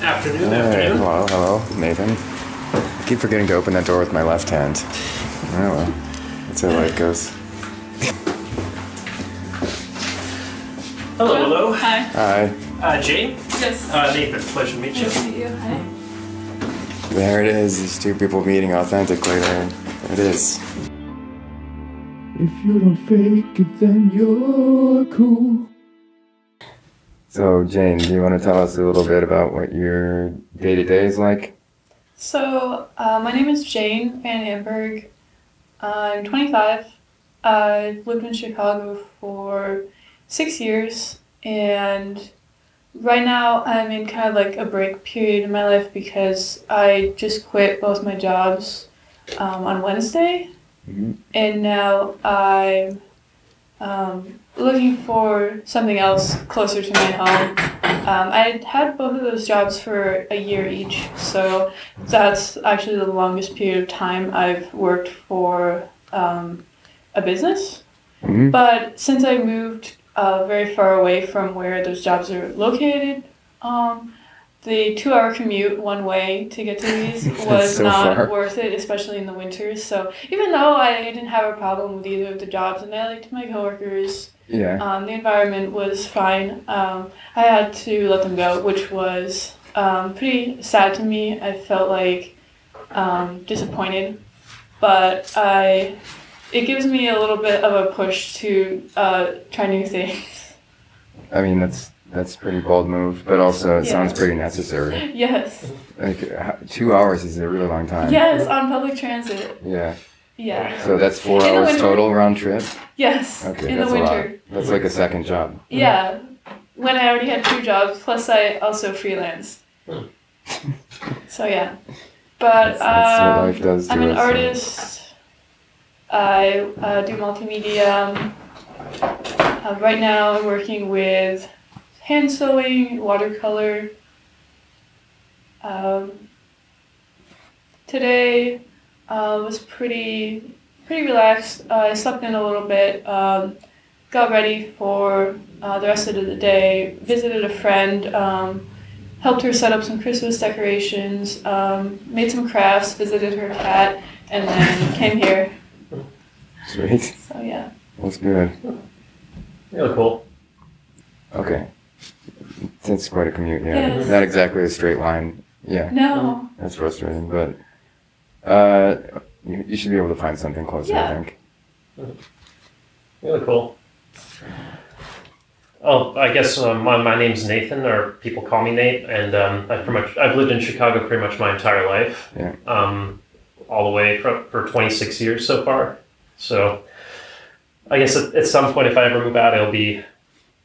Afternoon, Hey, afternoon. hello, Nathan. I keep forgetting to open that door with my left hand. Oh well, that's how life goes. Hello. Hi. Hi. Jane? Yes. Nathan, pleasure to meet you. Nice to meet you. Hi. There it is. These two people meeting authentically. There it is. If you don't fake it, then you're cool. So, Jane, do you want to tell us a little bit about what your day-to-day is like? So, my name is Jane Van Amberg. I'm 25. I've lived in Chicago for 6 years, and right now I'm in kind of like a break period in my life because I just quit both my jobs on Wednesday, and now I'm looking for something else closer to my home. I had both of those jobs for a year each, so that's actually the longest period of time I've worked for a business. But since I moved very far away from where those jobs are located, the 2-hour commute one way to get to these was so not far. worth it, especially in the winters. So even though I didn't have a problem with either of the jobs and I liked my coworkers, Yeah. the environment was fine, I had to let them go, which was pretty sad to me. I felt like disappointed, but it gives me a little bit of a push to try new things. I mean, that's a pretty bold move, but also it Yeah. sounds pretty necessary. Yes. Like, 2 hours is a really long time. Yes, on public transit. Yeah. Yeah. So that's 4 In the hours winter. total round trip? Yes. Okay, in that's the a lot. winter. That's like a second job. Yeah. When I already had 2 jobs, plus I also freelance. So yeah. But That's what life does to I'm an us. artist. I do multimedia. Right now I'm working with hand sewing, watercolor. Today was pretty relaxed. I slept in a little bit, got ready for the rest of the day, visited a friend, helped her set up some Christmas decorations, made some crafts, visited her cat, and then came here. Sweet. So yeah. That's good. You look cool. Okay. That's quite a commute, yeah. Yes. Not exactly a straight line. Yeah. No. That's frustrating, but you should be able to find something closer, I Yeah. think. You look cool. Oh, I guess my name's Nathan, or people call me Nate, and I've lived in Chicago pretty much my entire life. Yeah. All the way for 26 years so far. So I guess at some point, if I ever move out, it'll be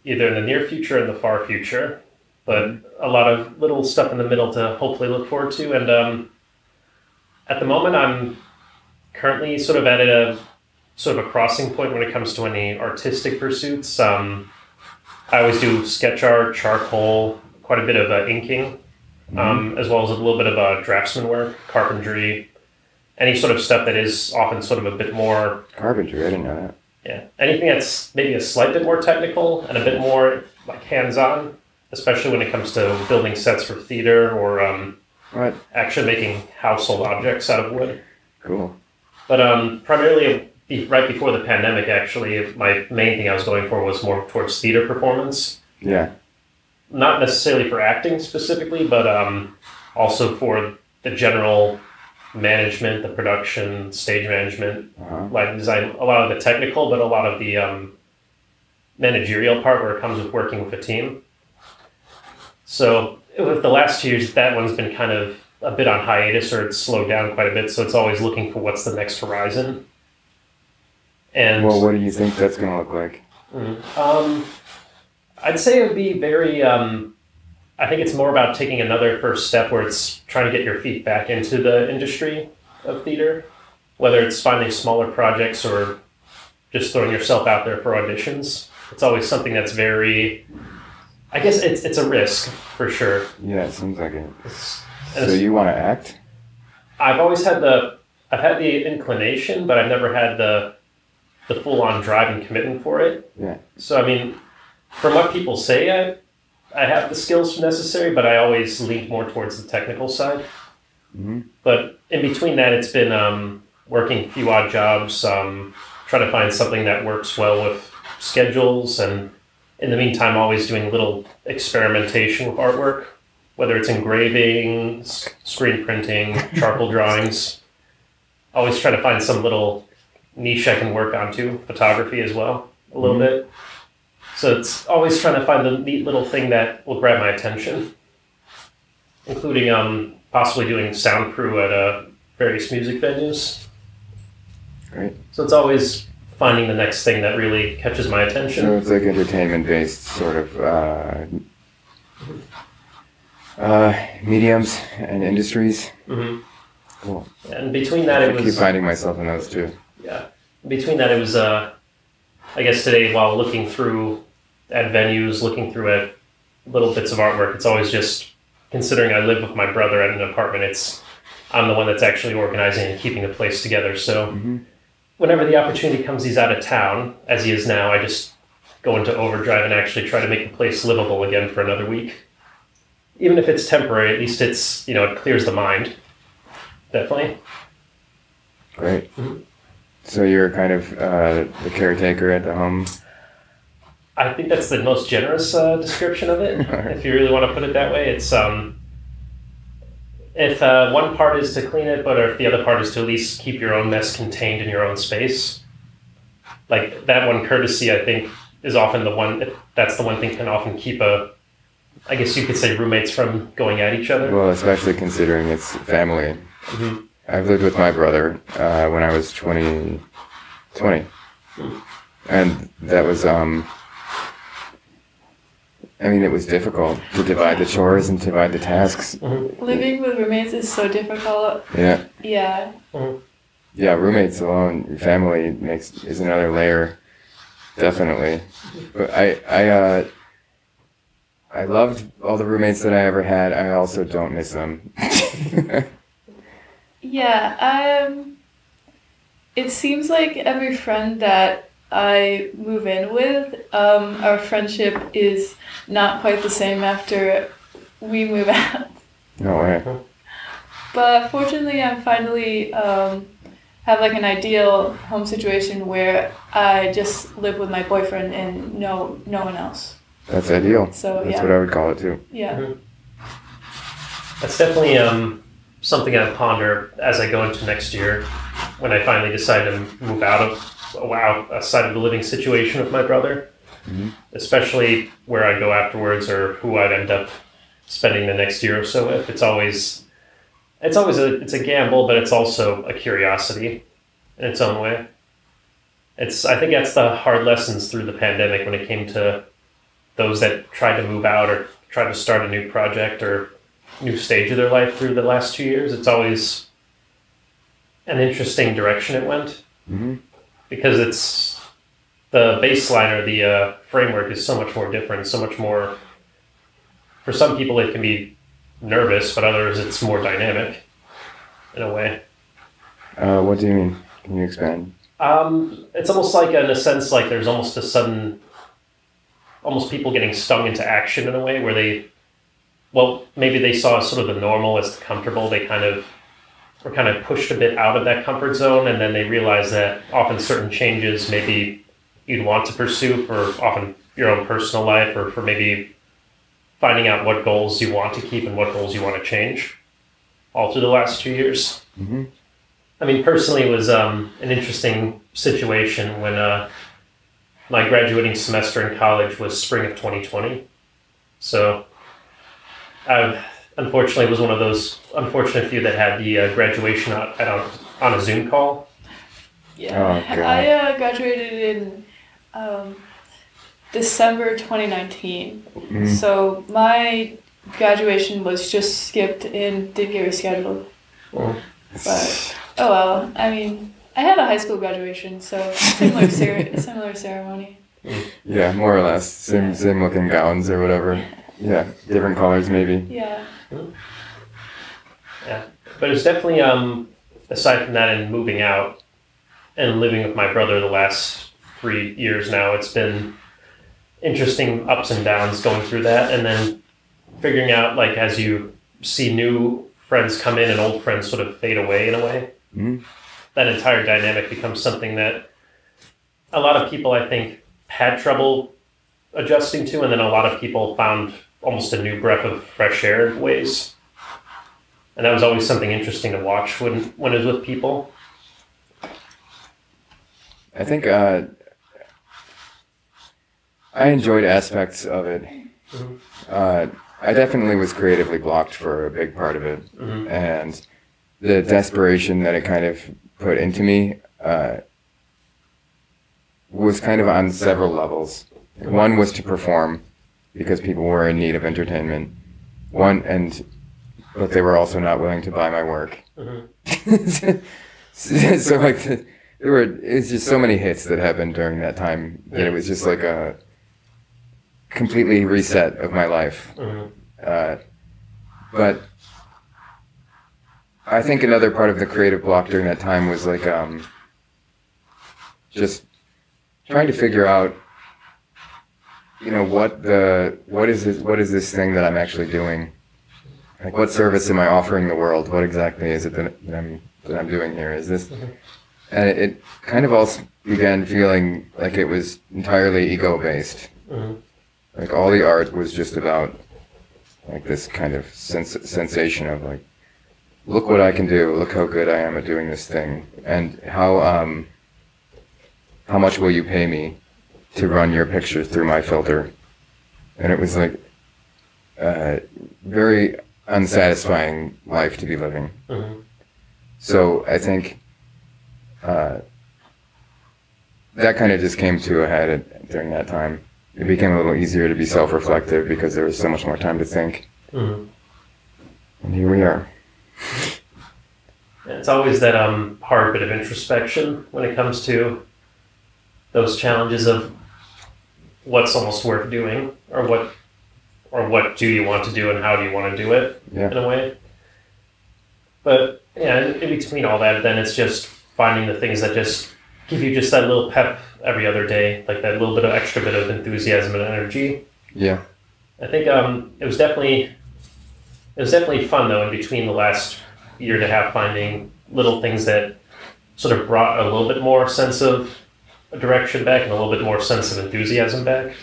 either in the near future or in the far future. But a lot of little stuff in the middle to hopefully look forward to. And at the moment, I'm currently sort of at a crossing point when it comes to any artistic pursuits. I always do sketch art, charcoal, quite a bit of inking, as well as a little bit of draftsman work, carpentry, any sort of stuff that is often sort of a bit more... Carpentry, I didn't know that. Yeah, anything that's maybe a slight bit more technical and a bit more like hands-on, especially when it comes to building sets for theater or What? actually making household objects out of wood. Cool. But primarily, right before the pandemic, actually, my main thing I was going for was more towards theater performance. Yeah. Not necessarily for acting specifically, but also for the general management, the production, stage management, lighting design, a lot of the technical, but a lot of the managerial part where it comes with working with a team. So with the last 2 years, that one's been kind of a bit on hiatus, or it's slowed down quite a bit. So it's always looking for what's the next horizon. And Well, what do you think that's going to look like? I'd say it would be very, I think it's more about taking another first step where it's trying to get your feet back into the industry of theater, whether it's finding smaller projects or just throwing yourself out there for auditions. It's always something that's very, I guess it's a risk for sure. Yeah, it seems like it. And So you want to act? I've always had I've had the inclination, but I've never had the full-on drive and commitment for it. Yeah. So, I mean, from what people say, I have the skills necessary, but I always leaned more towards the technical side. Mm-hmm. But in between that, it's been working a few odd jobs, trying to find something that works well with schedules, and in the meantime, always doing a little experimentation with artwork, whether it's engraving, screen printing, charcoal drawings. Always trying to find some little niche I can work onto, photography as well, a little bit. So it's always trying to find the neat little thing that will grab my attention, including possibly doing sound crew at various music venues. Great. So it's always finding the next thing that really catches my attention. So it's like entertainment-based sort of mediums and industries. Mm-hmm. Cool. And between that, I keep finding myself in those too. Yeah. Between that, it was, I guess today, while looking through at venues, looking through at little bits of artwork, it's always just, considering I live with my brother at an apartment, I'm the one that's actually organizing and keeping the place together. So whenever the opportunity comes, he's out of town, as he is now, I just go into overdrive and actually try to make the place livable again for another week. Even if it's temporary, at least it's, it clears the mind. Definitely. Great. So you're kind of the caretaker at the home? I think that's the most generous description of it, if you really want to put it that way. It's if one part is to clean it, but if the other part is to at least keep your own mess contained in your own space. Like that one courtesy, I think, is often the one, that's the one thing can often keep I guess you could say, roommates from going at each other. Well, especially considering it's family. Mm-hmm. I've lived with my brother when I was 20. And that was, it was difficult to divide the chores and divide the tasks. Mm-hmm. Living with roommates is so difficult. Yeah. Yeah. Mm-hmm. Yeah, roommates alone, family is another layer, definitely. But I loved all the roommates that I ever had. I also don't miss them. Yeah, it seems like every friend that I move in with, our friendship is not quite the same after we move out. No way. But fortunately, I'm finally have like an ideal home situation where I just live with my boyfriend and no one else. That's ideal. So That's what I would call it too. Yeah. Mm-hmm. That's definitely something I ponder as I go into next year, when I finally decide to move outside of the living situation with my brother, especially where I go afterwards or who I'd end up spending the next year or so with. It's a gamble, but it's also a curiosity in its own way. I think that's the hard lessons through the pandemic when it came to those that tried to move out or tried to start a new project or new stage of their life through the last 2 years. It's always an interesting direction it went, because it's the baseline or the framework is so much more different, so much more. For some people, it can be nervous, but others, it's more dynamic in a way. What do you mean? Can you expand? It's almost like, in a sense, like there's almost a sudden, almost people getting stung into action in a way where maybe they saw sort of the normal as the comfortable. They were kind of pushed a bit out of that comfort zone, and then they realized that often certain changes maybe you'd want to pursue for often your own personal life, or for maybe finding out what goals you want to keep and what goals you want to change all through the last 2 years. Mm-hmm. I mean, personally, it was an interesting situation when my graduating semester in college was spring of 2020. So I unfortunately was one of those unfortunate few that had the graduation on a Zoom call. Yeah, oh, God. I graduated in December 2019. So my graduation was just skipped and didn't get rescheduled. But oh well, I mean, I had a high school graduation, so similar ceremony. Yeah, more or less. Same looking gowns or whatever. Yeah, different colors maybe. Yeah. Yeah, but it's definitely aside from that and moving out and living with my brother the last 3 years now, it's been interesting ups and downs going through that, and then figuring out, like, as you see new friends come in and old friends sort of fade away in a way, that entire dynamic becomes something that a lot of people, I think, had trouble adjusting to, and then a lot of people found almost a new breath of fresh air in ways. And that was always something interesting to watch when it was with people. I think I enjoyed aspects of it. I definitely was creatively blocked for a big part of it. And the desperation that it kind of put into me was kind of on several levels. One was to perform because people were in need of entertainment. But they were also not willing to buy my work. So like it's just so many hits that happened during that time that it was just like a completely reset of my life. But I think another part of the creative block during that time was like just trying to figure out, you know, what is this thing that I'm actually doing? Like, what service am I offering the world? What exactly is it that I'm doing here? Is this? And it kind of all began feeling like it was entirely ego-based. Like, all the art was just about, like, this kind of sensation of, like, look what I can do, look how good I am at doing this thing, and how much will you pay me to run your pictures through my filter? And it was, like, very unsatisfying life to be living. So I think that kind of just came to a head during that time. It became a little easier to be self-reflective because there was so much more time to think. And here we are. It's always that hard bit of introspection when it comes to those challenges of what's almost worth doing, or what do you want to do and how do you want to do it, in a way. But yeah, in between all that, then it's just finding the things that just give you just that little pep every other day, like that little bit of extra bit of enthusiasm and energy. Yeah. I think it was definitely fun though in between the last year and a half, finding little things that sort of brought a little bit more sense of direction back and a little bit more sense of enthusiasm back.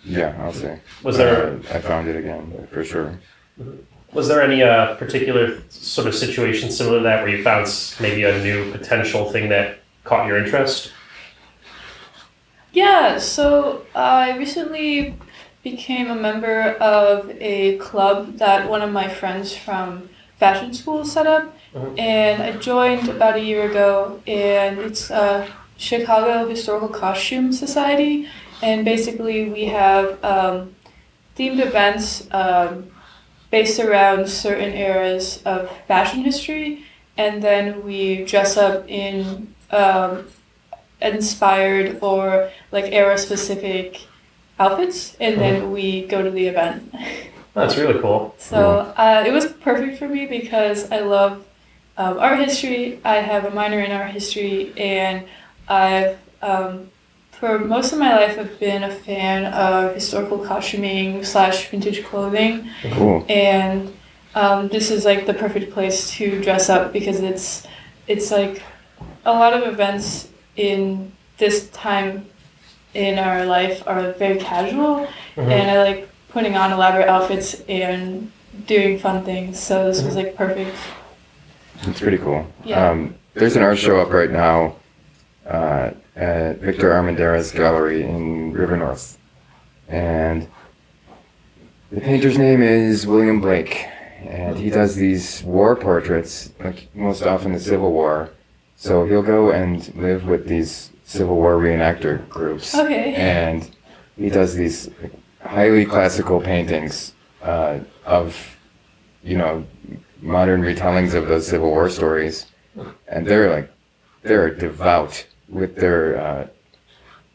Yeah, I'll say. Was there? I found it again for sure. Was there any particular sort of situation similar to that where you found maybe a new potential thing that caught your interest? Yeah, so I recently became a member of a club that one of my friends from fashion school set up, and I joined about a year ago, and it's Chicago Historical Costume Society, and basically we have themed events based around certain eras of fashion history, and then we dress up in inspired or like era-specific outfits, and then we go to the event. That's really cool. So it was perfect for me because I love art history. I have a minor in art history, and I've for most of my life I've been a fan of historical costuming / vintage clothing. Cool. And this is like the perfect place to dress up because it's like a lot of events in this time in our life are very casual, and I like putting on elaborate outfits and doing fun things, so this was like perfect. It's pretty cool. Yeah. There's an art show up right now at Victor Armendariz Gallery in River North, and the painter's name is William Blake, and he does these war portraits, like most often the Civil War. So he'll go and live with these Civil War reenactor groups. Okay. And he does these highly classical paintings of, you know, modern retellings of those Civil War stories. And they're devout with their,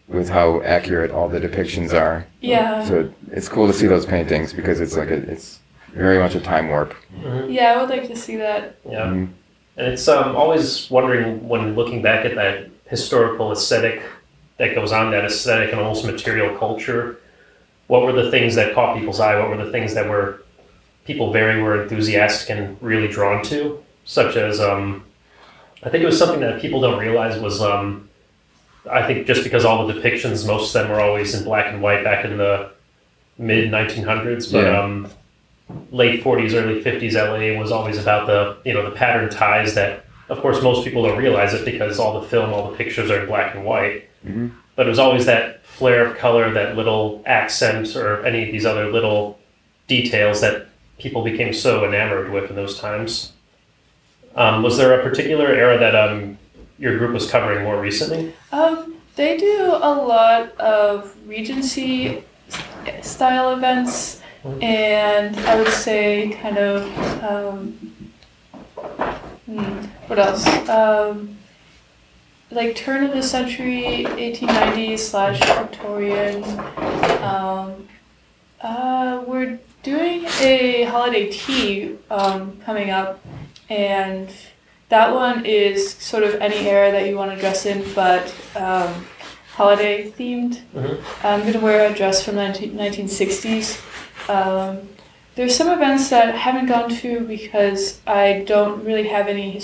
with how accurate all the depictions are. Yeah. So it's cool to see those paintings because it's like it's very much a time warp. Yeah, I would like to see that. Yeah. And it's always wondering when looking back at that historical aesthetic that goes on, that aesthetic and almost material culture? What were the things that caught people's eye? What were the things that were people were enthusiastic and really drawn to? Such as, I think it was something that people don't realize was, I think just because all the depictions, most of them were always in black and white back in the mid 1900s, but late 40s, early 50s LA was always about the pattern ties that, of course, most people don't realize it because all the film, all the pictures are in black and white. Mm-hmm. But it was always that flare of color, that little accent, or any of these other little details that people became so enamored with in those times. Was there a particular era that your group was covering more recently? They do a lot of Regency style events, and I would say kind of what else? Like turn of the century, 1890s / Victorian. We're doing a holiday tea coming up, and that one is sort of any era that you want to dress in, but holiday themed. Mm-hmm. I'm going to wear a dress from the 1960s. There's some events that I haven't gone to because I don't really have any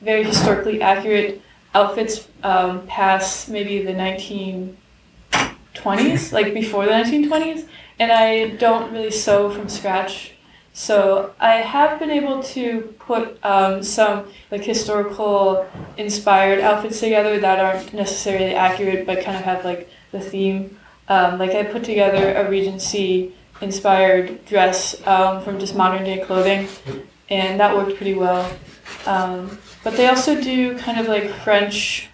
very historically accurate outfits past maybe the 1920s, like before the 1920s, and I don't really sew from scratch. So I have been able to put some like historical inspired outfits together that aren't necessarily accurate but kind of have like the theme. Like I put together a Regency inspired dress from just modern day clothing, and that worked pretty well. But they also do kind of like French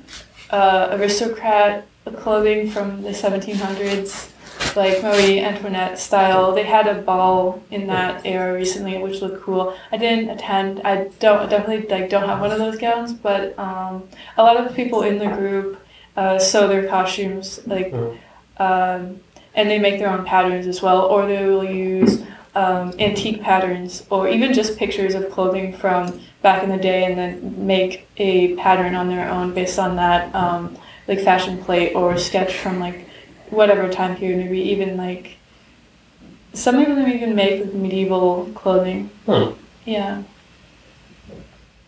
aristocrat clothing from the 1700s, like Marie Antoinette style. They had a ball in that era recently, which looked cool. I didn't attend. I definitely don't have one of those gowns, but a lot of the people in the group sew their costumes, like, and they make their own patterns as well, or they will use antique patterns, or even just pictures of clothing from back in the day, and then make a pattern on their own based on that, like fashion plate or sketch from like whatever time period, maybe even like some of them even make like medieval clothing. Yeah.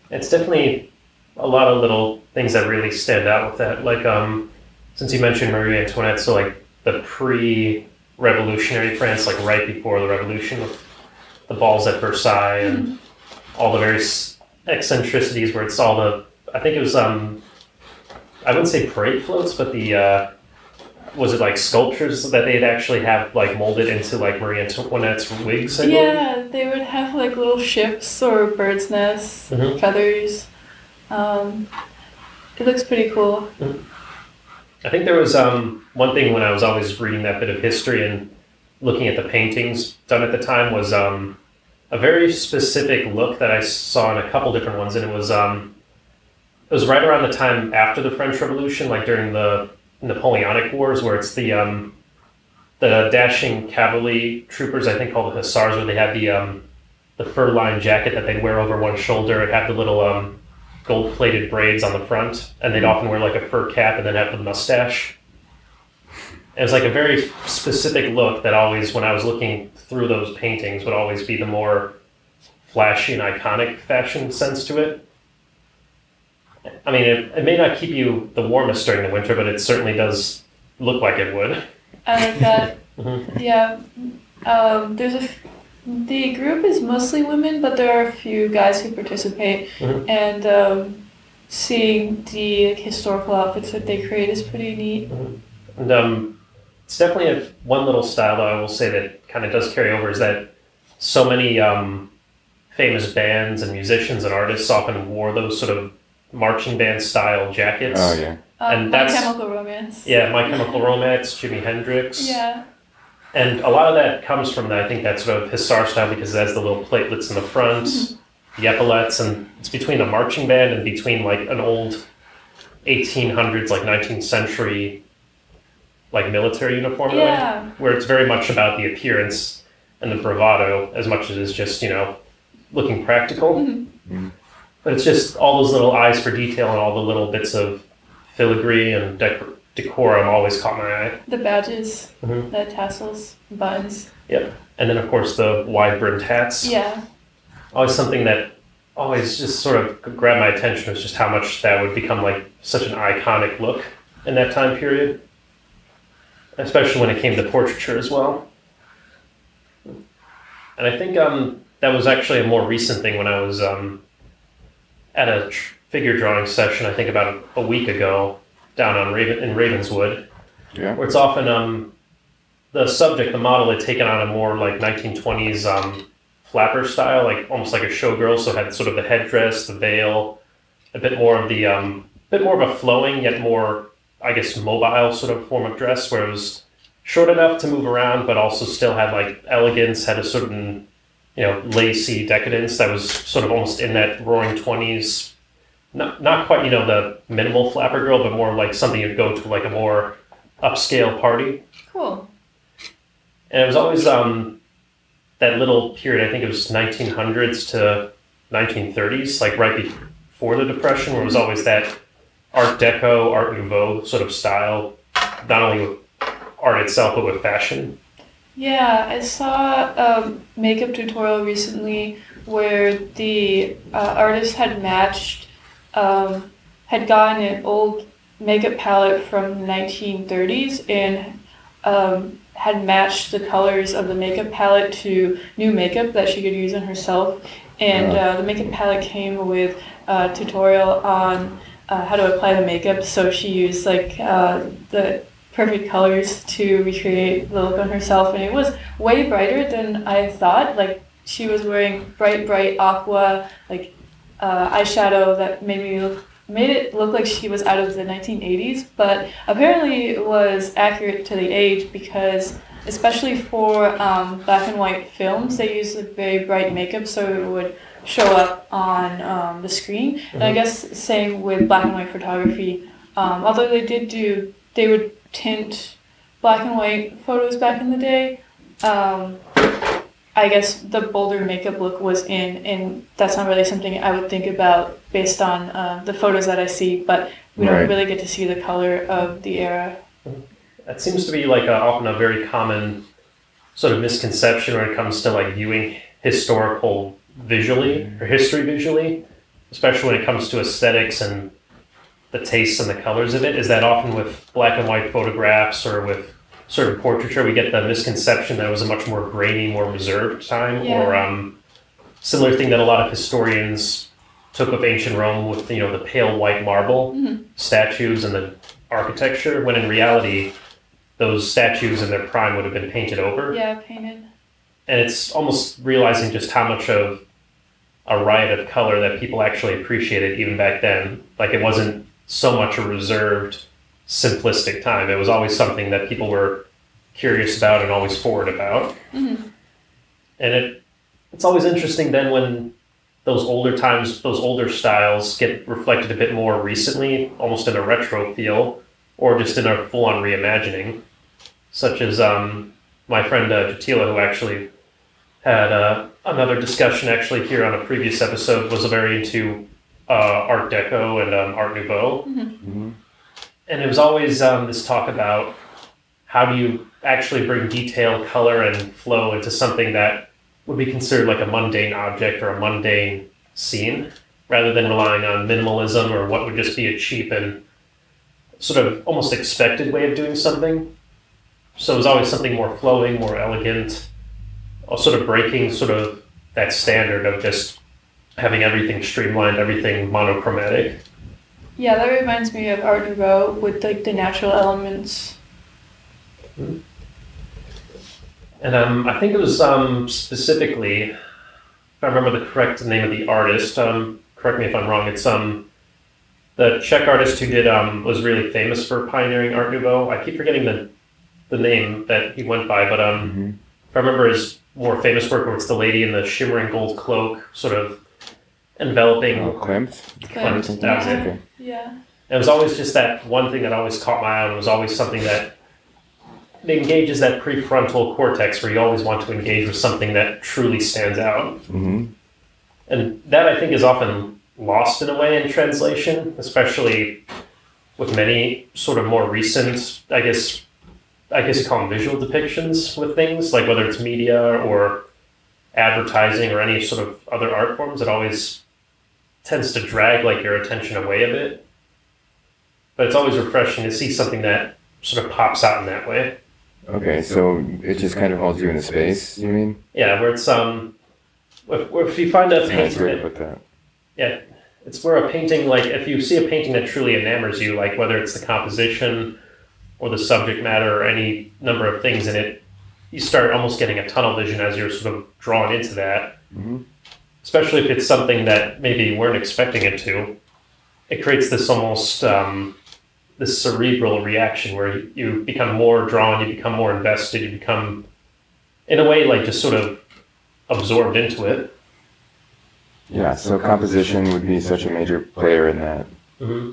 It's definitely a lot of little things that really stand out with that. Like, since you mentioned Marie Antoinette, so like the pre-revolutionary France, like right before the revolution, with the balls at Versailles and all the various eccentricities where it's all the, I think it was, I wouldn't say parade floats, but the, was it like sculptures that they'd actually have like molded into like Marie Antoinette's wigs? Yeah, they would have like little ships or birds' nests, feathers. It looks pretty cool. I think there was one thing when I was always reading that bit of history and looking at the paintings done at the time was a very specific look that I saw in a couple different ones, and it was right around the time after the French Revolution, like during the Napoleonic Wars, where it's the dashing cavalry troopers, I think called the hussars, where they had the fur-lined jacket that they'd wear over one shoulder. It had the little gold-plated braids on the front, and they'd often wear like a fur cap and then have the mustache. It was like a very specific look that always, when I was looking through those paintings, would always be the more flashy and iconic fashion sense to it. I mean, it may not keep you the warmest during the winter, but it certainly does look like it would. I like that. Yeah. The group is mostly women, but there are a few guys who participate, and seeing the historical outfits that they create is pretty neat. And it's definitely one little style that I will say that kind of does carry over is that so many famous bands and musicians and artists often wore those sort of marching band style jackets. Oh yeah. And My Chemical Romance. Yeah, My Chemical Romance, Jimi Hendrix. Yeah. And a lot of that comes from, I think, that sort of hussar style because it has the little platelets in the front, the epaulets, and it's between a marching band and between like an old 1800s, like 19th century, like military uniform, where it's very much about the appearance and the bravado as much as it's just, looking practical. But it's just all those little eyes for detail and all the little bits of filigree and decorum always caught my eye. The badges, Mhm. the tassels, buttons. Yep. And then, of course, the wide-brimmed hats. Yeah. Always something that always just sort of grabbed my attention was just how much that would become like such an iconic look in that time period. Especially when it came to portraiture as well. And I think that was actually a more recent thing when I was at a figure drawing session, I think about a week ago, down on in Ravenswood, Yeah. where it's often the subject, the model, had taken on a more like 1920s flapper style, like almost like a showgirl. So it had sort of the headdress, the veil, a bit more of a flowing yet more, I guess, mobile sort of form of dress, where it was short enough to move around, but also still had like elegance, had a certain, lacy decadence that was sort of almost in that roaring 20s. Not quite, the minimal flapper girl, but more like something you'd go to like a more upscale party. Cool. And it was always that little period, I think it was 1900s to 1930s, like right before the Depression, where it was always that Art Deco, Art Nouveau sort of style, not only with art itself, but with fashion. Yeah, I saw a makeup tutorial recently where the artist had had gotten an old makeup palette from the 1930s and had matched the colors of the makeup palette to new makeup that she could use on herself. And the makeup palette came with a tutorial on how to apply the makeup. So she used like the perfect colors to recreate the look on herself, and it was way brighter than I thought. Like she was wearing bright aqua like eyeshadow that made it look like she was out of the 1980s, but apparently it was accurate to the age because especially for black and white films, they used like very bright makeup so it would show up on the screen. Mm-hmm. And I guess same with black and white photography. Although they would tint black and white photos back in the day. I guess the bolder makeup look was in, and that's not really something I would think about based on the photos that I see, but we don't really get to see the color of the era. That seems to be like often a very common sort of misconception when it comes to like viewing historical visually or history visually, especially when it comes to aesthetics and the tastes and the colors of it, is that often with black and white photographs or with sort of portraiture, we get the misconception that it was a much more grainy, more reserved time, or similar thing that a lot of historians took of ancient Rome with, the pale white marble statues and the architecture, when in reality, those statues in their prime would have been painted over. Yeah, painted. And it's almost realizing just how much of a riot of color that people actually appreciated even back then. Like it wasn't so much a reserved, simplistic time. It was always something that people were curious about and always forward about. Mm-hmm. And it's always interesting then when those older times, those older styles get reflected a bit more recently, almost in a retro feel, or just in a full-on reimagining, such as my friend Jatila, who actually had another discussion actually here on a previous episode, was very into Art Deco and Art Nouveau. Mm-hmm. Mm-hmm. And it was always this talk about how do you actually bring detail, color, and flow into something that would be considered like a mundane object or a mundane scene, rather than relying on minimalism or what would just be a cheap and sort of almost expected way of doing something. So it was always something more flowing, more elegant, or sort of breaking sort of that standard of just having everything streamlined, everything monochromatic. Yeah, that reminds me of Art Nouveau with like the natural elements. Mm-hmm. And I think it was specifically, if I remember the correct name of the artist, correct me if I'm wrong, it's the Czech artist who did was really famous for pioneering Art Nouveau. I keep forgetting the name that he went by, but if I remember his more famous work, where it's the lady in the shimmering gold cloak, sort of enveloping. Klimt? Klimt, that was it. Yeah. It was always just that one thing that always caught my eye, and it was always something that engages that prefrontal cortex where you always want to engage with something that truly stands out. Mm-hmm. And that, I think, is often lost in a way in translation, especially with many sort of more recent, I guess you call them visual depictions with things, like whether it's media or advertising or any sort of other art forms, it always tends to drag like your attention away a bit. But it's always refreshing to see something that sort of pops out in that way. Okay, so it just kind of holds you in the space, you mean? Yeah, where it's if you find a That's a nice painting way to that, put that. yeah, it's where a painting, like if you see a painting that truly enamors you, like whether it's the composition or the subject matter or any number of things in it, you start almost getting a tunnel vision as you're sort of drawn into that. Mm-hmm. Especially if it's something that maybe you weren't expecting it to. It creates this almost this cerebral reaction where you become more drawn, you become more invested, you become, in a way, like just sort of absorbed into it. Yeah, so composition would be such a major player in that. Mm-hmm.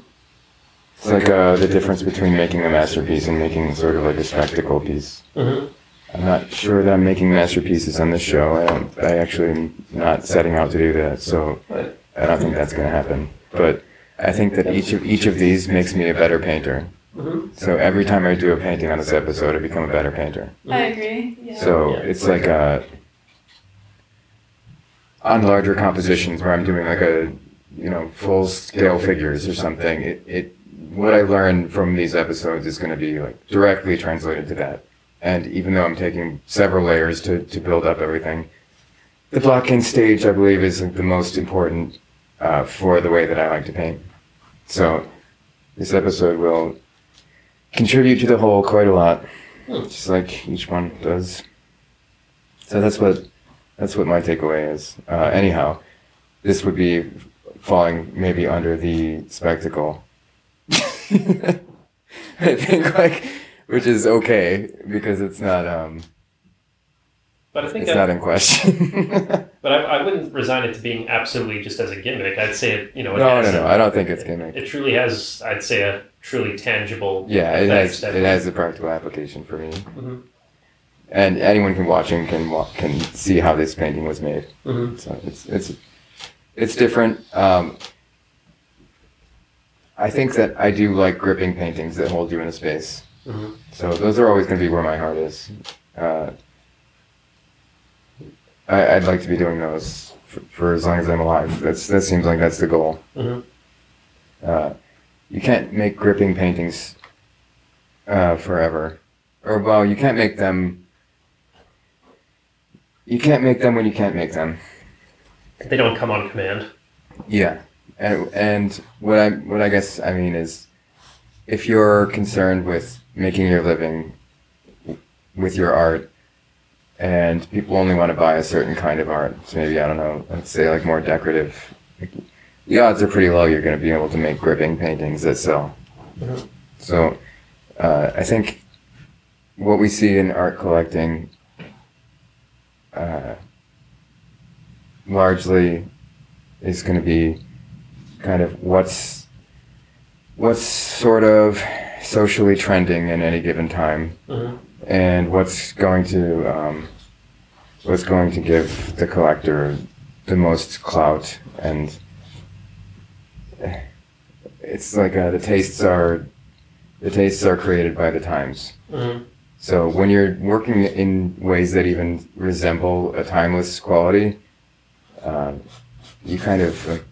It's like the difference between making a masterpiece and making sort of like a spectacle piece. Mm-hmm. I'm not sure that I'm making masterpieces on this show. I actually am not setting out to do that, so I don't think that's going to happen. But I think that each of these makes me a better painter. Mm-hmm. So every time I do a painting on this episode, I become a better painter. I agree. Yeah. So it's like on larger compositions where I'm doing like a full scale figures or something. What I learn from these episodes is going to be like directly translated to that. And even though I'm taking several layers to build up everything, the blocking stage, I believe, is like the most important for the way that I like to paint. So this episode will contribute to the whole quite a lot, just like each one does. So that's what my takeaway is. Anyhow, this would be falling maybe under the spectacle. I think which is okay because it's not But I think it's not in question. But I wouldn't resign it to being absolutely just as a gimmick. I'd say it, No, I don't think it's gimmick. It truly has, I'd say, a truly tangible. Yeah, it has a practical application for me. Mm-hmm. And anyone can watch and can see how this painting was made. Mm-hmm. So it's different. I think that I do like gripping paintings that hold you in a space. Mm-hmm. So those are always going to be where my heart is. I'd like to be doing those for as long as I'm alive. That seems like that's the goal. Mm-hmm. You can't make gripping paintings forever, or well, you can't make them. You can't make them when you can't make them. They don't come on command. Yeah, and what I guess I mean is, if you're concerned with making your living with your art, and people only want to buy a certain kind of art, so maybe, I don't know, let's say like more decorative, the odds are pretty low you're going to be able to make gripping paintings that sell. Mm-hmm. So I think what we see in art collecting largely is going to be kind of what's sort of socially trending in any given time. Mm-hmm. And what's going to give the collector the most clout, and it's like the tastes are created by the times. Mm-hmm. So when you're working in ways that even resemble a timeless quality, you kind of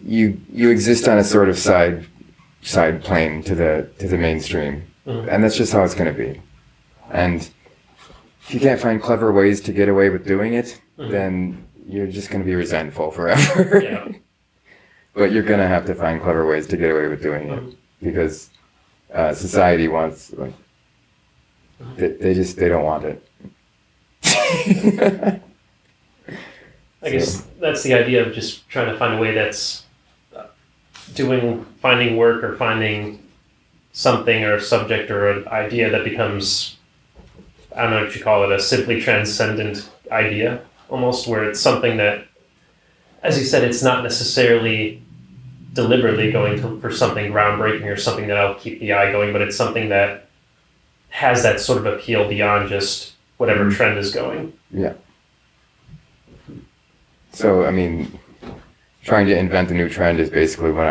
you exist on a sort of side plane to the mainstream. Mm-hmm. And that's just how it's going to be. And if you can't find clever ways to get away with doing it, mm-hmm. then you're just going to be resentful forever. Yeah. But you're going to have to find clever ways to get away with doing it, because society wants, like, they don't want it. I guess that's the idea of just trying to find a way that's finding work or finding something or a subject or an idea that becomes, I don't know what you call it, a simply transcendent idea, almost, where it's something that, as you said, it's not necessarily deliberately going for something groundbreaking or something that'll keep the eye going, but it's something that has that sort of appeal beyond just whatever trend is going. Yeah. So, I mean, trying to invent a new trend is basically what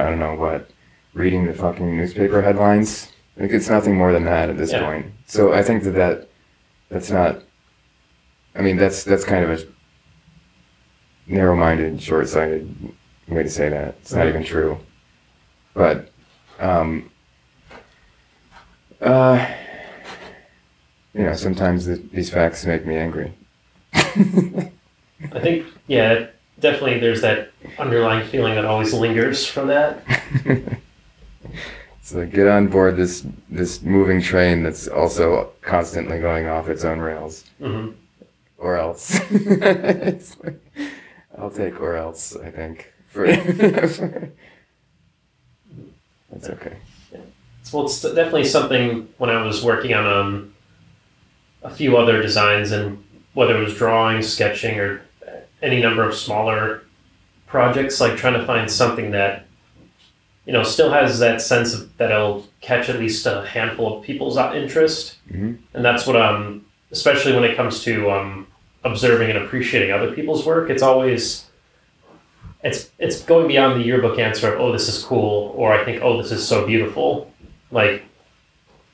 reading the fucking newspaper headlines. Like, it's nothing more than that at this point. So I think that's not, I mean, that's kind of a narrow-minded, short-sighted way to say that. It's not even true. But, you know, sometimes these facts make me angry. I think, yeah, definitely there's that underlying feeling that always lingers from that. So get on board this moving train that's also constantly going off its own rails. Mm-hmm. Or else. It's like, I'll take or else, I think. That's okay. Yeah. Well, it's definitely something when I was working on a few other designs, and whether it was drawing, sketching, or any number of smaller projects, like trying to find something that, you know, still has that sense of that it'll catch at least a handful of people's interest. Mm-hmm. And that's what, especially when it comes to observing and appreciating other people's work, it's always, it's going beyond the yearbook answer of, oh, this is cool, or I think, oh, this is so beautiful. Like,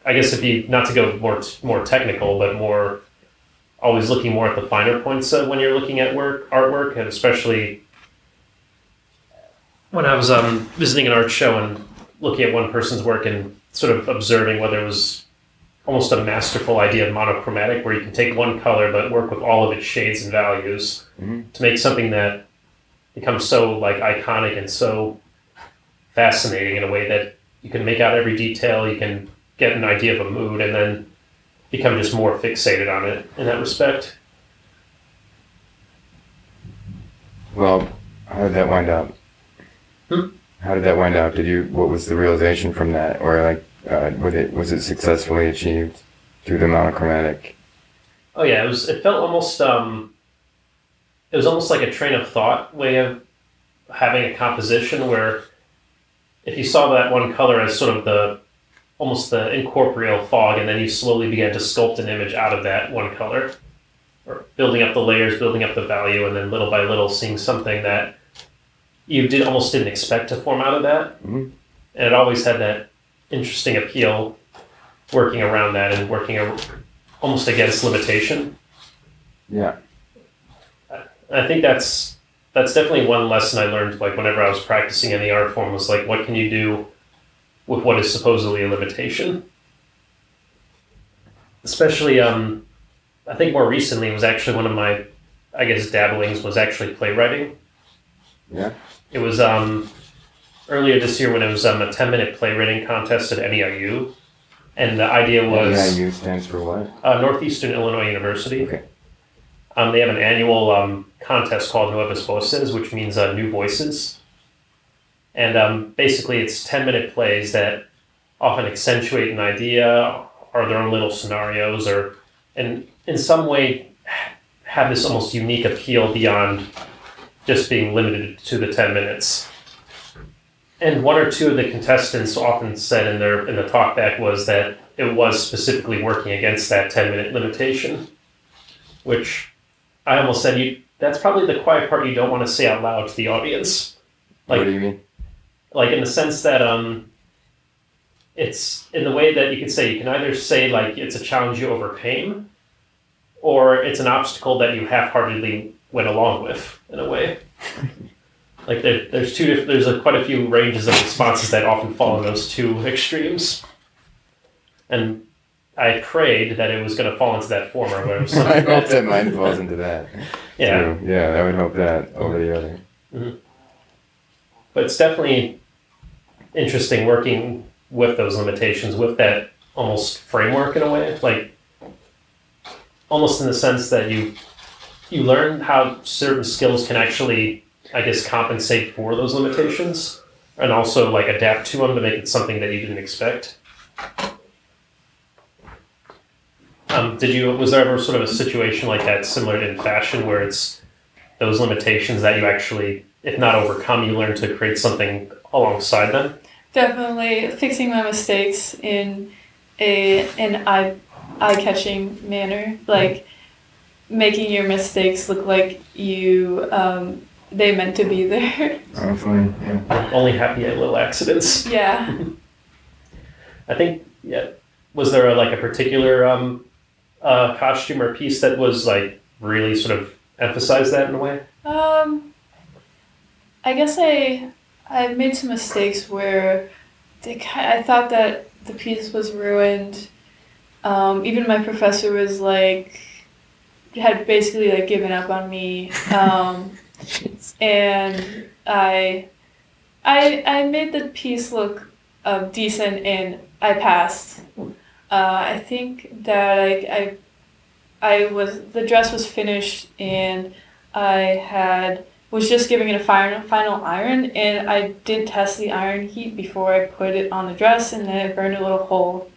I guess if you, not to go more technical, but more always looking more at the finer points when you're looking at artwork, and especially when I was visiting an art show and looking at one person's work and sort of observing whether it was almost a masterful idea of monochromatic, where you can take one color but work with all of its shades and values to make something that becomes so like iconic and so fascinating in a way that you can make out every detail, you can get an idea of a mood, and then become just more fixated on it in that respect. Well, how did that wind up? How did that wind up? What was the realization from that? Or like, was it successfully achieved through the monochromatic? Oh yeah, it felt almost, it was almost like a train of thought way of having a composition where if you saw that one color as sort of almost the incorporeal fog, and then you slowly began to sculpt an image out of that one color, or building up the layers, building up the value, and then little by little seeing something that you almost didn't expect to form out of that. Mm-hmm. And it always had that interesting appeal working around that and working almost against limitation. Yeah. I think that's definitely one lesson I learned, like whenever I was practicing any art form, was like, what can you do with what is supposedly a limitation? Especially, I think more recently was actually one of my, I guess, dabblings was actually playwriting. Yeah. It was earlier this year when it was a 10-minute playwriting contest at NEIU. And the idea was... NEIU stands for what? Northeastern Illinois University. Okay. They have an annual contest called Nuevas Voces, which means new voices. And basically it's 10-minute plays that often accentuate an idea, or their own little scenarios, and in some way have this almost unique appeal beyond just being limited to the 10 minutes. And one or two of the contestants often said in the talkback was that it was specifically working against that 10-minute limitation, which I almost said, that's probably the quiet part you don't want to say out loud to the audience. Like, what do you mean? Like in the sense that it's in the way that you could say, you can either say like it's a challenge you overcame, or it's an obstacle that you half-heartedly went along with, in a way. Like there's quite a few ranges of responses that often fall in those two extremes. And I prayed that it was going to fall into that former, where it was I hope that mine falls into that. Yeah. Too. Yeah, I would hope that over the other. Mm-hmm. But it's definitely interesting working with those limitations, with that almost framework in a way, like almost in the sense that you learn how certain skills can actually, I guess, compensate for those limitations, and also like adapt to them to make it something that you didn't expect. Was there ever sort of a situation like that similar in fashion, where it's those limitations that you actually, if not overcome, you learn to create something alongside them? Definitely fixing my mistakes in an eye-catching manner, like making your mistakes look like you they meant to be there. Oh, funny. Yeah. I'm only happy at little accidents. Yeah. I think, yeah. Was there like a particular costume or piece that was like really sort of emphasized that in a way? I guess I made some mistakes where I thought that the piece was ruined. Even my professor was like, had basically like given up on me. And I made the piece look decent, and I passed. I think that the dress was finished, and I was just giving it a final iron, and I did test the iron heat before I put it on the dress, and then it burned a little hole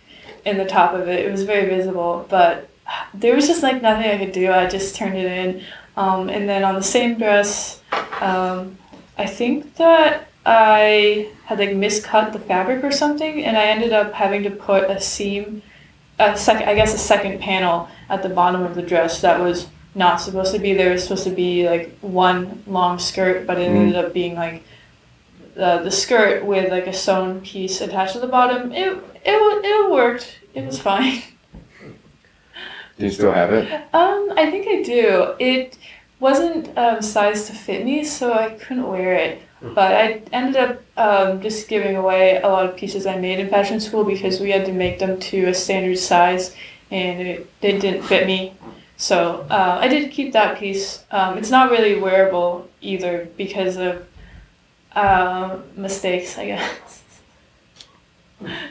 in the top of it. It was very visible, but there was just like nothing I could do. I just turned it in. And then on the same dress, I think that I had like miscut the fabric or something, and I ended up having to put a second panel at the bottom of the dress that was not supposed to be there. It was supposed to be like one long skirt, but it ended up being like the skirt with like a sewn piece attached to the bottom. It worked. It was fine. Do you still have it? I think I do. It wasn't sized to fit me, so I couldn't wear it. But I ended up just giving away a lot of pieces I made in fashion school because we had to make them to a standard size, and it didn't fit me. So I did keep that piece. It's not really wearable either because of mistakes, I guess.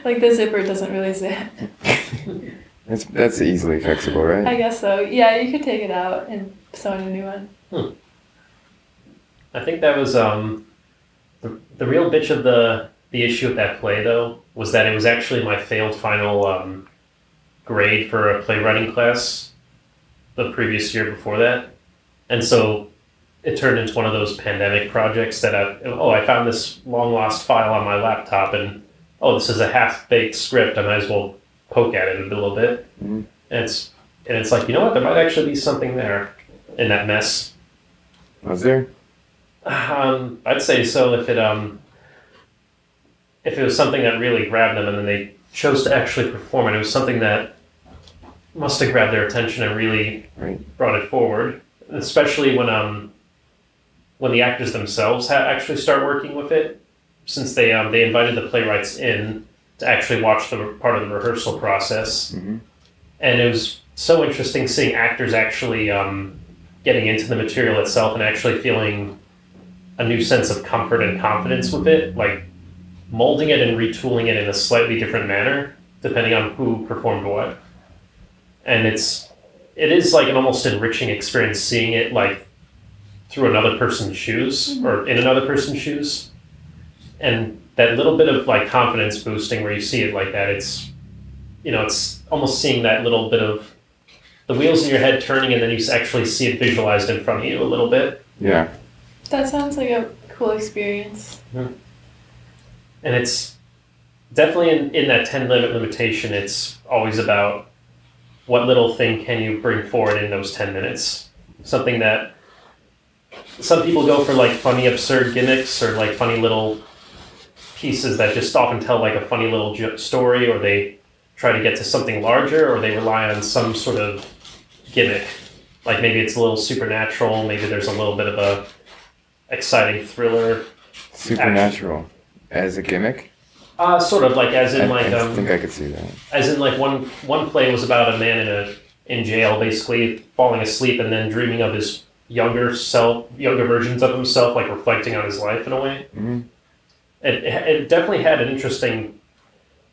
Like the zipper doesn't really zip. That's easily fixable, right? I guess so. Yeah, you could take it out and sew in a new one. I think that was the real bitch of the issue with that play, though, was that it was actually my failed final grade for a playwriting class the previous year before that. And so it turned into one of those pandemic projects that I found this long lost file on my laptop, and this is a half-baked script. I might as well poke at it a little bit. Mm-hmm. And it's like, you know what, there might actually be something there in that mess. Was there? I'd say so if it was something that really grabbed them and then they chose to actually perform it. It was something that must have grabbed their attention and really brought it forward. And especially when the actors themselves actually start working with it, since they invited the playwrights in to actually watch the part of the rehearsal process. Mm-hmm. And it was so interesting seeing actors actually getting into the material itself and actually feeling a new sense of comfort and confidence with it, like molding it and retooling it in a slightly different manner, depending on who performed what. And it is like an almost enriching experience seeing it like through another person's shoes or in another person's shoes. And that little bit of like confidence boosting where you see it like that, it's almost seeing that little bit of the wheels in your head turning, and then you actually see it visualized in front of you a little bit. Yeah. That sounds like a cool experience. Mm-hmm. And it's definitely in that 10-minute limitation, it's always about what little thing can you bring forward in those 10 minutes. Something that some people go for like funny, absurd gimmicks or like funny little pieces that just often tell like a funny little story, or they try to get to something larger, or they rely on some sort of gimmick. Like maybe it's a little supernatural, maybe there's a little bit of a exciting thriller. Supernatural as a gimmick? Sort of like as in I think I could see that. As in like one play was about a man in jail basically falling asleep and then dreaming of his younger versions of himself, like reflecting on his life in a way. Mm-hmm. It definitely had an interesting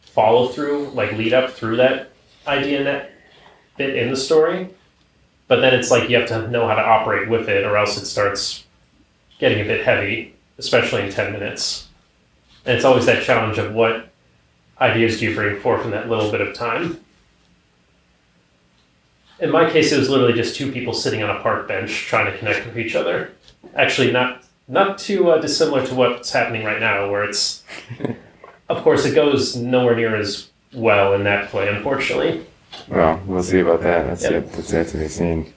follow through, like lead up through that idea and that bit in the story. But then it's like you have to know how to operate with it, or else it starts getting a bit heavy, especially in 10 minutes. And it's always that challenge of what ideas do you bring forth in that little bit of time. In my case, it was literally just two people sitting on a park bench trying to connect with each other. Actually, not too dissimilar to what's happening right now, where it's, of course, it goes nowhere near as well in that play, unfortunately. Well, we'll see about that. That's yet to be seen.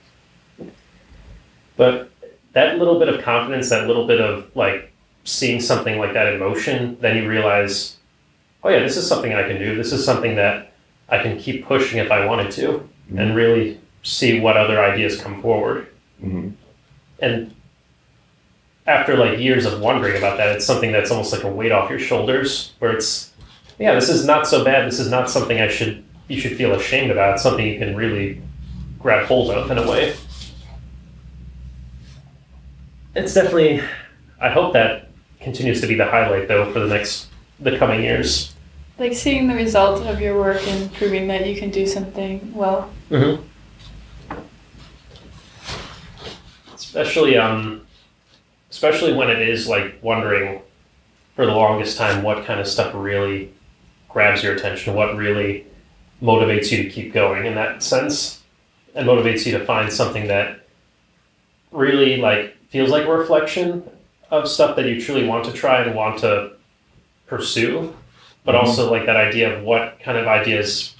But that little bit of confidence, that little bit of like seeing something like that in motion, then you realize, oh yeah, this is something I can do. This is something that I can keep pushing if I wanted to, and really see what other ideas come forward. And after like years of wondering about that, it's something that's almost like a weight off your shoulders, where it's, yeah, this is not so bad. This is not something you should feel ashamed about. It's something you can really grab hold of in a way. It's definitely, I hope that continues to be the highlight though for the coming years. Like seeing the result of your work and proving that you can do something well. Especially when it is like wondering for the longest time what kind of stuff really grabs your attention, what really motivates you to keep going in that sense, and motivates you to find something that really like feels like a reflection of stuff that you truly want to try and want to pursue, but also like that idea of what kind of ideas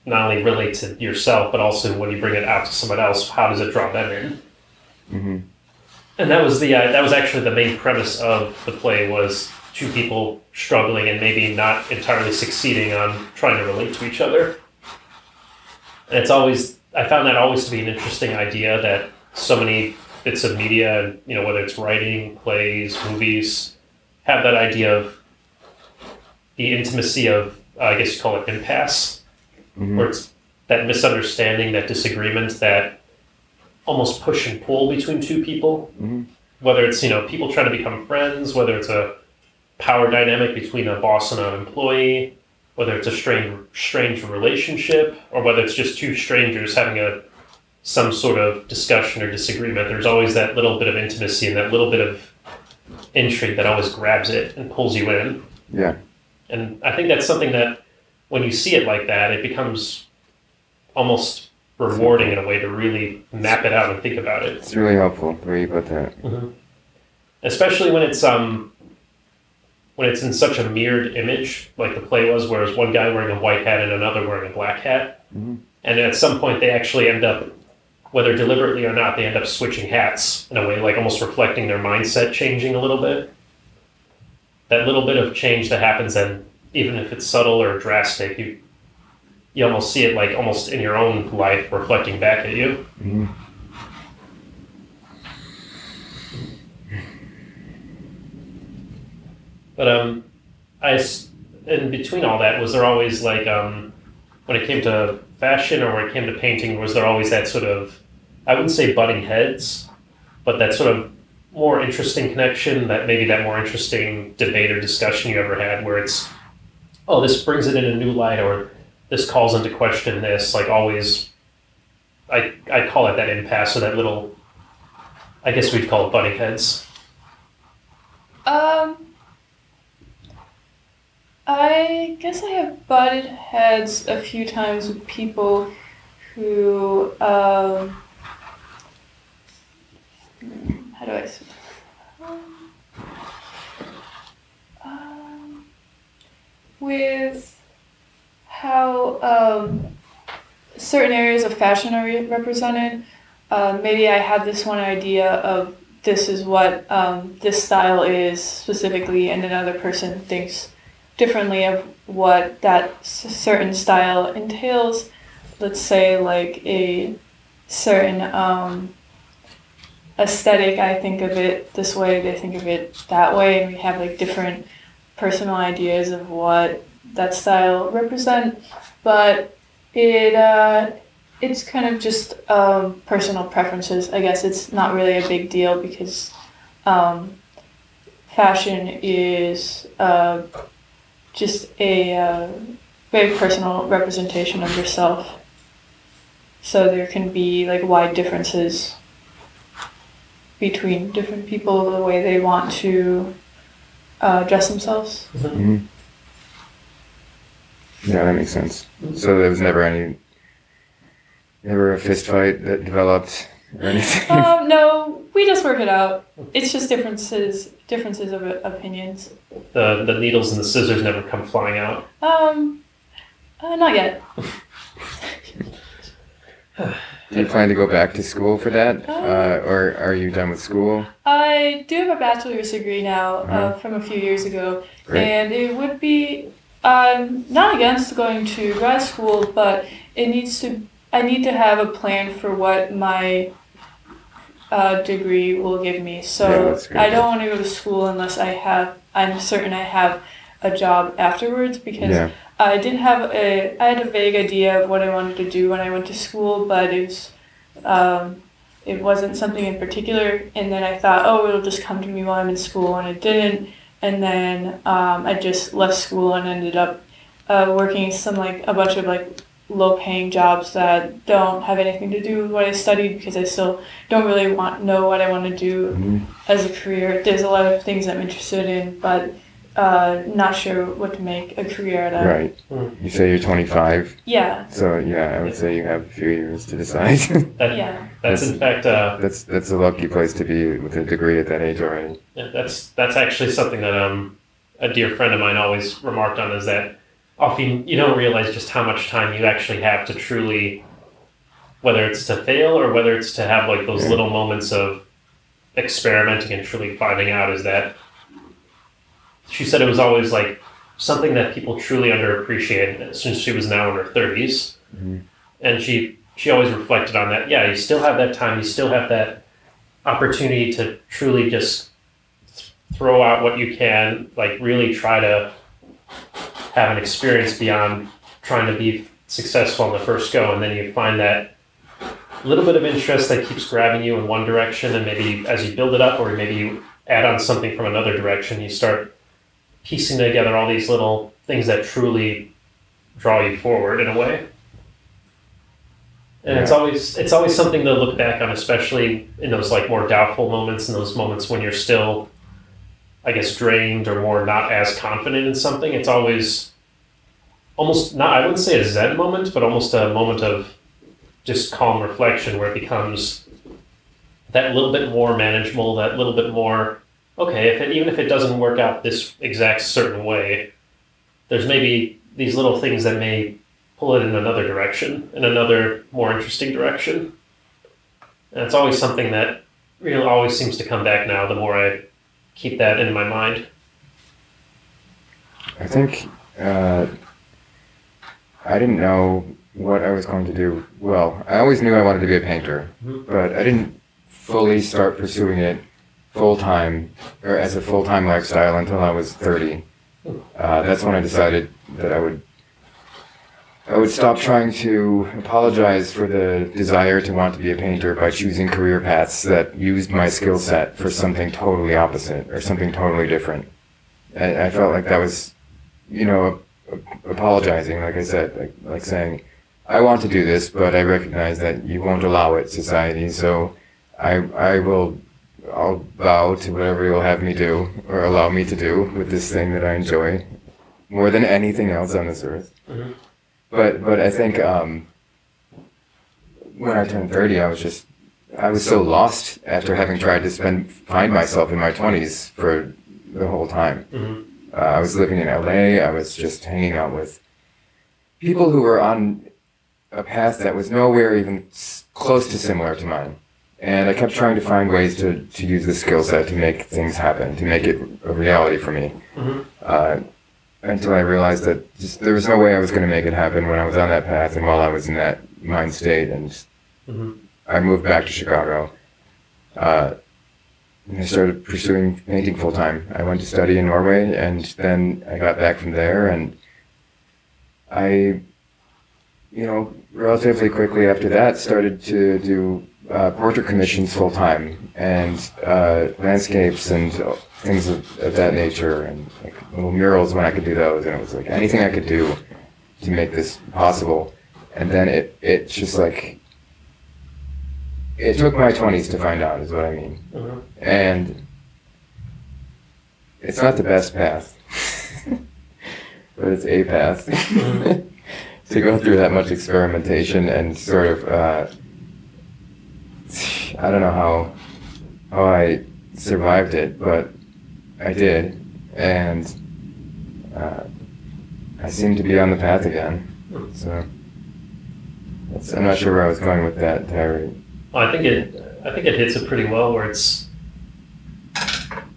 not only relate to yourself, but also when you bring it out to someone else, how does it draw them in? And that was that was actually the main premise of the play, was two people struggling and maybe not entirely succeeding on trying to relate to each other. And I found that always to be an interesting idea, that so many bits of media, whether it's writing, plays, movies, have that idea of the intimacy of, I guess you call it impasse, where it's that misunderstanding, that disagreement, that almost push and pull between two people, whether it's, people trying to become friends, whether it's a power dynamic between a boss and an employee, whether it's a strange relationship, or whether it's just two strangers having some sort of discussion or disagreement. There's always that little bit of intimacy and that little bit of intrigue that always grabs it and pulls you in. Yeah. And I think that's something that when you see it like that, it becomes almost rewarding in a way to really map it out and think about it. It's really helpful the way you put that. Especially when it's in such a mirrored image, like the play was, where it's one guy wearing a white hat and another wearing a black hat. And at some point they actually end up, whether deliberately or not, they end up switching hats in a way, like almost reflecting their mindset changing a little bit. That little bit of change that happens, and even if it's subtle or drastic, you almost see it like almost in your own life reflecting back at you. But in between all that, was there always like, when it came to fashion or when it came to painting, was there always that sort of, I wouldn't say butting heads, but that sort of more interesting connection, that maybe that more interesting debate or discussion you ever had, where it's, oh, this brings it in a new light, or this calls into question this, like always, I call it that impasse, or that little, I guess we'd call it butting heads. I guess I have butted heads a few times with people who, how do I say? With how certain areas of fashion are represented. Maybe I had this one idea of this is what this style is specifically, and another person thinks differently of what that certain style entails. Let's say like a certain aesthetic, I think of it this way, they think of it that way, and we have like different personal ideas of what that style represents. But it's kind of just personal preferences. I guess it's not really a big deal, because fashion is just a very personal representation of yourself. So there can be like wide differences between different people, the way they want to dress themselves. Yeah, that makes sense. So there was never a fist fight that developed or anything? No, we just work it out. It's just differences of opinions. The needles and the scissors never come flying out? Not yet. Do you plan to go back to school for that, or are you done with school? I do have a bachelor's degree now from a few years ago, and it would be not against going to grad school, but I need to have a plan for what my degree will give me. So I don't want to go to school unless I'm certain I have a job afterwards, because I had a vague idea of what I wanted to do when I went to school, but it wasn't something in particular. And then I thought, oh, it'll just come to me while I'm in school, and it didn't. And then I just left school and ended up working a bunch of low-paying jobs that don't have anything to do with what I studied, because I still don't really know what I want to do as a career. There's a lot of things I'm interested in, but not sure what to make a career out of. Right. You say you're 25? Yeah. So yeah, I would say you have a few years to decide. That's in fact that's a lucky place to be with a degree at that age already. Yeah, that's actually something that a dear friend of mine always remarked on, is that often you don't realize just how much time you actually have to truly, whether it's to fail or whether it's to have those little moments of experimenting and truly finding out, is that she said it was always something that people truly underappreciate since she was now in her 30s. And she always reflected on that. Yeah, you still have that time, you still have that opportunity to truly just throw out what you can, really try to have an experience beyond trying to be successful on the first go. And then you find that little bit of interest that keeps grabbing you in one direction, and maybe as you build it up, or maybe you add on something from another direction, you start piecing together all these little things that truly draw you forward in a way. And it's always something to look back on, especially in those more doubtful moments, and those moments when you're still, I guess, drained or more not as confident in something. It's always almost not, I wouldn't say a Zen moment, but almost a moment of just calm reflection, where it becomes that little bit more manageable, that little bit more, okay, even if it doesn't work out this exact certain way, there's maybe these little things that may pull it in another direction, in another more interesting direction. And it's always something that really always seems to come back now, the more I keep that in my mind. I think I didn't know what I was going to do. Well, I always knew I wanted to be a painter, but I didn't fully start pursuing it full-time, or as a full-time lifestyle, until I was 30. That's when I decided that I would stop trying to apologize for the desire to want to be a painter by choosing career paths that used my skill set for something totally opposite or something totally different. I felt like that was, apologizing, like I said, like saying, I want to do this, but I recognize that you won't allow it, society, so I'll bow to whatever you'll have me do, or allow me to do, with this thing that I enjoy more than anything else on this earth. But I think when I turned 30, I was so lost after having tried to find myself in my 20s for the whole time. I was living in LA. I was just hanging out with people who were on a path that was nowhere even close to similar to mine. And I kept trying to find ways to use the skill set to make things happen, to make it a reality for me. Until I realized that there was no way I was going to make it happen when I was on that path and while I was in that mind state. And I moved back to Chicago. And I started pursuing painting full-time. I went to study in Norway, and then I got back from there, and I, relatively quickly after that started to do portrait commissions full-time, and landscapes and things of that nature, and little murals when I could do those, and it was anything I could do to make this possible. And then it just it took my 20s to find out, is what I mean. And it's not the best path, but it's a path to go through that much experimentation and sort of, I don't know how I survived it, but I did, and I seem to be on the path again. So I'm not sure where I was going with that entirely. Well, I think it hits it pretty well where it's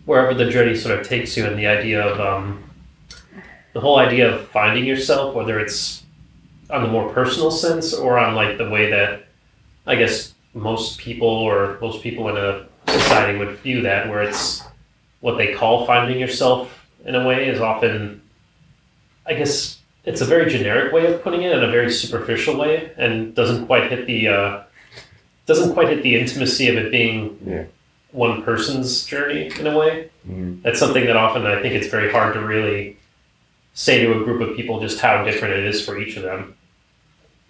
wherever the journey sort of takes you, and the idea of the whole idea of finding yourself, whether it's on the more personal sense or on like the way that I guess most people in a society would view that, where it's what they call finding yourself in a way is often, I guess it's a very generic way of putting it in a very superficial way, and doesn't quite hit the intimacy of it being one person's journey in a way. That's something that often I think it's very hard to really say to a group of people just how different it is for each of them.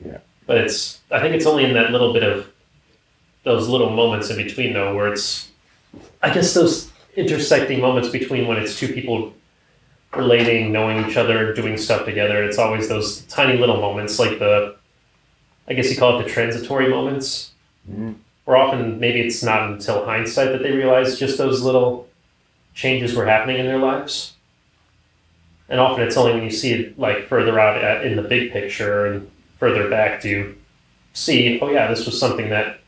Yeah. But I think it's only in that little bit of those little moments in between though, where it's, I guess those intersecting moments between when it's two people relating, knowing each other, doing stuff together. It's always those tiny little moments, like I guess you call it the transitory moments. Or often maybe it's not until hindsight that they realize just those little changes were happening in their lives. And often it's only when you see it like further out in the big picture and further back do you see, oh yeah, this was something that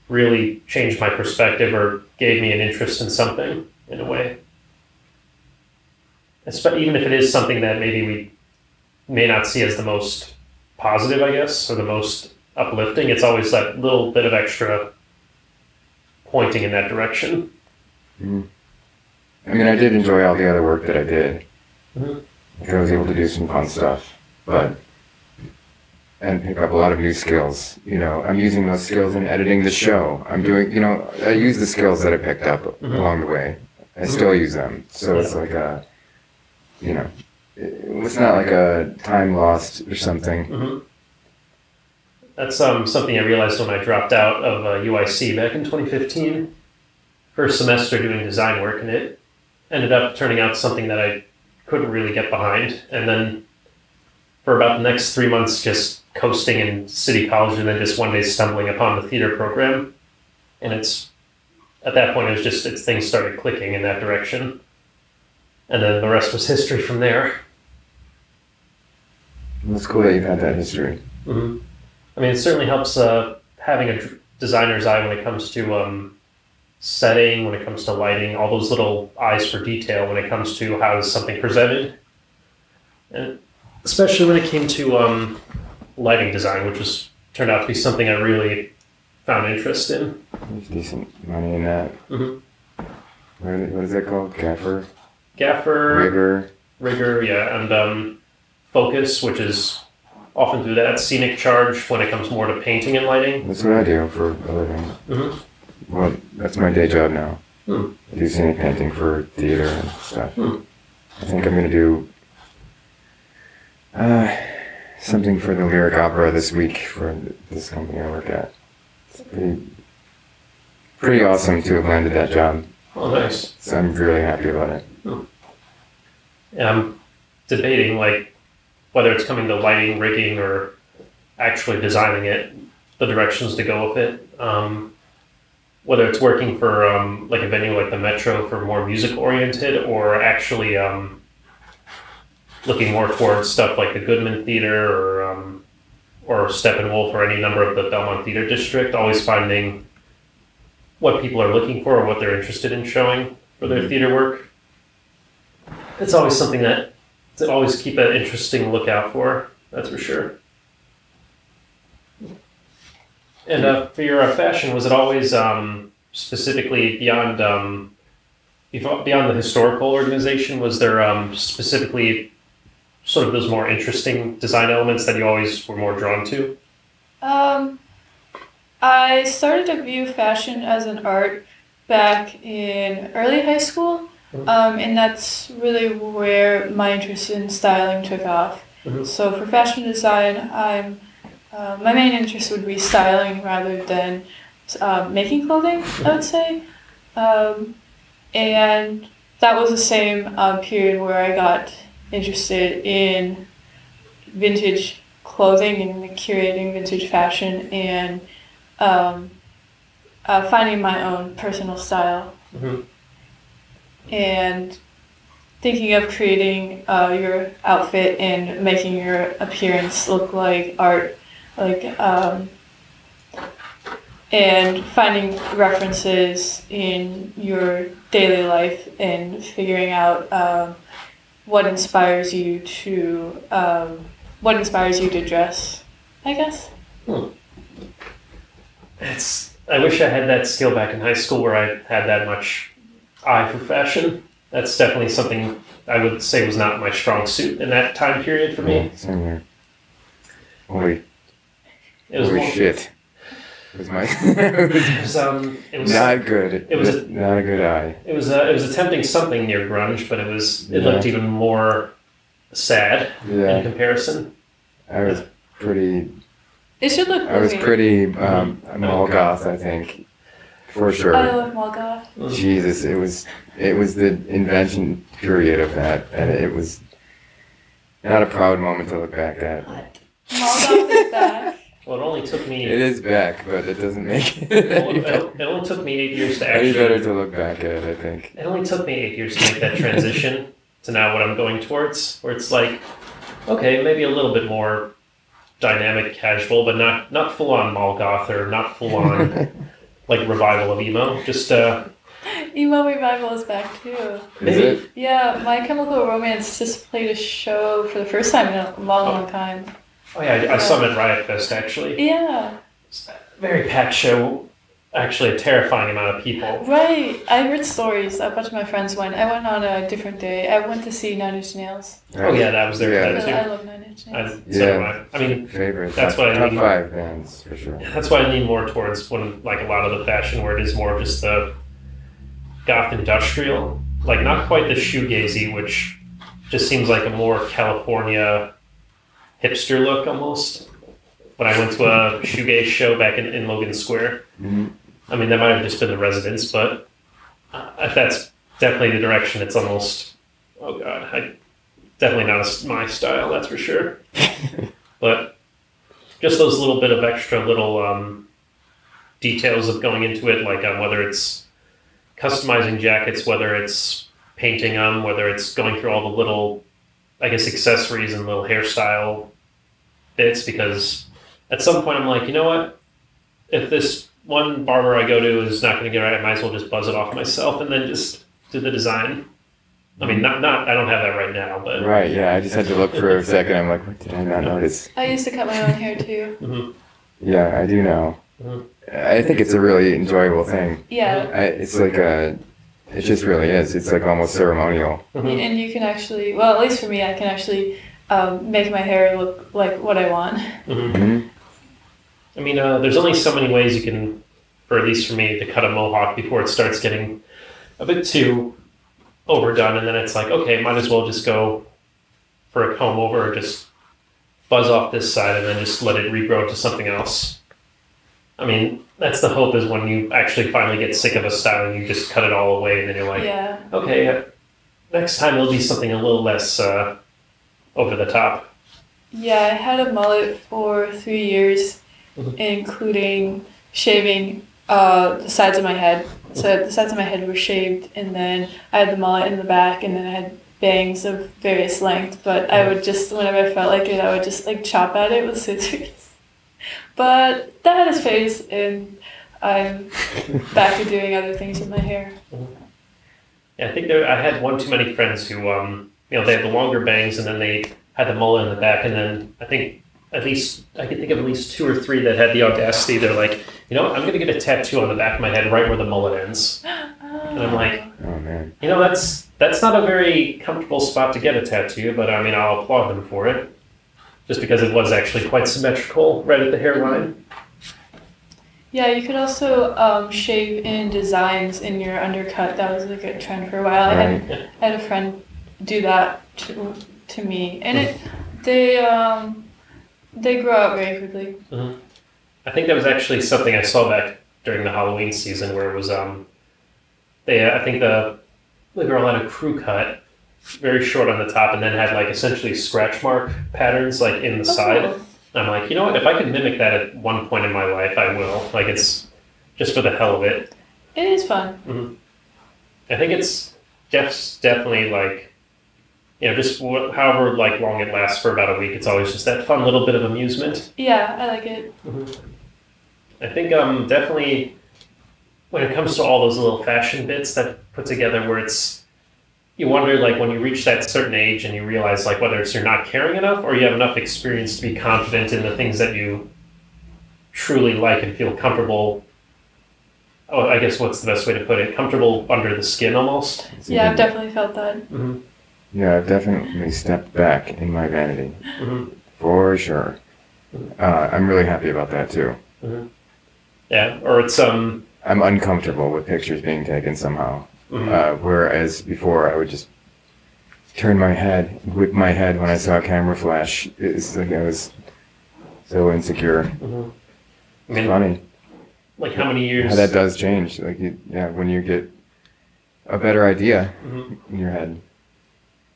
really changed my perspective or gave me an interest in something in a way. Even if it is something that maybe we may not see as the most positive, I guess, or the most uplifting, it's always that little bit of extra pointing in that direction. I mean, I did enjoy all the other work that I did. I was able to do some fun stuff, and pick up a lot of new skills. You know, I'm using those skills in editing the show. I'm doing, I use the skills that I picked up along the way. I still use them. So it's like it's not like a time lost or something. That's something I realized when I dropped out of UIC back in 2015. First semester doing design work, and it ended up turning out something that I couldn't really get behind. And then for about the next 3 months, just coasting in City College, and then just one day stumbling upon the theater program. And at that point, things started clicking in that direction. And then the rest was history from there. It's cool that you've had that history. I mean, it certainly helps having a designer's eye when it comes to setting, when it comes to lighting, all those little eyes for detail when it comes to how is something presented. And especially when it came to lighting design, which turned out to be something I really found interest in. There's decent money in that. What is that called? Gaffer, rigor, yeah, and focus, which is often through that scenic charge when it comes more to painting and lighting. That's what I do for a living. Well, that's my day job now. I do scenic painting for theater and stuff. I think I'm going to do something for the lyric opera this week for this company I work at. It's pretty awesome to have landed that job. Oh, nice. So I'm really happy about it. And I'm debating, like, whether it's coming to lighting, rigging, or actually designing it, the directions to go with it. Whether it's working for like a venue like the Metro for more music-oriented, or actually looking more towards stuff like the Goodman Theater or Steppenwolf or any number of the Belmont Theater District, always finding what people are looking for or what they're interested in showing for their theater work. It's always something that to always keep an interesting lookout for, that's for sure. And for your fashion, was it always specifically beyond the historical organization? Was there specifically sort of those more interesting design elements that you always were more drawn to? I started to view fashion as an art back in early high school, and that's really where my interest in styling took off. So for fashion design, my main interest would be styling rather than making clothing, I would say. And that was the same period where I got interested in vintage clothing and curating vintage fashion and finding my own personal style. And thinking of creating your outfit and making your appearance look like art like and finding references in your daily life and figuring out what inspires you to dress, I guess. I wish I had that skill back in high school where I had that much eye for fashion. That's definitely something I would say was not my strong suit in that time period for me. Same here. Holy It shit. It was my. it was not good. It was not a good eye. It was attempting something near grunge, but it looked even more sad in comparison. I was pretty. It should look. I was pretty mall goth, I think, for sure. I love mall goth. Jesus, it was the invention period of that, and it was not a proud moment to look back at. Mall goth is back. Well, it only took me. It is back, but it doesn't make it. It only took me 8 years to actually. Any better to look back at, I think. It only took me 8 years to make that transition to now what I'm going towards, where it's like, okay, maybe a little bit more dynamic, casual, but not full on mall goth or not full on like revival of emo. Just emo revival is back too. Is it? Yeah, My Chemical Romance just played a show for the first time in a long time. Oh yeah, I saw them at Riot Fest actually. Yeah. Very packed show. Actually, a terrifying amount of people. Right. I heard stories. A bunch of my friends went. I went on a different day. I went to see Nine Inch Nails. Oh yeah, that was their too. I love Nine Inch Nails. I mean, favorite. That's what I need. Top 5 bands for sure. That's why I lean more towards when like a lot of the fashion where it is more just the goth industrial, like not quite the shoegazy, which just seems like a more California hipster look almost. When I went to a shoegaze show back in Logan Square. Mm-hmm. I mean, that might have just been the residents, but if that's definitely the direction, it's almost, oh God, definitely not my style, that's for sure. But just those little bit of extra little details of going into it, like whether it's customizing jackets, whether it's painting them, whether it's going through all the little, I guess, accessories and little hairstyle bits, because at some point I'm like, you know what, if this one barber I go to is not going to get right, I might as well just buzz it off myself and then just do the design. I mean, not I don't have that right now, but... Right, yeah, I just had to look for a second. I'm like, what did I not notice? I used to cut my own hair too. Mm-hmm. Yeah, I do now. Mm-hmm. I think it's a really enjoyable thing. Yeah. It's like it just really is. It's like almost ceremonial. Mm-hmm. And you can actually, well, at least for me, I can actually make my hair look like what I want. Mm-hmm. Mm-hmm. I mean, there's only so many ways you can, or at least for me, to cut a mohawk before it starts getting a bit too overdone, and then it's like, okay, might as well just go for a comb over, or just buzz off this side, and then just let it regrow to something else. I mean, that's the hope, is when you actually finally get sick of a style and you just cut it all away, and then you're like, okay, next time it'll be something a little less over the top. Yeah, I had a mullet for 3 years, including shaving the sides of my head. So the sides of my head were shaved, and then I had the mullet in the back, and then I had bangs of various lengths. But I would just, whenever I felt like it, I would just like chop at it with scissors. But that had its phase, and I'm back to doing other things with my hair. Yeah, I think I had one too many friends who, they had the longer bangs, and then they had the mullet in the back, and then I think I can think of at least 2 or 3 that had the audacity. They're like, you know what, I'm going to get a tattoo on the back of my head right where the mullet ends. And I'm like, oh man, that's not a very comfortable spot to get a tattoo, but I mean, I'll applaud them for it. Just because it was actually quite symmetrical right at the hairline. Yeah, you could also shave in designs in your undercut. That was like a trend for a while. Right. I had a friend do that to me, and they grow out very quickly. Mm-hmm. I think that was actually something I saw back during the Halloween season, where it was I think the girl had a crew cut, very short on the top, and then had like essentially scratch mark patterns like in the side. Cool. I'm like, you know what? If I could mimic that at one point in my life, I will. Like, it's just for the hell of it. It is fun. Mm-hmm. I think it's definitely like just however like long it lasts for about a week. It's always just that fun little bit of amusement. Yeah, I like it. I think definitely when it comes to all those little fashion bits that put together where you wonder like when you reach that certain age and you realize like whether it's you're not caring enough or you have enough experience to be confident in the things that you truly like and feel comfortable. Oh, I guess what's the best way to put it? Comfortable under the skin almost. Yeah, I've definitely felt that. Yeah, I've definitely stepped back in my vanity. For sure. I'm really happy about that too. Yeah, or it's I'm uncomfortable with pictures being taken somehow. Whereas before I would just whip my head when I saw a camera flash. It's like I was so insecure. It's funny. Like how many years? How that does change. Like when you get a better idea in your head.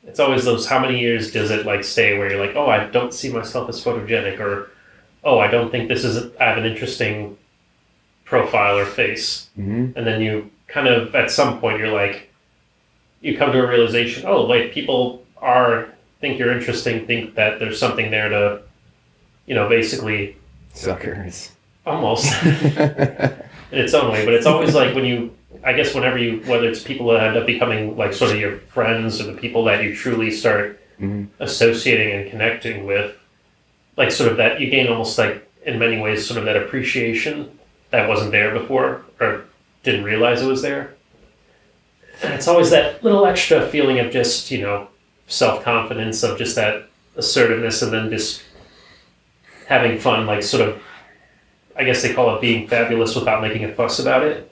It's always those, how many years does it like stay where you're like, oh, I don't see myself as photogenic, or oh, I don't think I have an interesting profile or face. And then you kind of, at some point, you're like, you come to a realization, oh, wait, people think you're interesting, think that there's something there to, basically... Suckers. Almost. In its own way, but it's always like whether it's people that end up becoming like sort of your friends or the people that you truly start associating and connecting with, like sort of that you gain almost like in many ways sort of that appreciation that wasn't there before or didn't realize it was there. And it's always that little extra feeling of just, self-confidence, of just that assertiveness, and then just having fun, like sort of, I guess they call it being fabulous without making a fuss about it.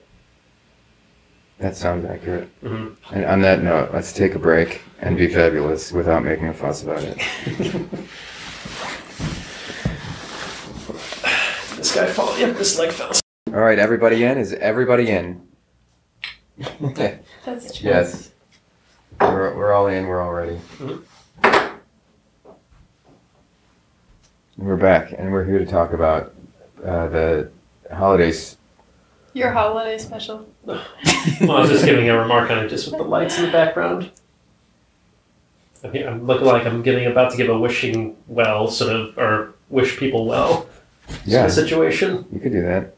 That sounds accurate. And on that note, let's take a break and be fabulous without making a fuss about it. This guy fell. Yep, this leg fell. All right, everybody in? Is everybody in? That's true. Yes. We're all in. We're all ready. We're back, and we're here to talk about the holidays. Your holiday special. Well, I was just giving a remark on it, just with the lights in the background. I'm looking like I'm about to give a wishing well, sort of, or wish people well sort of situation. You could do that.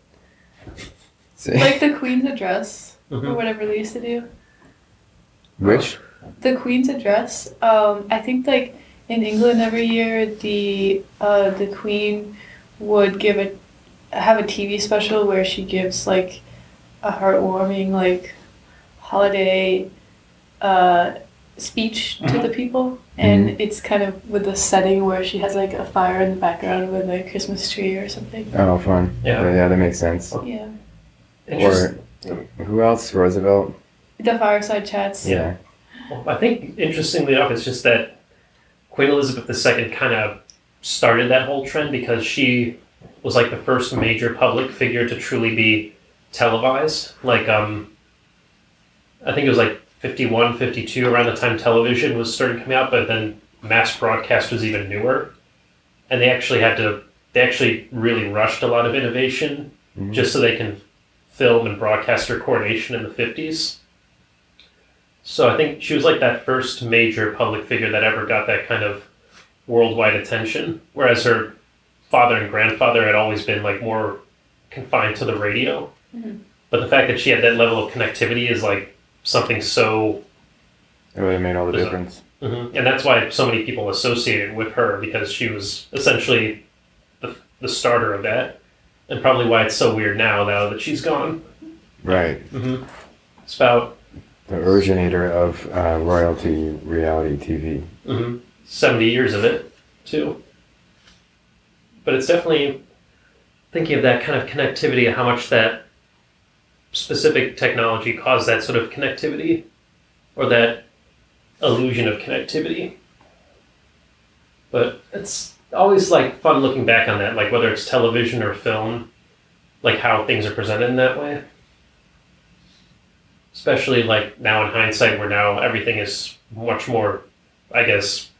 See? Like the Queen's Address, or whatever they used to do. Which? The Queen's Address. I think like in England every year, the Queen would have a TV special where she gives like a heartwarming like holiday speech to the people, and it's kind of with the setting where she has like a fire in the background with a Christmas tree or something. Oh, fun. Yeah, that makes sense. Yeah. Or who else? Roosevelt? The fireside chats. Yeah. Well, I think interestingly enough, it's just that Queen Elizabeth II kind of started that whole trend because she was like the first major public figure to truly be televised. Like, I think it was like 51, 52, around the time television was starting coming out, but then mass broadcast was even newer. And they actually really rushed a lot of innovation just so they can film and broadcast her coronation in the 50s. So I think she was like that first major public figure that ever got that kind of worldwide attention, whereas her father and grandfather had always been like more confined to the radio. But the fact that she had that level of connectivity is like something so... It really made all the difference. And that's why so many people associated with her, because she was essentially the starter of that, and probably why it's so weird now that she's gone. Right. It's about... The originator of royalty reality TV. 70 years of it, too. But it's definitely thinking of that kind of connectivity, and how much that specific technology caused that sort of connectivity, or that illusion of connectivity. But it's always like fun looking back on that, like whether it's television or film, like how things are presented in that way. Especially like now in hindsight, where now everything is much more, I guess,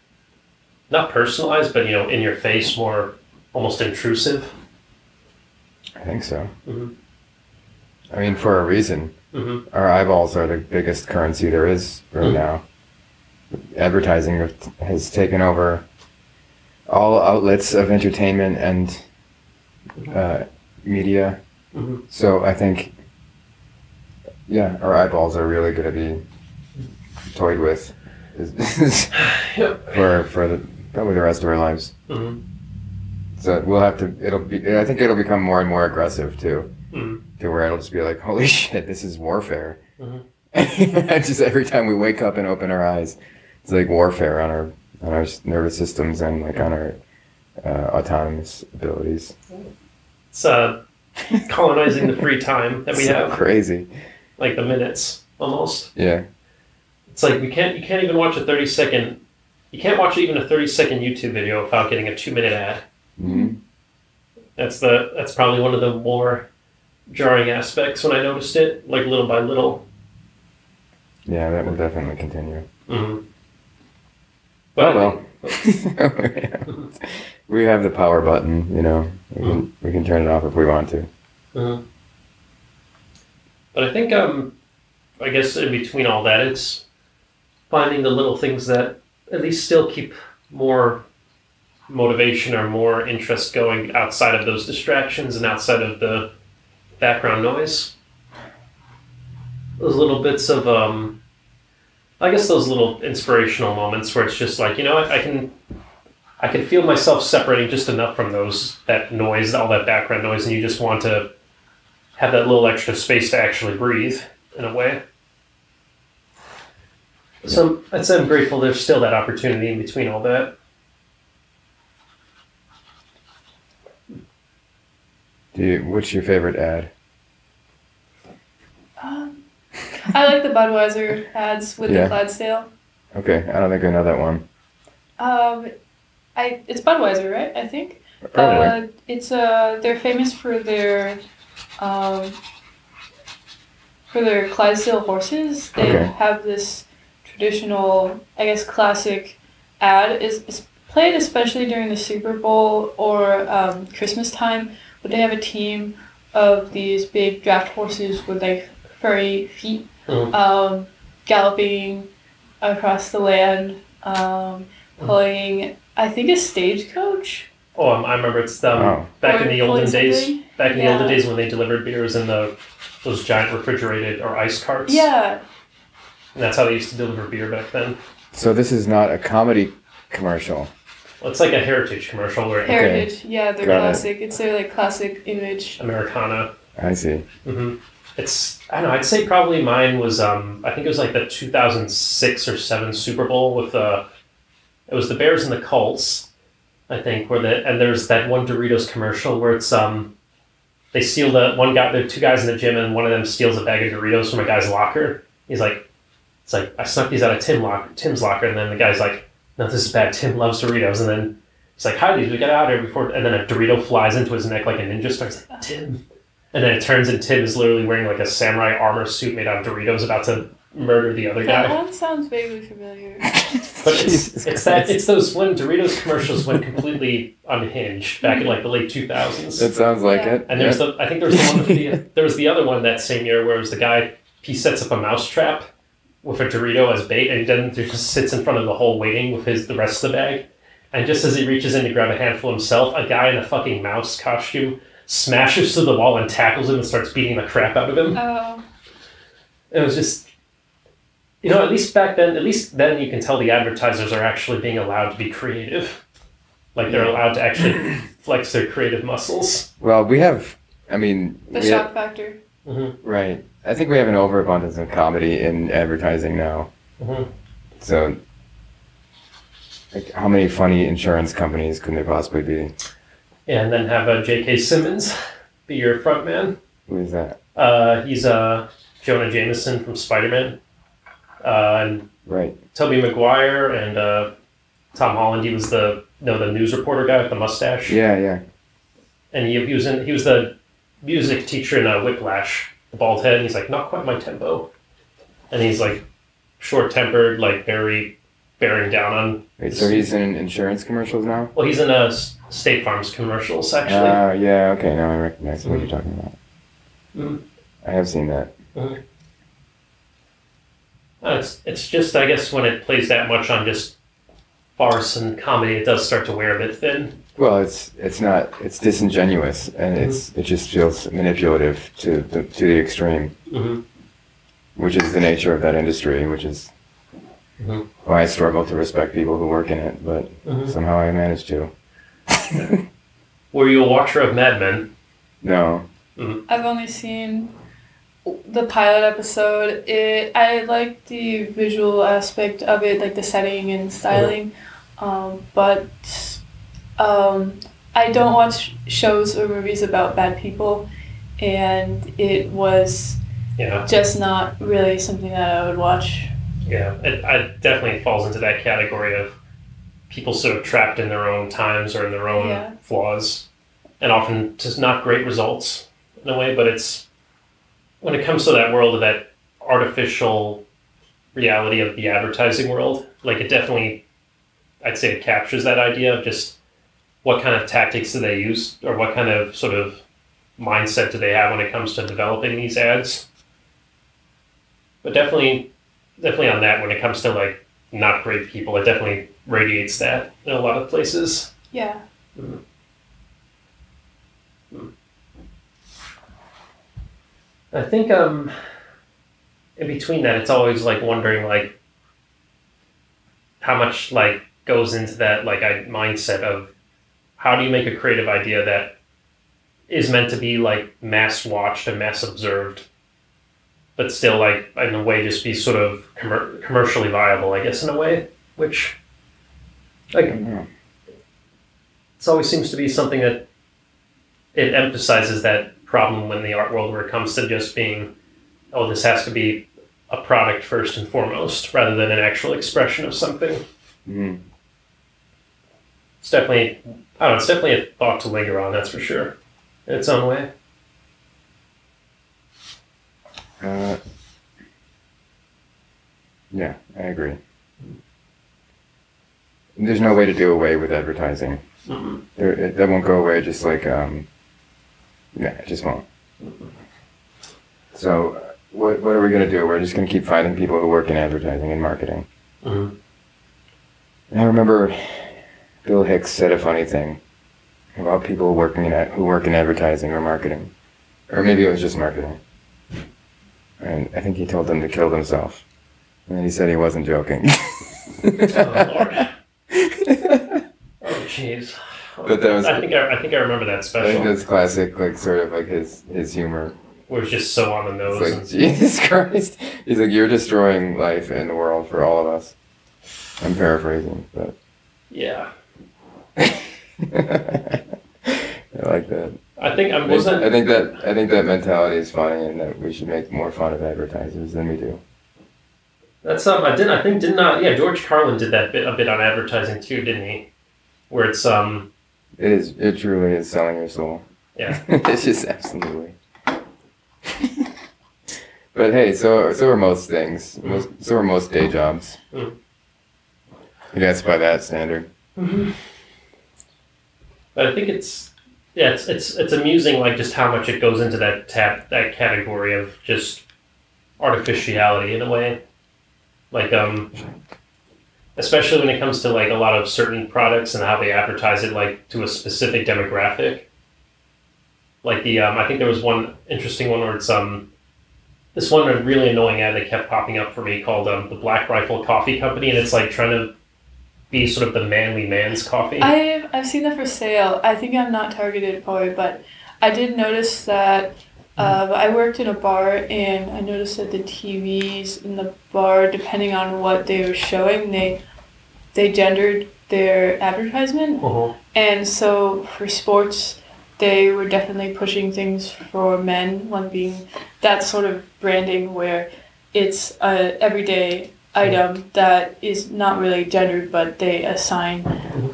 not personalized, but in your face, more almost intrusive. I think so. I mean, for a reason. Our eyeballs are the biggest currency there is right now. advertising has taken over all outlets of entertainment and media. Mm-hmm. So I think, yeah, our eyeballs are really going to be toyed with Yep. for probably the rest of our lives. Mm-hmm. So we'll have to. I think it'll become more and more aggressive too, Mm-hmm. to where it'll just be like, holy shit, this is warfare. Mm-hmm. Just every time we wake up and open our eyes, it's like warfare on our nervous systems and like on our autonomous abilities. It's colonizing the free time that we So have, crazy. like the minutes almost. Yeah. It's like you can't even watch a 30-second. You can't watch even a 30-second YouTube video without getting a 2-minute ad. Mm-hmm. That's probably one of the more jarring aspects when I noticed it, like little by little. Yeah, that will definitely continue. Mm-hmm. Well. We have the power button, you know. We can turn it off if we want to. Mm-hmm. But I think, I guess in between all that, it's finding the little things that at least still keep more motivation or more interest going outside of those distractions and outside of the background noise. Those little bits of, I guess those little inspirational moments where it's just like, you know what, I can feel myself separating just enough from that noise, all that background noise, and you just want to have that little extra space to actually breathe in a way. So I'd say I'm grateful there's still that opportunity in between all that. What's your favorite ad? I like the Budweiser ads with the Clydesdale. Okay, I don't think I know that one. It's Budweiser, right? I think. Probably. They're famous for their Clydesdale horses. They have this traditional, I guess, classic ad. Is played especially during the Super Bowl or Christmas time, but they have a team of these big draft horses with like furry feet, galloping across the land, pulling, I think, a stagecoach. Oh, I remember it's back in the olden days. Back in the olden days when they delivered beers in those giant refrigerated or ice carts. Yeah. And that's how they used to deliver beer back then. So this is not a comedy commercial. Well, it's like a heritage commercial where Heritage, yeah, they're classic. It's their like classic image. Americana. I see. Mm-hmm. I don't know, I'd say probably mine was, I think it was like the 2006 or 7 Super Bowl with, it was the Bears and the Colts, I think, and there's that one Doritos commercial where it's, they steal there are 2 guys in the gym and one of them steals a bag of Doritos from a guy's locker. He's like, I snuck these out of Tim's locker, and then the guy's like, no, this is bad, Tim loves Doritos, and then he's like, how did we get out of here before, and then a Dorito flies into his neck like a ninja star. He's like, Tim. And then it turns and Tim is literally wearing like a samurai armor suit made out of Doritos about to murder the other guy. That one sounds vaguely familiar. But it's those when Doritos commercials went completely unhinged back in like the late 2000s. That sounds like it. And I think there was the one there was the other one that same year where it was the guy, he sets up a mouse trap with a Dorito as bait, and he just sits in front of the hole waiting with the rest of the bag. And just as he reaches in to grab a handful himself, a guy in a fucking mouse costume smashes through the wall and tackles him and starts beating the crap out of him. Oh. It was just, at least then you can tell the advertisers are actually being allowed to be creative. Like they're allowed to actually flex their creative muscles. Well, we have, the shock factor. Mm-hmm. Right. I think we have an overabundance of comedy in advertising now. Mm-hmm. So, like, how many funny insurance companies could there possibly be? Yeah, and then have J.K. Simmons be your front man. Who is that? He's Jonah Jameson from Spider-Man. And right. Tobey Maguire and Tom Holland. He was the news reporter guy with the mustache. Yeah. And he was the music teacher in Whiplash, the bald head. And he's like, not quite my tempo. And he's like short-tempered, like very bearing down on. Wait, so he's in insurance commercials now? Well, he's in State Farm's commercials, actually. Yeah, okay, now I recognize what you're talking about. Mm-hmm. I have seen that. Mm-hmm. It's just, I guess, when it plays that much on just farce and comedy, it does start to wear a bit thin. Well, it's disingenuous, and it just feels manipulative to the extreme, which is the nature of that industry, which is why I struggle to respect people who work in it, but somehow I manage to. Were you a watcher of Mad Men? No. I've only seen the pilot episode. I like the visual aspect of it, like the setting and styling, but I don't watch shows or movies about bad people, and it was just not really something that I would watch. Yeah, it definitely falls into that category of people sort of trapped in their own times or in their own flaws, and often just not great results in a way, but it's when it comes to that world of that artificial reality of the advertising world, like it definitely, I'd say it captures that idea of just what kind of tactics do they use or what kind of sort of mindset do they have when it comes to developing these ads. But definitely on that, when it comes to like not great people, it definitely radiates that in a lot of places. Yeah. I think in between that, it's always like wondering like how much like goes into that like mindset of how do you make a creative idea that is meant to be like mass watched and mass observed, but still like in a way just be sort of commercially viable, I guess, in a way, which like it always seems to be something that it emphasizes that problem in the art world where it comes to just being, oh, this has to be a product first and foremost rather than an actual expression of something. It's definitely, I don't know, it's definitely a thought to linger on, that's for sure, in its own way. Yeah, I agree. There's no way to do away with advertising. That won't go away just like, it just won't. So, what are we going to do? We're just going to keep finding people who work in advertising and marketing. And I remember Bill Hicks said a funny thing about people who work in advertising or marketing. Or maybe it was just marketing. And I think he told them to kill themselves. And then he said he wasn't joking. Oh, Lord. Oh, jeez. But that was, I think I remember that special. I think that's classic, like sort of like his humor. Where it's just so on the nose. It's like, Jesus Christ. He's like, you're destroying life and the world for all of us. I'm paraphrasing, but... Yeah. I like that. I think that mentality is funny, and that we should make more fun of advertisers than we do. That's George Carlin did that a bit on advertising too, didn't he? Where it's It truly is selling your soul. Yeah. It's just absolutely. But hey, so are most things. So are most day jobs. I guess by that standard. But I think it's amusing, like just how much it goes into that category of just artificiality in a way, like especially when it comes to like a lot of certain products and how they advertise it like to a specific demographic. Like the I think there was one interesting one where it's this one really annoying ad that kept popping up for me called the Black Rifle Coffee Company, and it's like trying to be sort of the manly man's coffee. I've seen that for sale. I think I'm not targeted for it, but I did notice that I worked in a bar, and I noticed that the TVs in the bar, depending on what they were showing, they gendered their advertisement. And so for sports, they were definitely pushing things for men, one being that sort of branding where it's a everyday item that is not really gendered, but they assign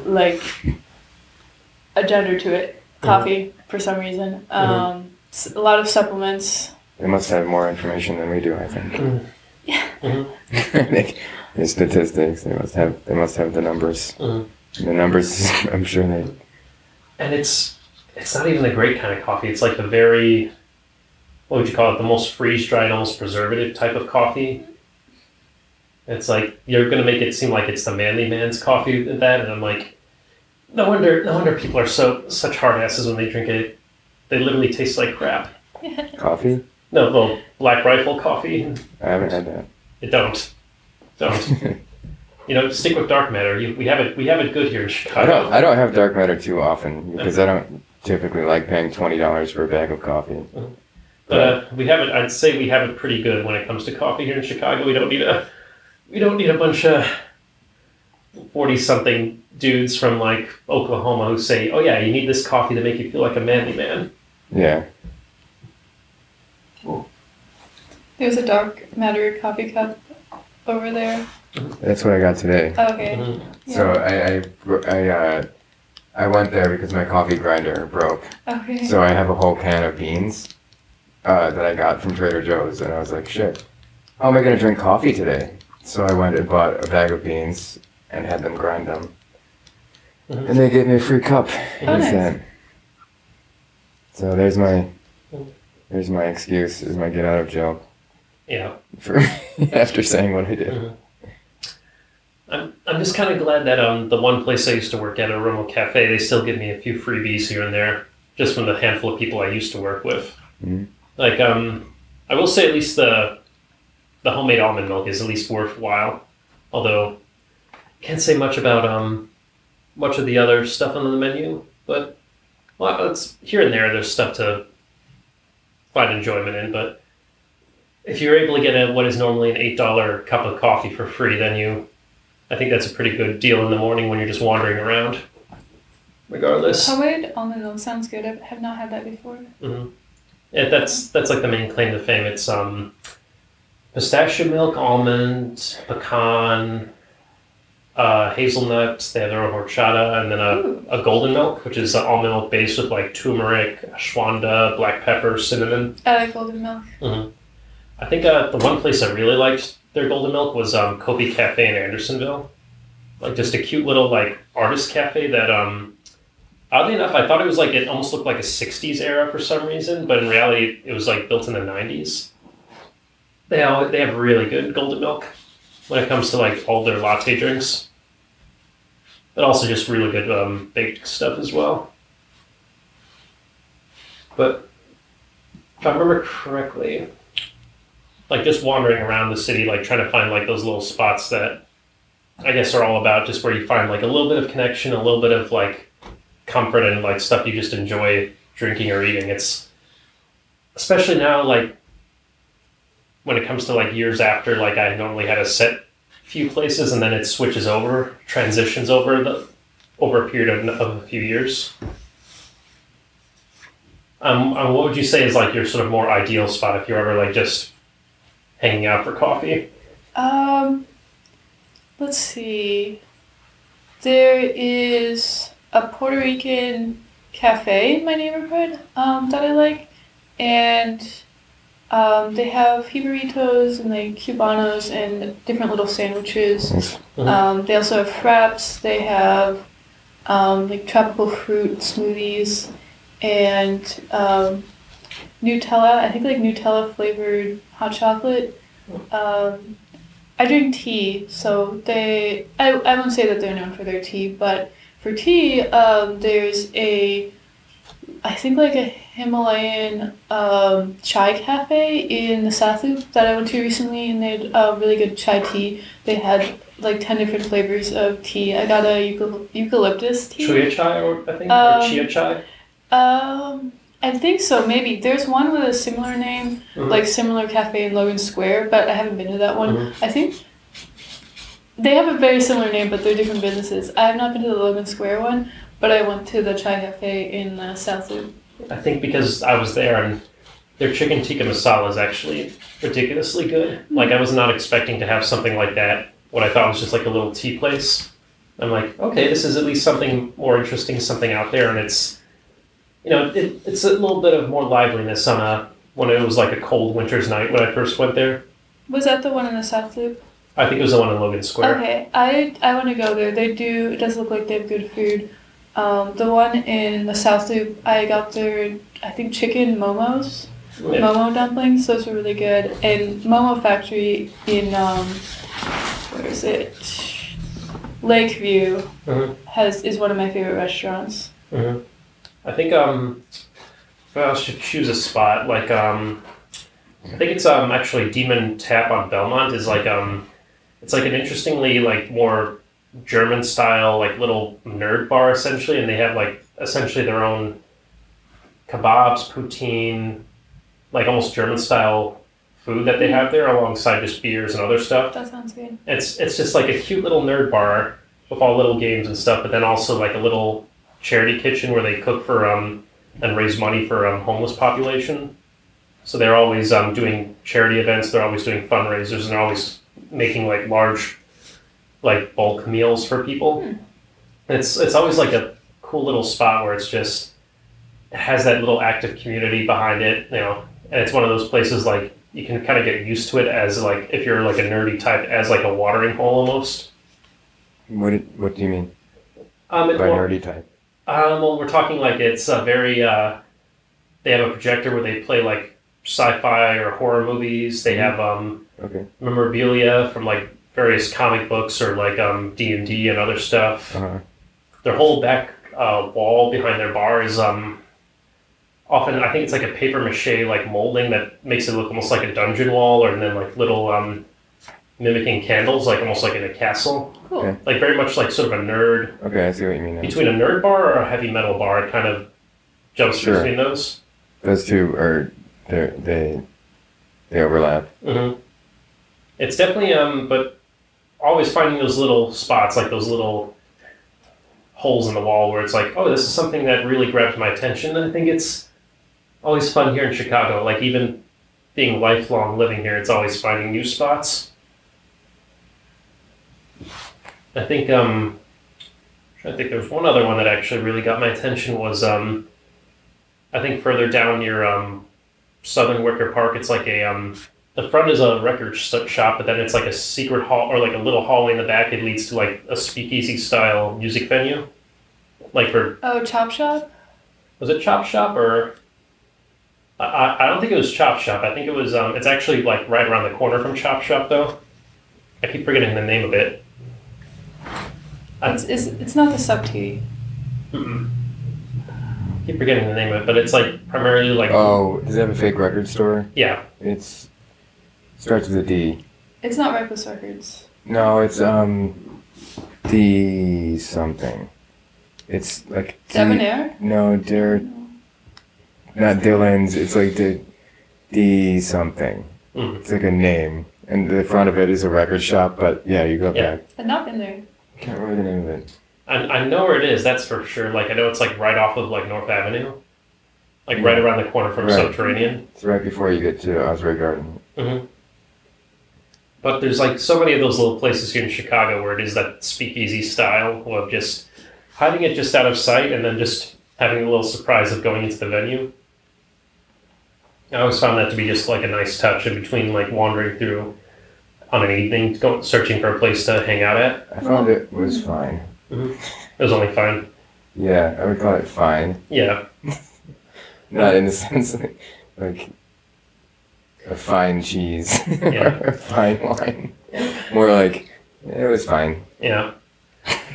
like a gender to it. Coffee, for some reason. A lot of supplements. They must have more information than we do, I think. Yeah. The statistics. They must have the numbers. The numbers. I'm sure they. And it's not even the great kind of coffee. It's like the very, what would you call it? The most freeze dried, almost preservative type of coffee. It's like you're gonna make it seem like it's the manly man's coffee and that, and I'm like, no wonder people are such hard asses when they drink it. They literally taste like crap. Coffee? No, well, Black Rifle coffee. I haven't had that. Don't. Stick with dark matter. We have it good here in Chicago. I don't have dark matter too often because I don't typically like paying $20 for a bag of coffee. But we have it. I'd say we have it pretty good when it comes to coffee here in Chicago. We don't need a bunch of 40-something dudes from like Oklahoma who say, "Oh yeah, you need this coffee to make you feel like a manly man." Yeah. There's a dark matter coffee cup over there. That's what I got today. Oh, okay. Mm-hmm. Yeah. So I went there because my coffee grinder broke. Okay. So I have a whole can of beans that I got from Trader Joe's, and I was like, shit, how am I gonna drink coffee today? So I went and bought a bag of beans and had them grind them, and they gave me a free cup. Nice. So there's my excuse, is my get out of jail. Yeah. For after saying what I did. Mm-hmm. I'm just kind of glad that the one place I used to work at, Aroma Cafe, they still give me a few freebies here and there, just from the handful of people I used to work with. Mm-hmm. Like I will say at least the homemade almond milk is at least worthwhile. Although can't say much about much of the other stuff on the menu, but it's here and there. There's stuff to find enjoyment in, but if you're able to get what is normally an $8 cup of coffee for free, then I think that's a pretty good deal in the morning when you're just wandering around. Regardless. Homemade almond milk sounds good. I have not had that before. Mm-hmm. Yeah, that's like the main claim to fame. It's pistachio milk, almond, pecan, hazelnut. They have their own horchata, and then a golden milk, which is almond milk based with like turmeric, ashwagandha, black pepper, cinnamon. I like golden milk. Mm-hmm. I think the one place I really liked their golden milk was Kopi Cafe in Andersonville. Like just a cute little like artist cafe that oddly enough I thought it almost looked like a 60s era for some reason, but in reality it was like built in the 90s. They have really good golden milk when it comes to like all their latte drinks. But also just really good baked stuff as well. But if I remember correctly, like just wandering around the city, like trying to find like those little spots that I guess are all about just where you find like a little bit of connection, a little bit of like comfort and like stuff you just enjoy drinking or eating. It's especially now, like when it comes to like years after, like I normally had a set few places and then it transitions over a period of a few years. What would you say is like your sort of more ideal spot if you're ever like just hanging out for coffee? Let's see. There is a Puerto Rican cafe in my neighborhood that I like, and they have jibaritos and like cubanos and different little sandwiches. Mm-hmm. They also have fraps. They have like tropical fruit smoothies and Nutella. I think like Nutella flavored hot chocolate. I drink tea, so I won't say that they're known for their tea, but for tea, there's I think like a Himalayan chai cafe in the South Loop that I went to recently, and they had really good chai tea. They had like 10 different flavors of tea. I got a eucalyptus tea. Chuya chai, or chia chai? I think so, maybe. There's one with a similar name, like similar cafe in Logan Square, but I haven't been to that one. Mm-hmm. I think they have a very similar name, but they're different businesses. I have not been to the Logan Square one, but I went to the chai cafe in South Loop. I think because I was there and their chicken tikka masala is actually ridiculously good. Like I was not expecting to have something like that. What I thought was just like a little tea place. I'm like, okay, this is at least something more interesting, something out there, and it's it's a little bit of more liveliness when it was like a cold winter's night when I first went there. Was that the one in the South Loop? I think it was the one in Logan Square. Okay, I want to go there. It does look like they have good food. The one in the South Loop, I got their, I think, chicken momos. Momo dumplings, those were really good. And Momo Factory in where is it? Lakeview Mm-hmm. is one of my favorite restaurants. Mm-hmm. I think if I should choose a spot, like I think it's actually Demon Tap on Belmont is like it's like an interestingly like more German style like little nerd bar essentially, and they have like essentially their own kebabs, poutine, like almost German style food that they have there alongside just beers and other stuff. That sounds good. It's just like a cute little nerd bar with all little games and stuff, but then also like a little charity kitchen where they cook for and raise money for homeless population. So they're always doing charity events. They're always doing fundraisers, and they're always making like large, like bulk meals for people. And it's always like a cool little spot where it's just it has that little active community behind it, you know. And it's one of those places like you can kind of get used to it as like if you're like a nerdy type as like a watering hole almost. What do you mean By nerdy type? Well, we're talking like it's a very. They have a projector where they play like sci-fi or horror movies. They have memorabilia from like various comic books or like D&D and other stuff. Their whole back wall behind their bar is often I think it's like a paper mache like molding that makes it look almost like a dungeon wall, or then like little mimicking candles like almost like in a castle. Cool. Okay. Like very much like sort of a nerd. Okay, I see what you mean now. Between a nerd bar or a heavy metal bar, it kind of jumps between those. Those two are they overlap. Mm-hmm. It's definitely but always finding those little spots, like those little holes in the wall where it's like, oh, this is something that really grabs my attention. And I think it's always fun here in Chicago. Like even being lifelong living here, it's always finding new spots. I think I think there was one other one that actually really got my attention was I think further down near Southern Wicker Park. It's like a the front is a record shop, but then it's like a secret hall or like a little hallway in the back. It leads to like a speakeasy style music venue, like for Chop Shop. Was it Chop Shop or? I don't think it was Chop Shop. I think it was. It's actually like right around the corner from Chop Shop though. I keep forgetting the name of it. It's not the Sub Tea. Keep forgetting the name of it, but it's like primarily like. Oh, does it have a fake record store? Yeah. Starts with a D. It's not Reckless Records. No, it's D something. It's like Debonair? No, they're not Dylan's. It's like the D something. It's like a name, and the front of it is a record shop. But yeah, you go back. I've not been there. Can't remember the name of it. I know where it is. That's for sure. Like I know it's like right off of like North Avenue, like right around the corner from Subterranean. It's right before you get to Osprey Garden. Mm-hmm. But there's like so many of those little places here in Chicago where it is that speakeasy style of just having it just out of sight and then just having a little surprise of going into the venue. I always found that to be just like a nice touch in between like wandering through on an evening, searching for a place to hang out at. I found it was fine. Mm-hmm. It was only fine. Yeah, I would call it fine. Yeah. Not in the sense like a fine cheese or a fine wine. More like, it was fine. Yeah.